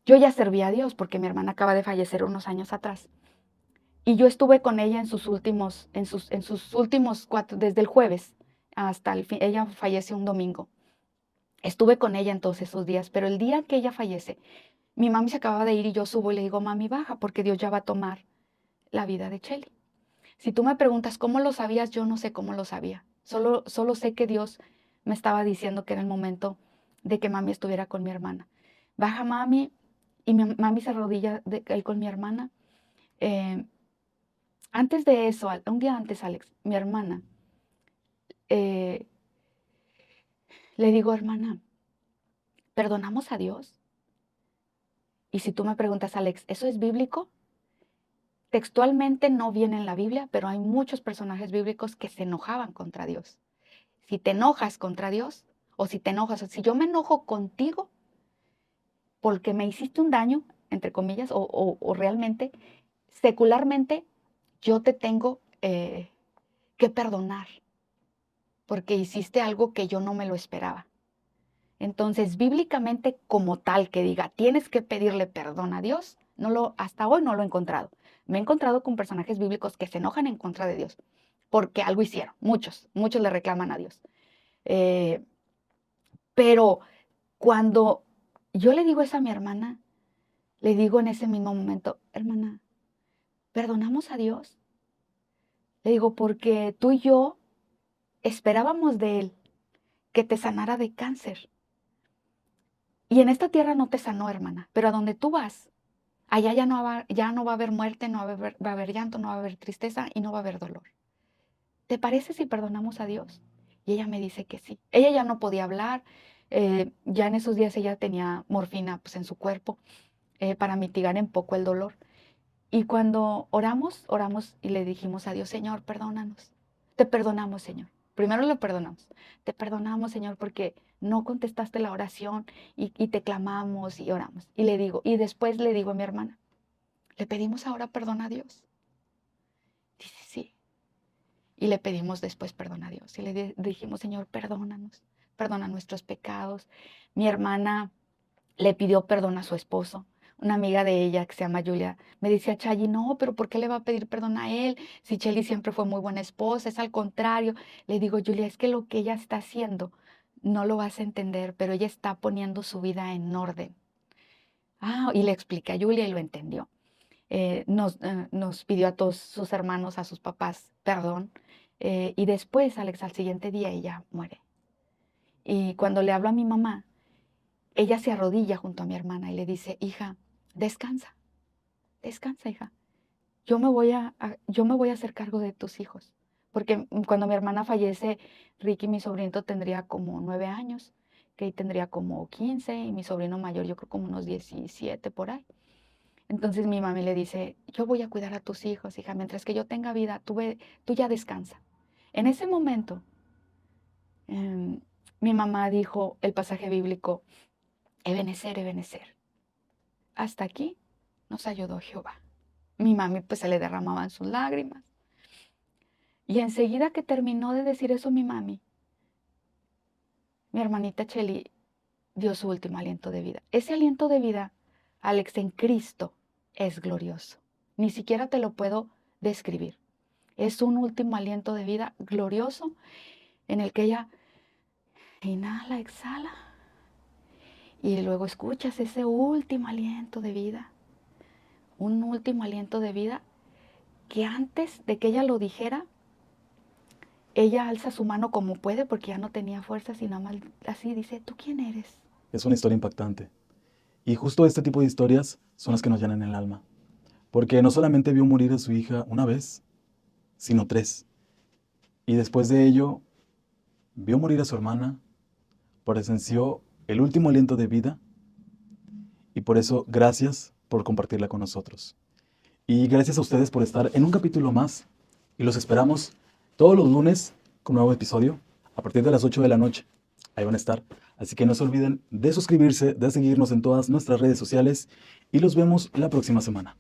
yo ya servía a Dios porque mi hermana acaba de fallecer unos años atrás. Y yo estuve con ella en sus últimos 4, desde el jueves hasta el fin. Ella falleció un domingo. Estuve con ella en todos esos días, pero el día que ella fallece, mi mami se acababa de ir y yo subo y le digo, mami, baja, porque Dios ya va a tomar la vida de Chely. Si tú me preguntas cómo lo sabías, yo no sé cómo lo sabía. Solo sé que Dios me estaba diciendo que era el momento de que mami estuviera con mi hermana. Baja mami, y mi mami se arrodilla ahí con mi hermana. Antes de eso, un día antes, Alex, mi hermana, eh, le digo, hermana, ¿perdonamos a Dios? Y si tú me preguntas, Alex, ¿eso es bíblico? Textualmente no viene en la Biblia, pero hay muchos personajes bíblicos que se enojaban contra Dios. Si te enojas contra Dios, o si te enojas, o si yo me enojo contigo porque me hiciste un daño, entre comillas, o realmente, secularmente, yo te tengo que perdonar porque hiciste algo que yo no me lo esperaba. Entonces, bíblicamente como tal que diga, tienes que pedirle perdón a Dios, hasta hoy no lo he encontrado. Me he encontrado con personajes bíblicos que se enojan en contra de Dios porque algo hicieron. Muchos le reclaman a Dios. Pero cuando yo le digo eso a mi hermana, le digo en ese mismo momento, hermana, ¿perdonamos a Dios? Le digo, porque tú y yo esperábamos de Él que te sanara de cáncer. Y en esta tierra no te sanó, hermana, pero a donde tú vas, allá ya no va a haber muerte, no va a haber llanto, no va a haber tristeza y no va a haber dolor. ¿Te parece si perdonamos a Dios? Y ella me dice que sí. Ella ya no podía hablar, ya en esos días ella tenía morfina pues, en su cuerpo para mitigar un poco el dolor. Y cuando oramos y le dijimos a Dios, Señor, perdónanos. Te perdonamos, Señor. Primero lo perdonamos. Te perdonamos, Señor, porque no contestaste la oración y te clamamos y oramos. Y después le digo a mi hermana, ¿le pedimos ahora perdón a Dios? Dice, sí. Y le pedimos después perdón a Dios. Y le dijimos, Señor, perdónanos, perdona nuestros pecados. Mi hermana le pidió perdón a su esposo. Una amiga de ella que se llama Julia me decía, Chayi, no, pero ¿por qué le va a pedir perdón a él? Si Chely siempre fue muy buena esposa, es al contrario. Le digo, Julia, es que lo que ella está haciendo no lo vas a entender, pero ella está poniendo su vida en orden. Y le expliqué a Julia y lo entendió. Nos pidió a todos sus hermanos, a sus papás, perdón. Y después, Alex, al siguiente día ella muere. Y cuando le hablo a mi mamá, ella se arrodilla junto a mi hermana y le dice, hija, descansa, descansa, hija. Yo me voy a hacer cargo de tus hijos. Porque cuando mi hermana fallece, Ricky, mi sobrinito, tendría como 9 años, Kate tendría como 15 y mi sobrino mayor yo creo como unos 17 por ahí. Entonces mi mami le dice, yo voy a cuidar a tus hijos, hija, mientras que yo tenga vida, tú ya descansa. En ese momento, mi mamá dijo el pasaje bíblico, Ebenezer, Ebenezer, hasta aquí nos ayudó Jehová. Mi mami pues se le derramaban sus lágrimas. Y enseguida que terminó de decir eso mi mami, mi hermanita Chely dio su último aliento de vida. Ese aliento de vida, Alex, en Cristo es glorioso. Ni siquiera te lo puedo describir. Es un último aliento de vida glorioso en el que ella Inhala, exhala. Y luego escuchas ese último aliento de vida. Un último aliento de vida que antes de que ella lo dijera, ella alza su mano como puede porque ya no tenía fuerzas y nada más así dice, ¿tú quién eres? Es una historia impactante. Y justo este tipo de historias son las que nos llenan el alma. Porque no solamente vio morir a su hija una vez, sino 3. Y después de ello, vio morir a su hermana, presenció el último aliento de vida. Y por eso, gracias por compartirla con nosotros. Y gracias a ustedes por estar en un capítulo más. Y los esperamos todos los lunes con un nuevo episodio a partir de las 8 de la noche. Ahí van a estar. Así que no se olviden de suscribirse, de seguirnos en todas nuestras redes sociales y los vemos la próxima semana.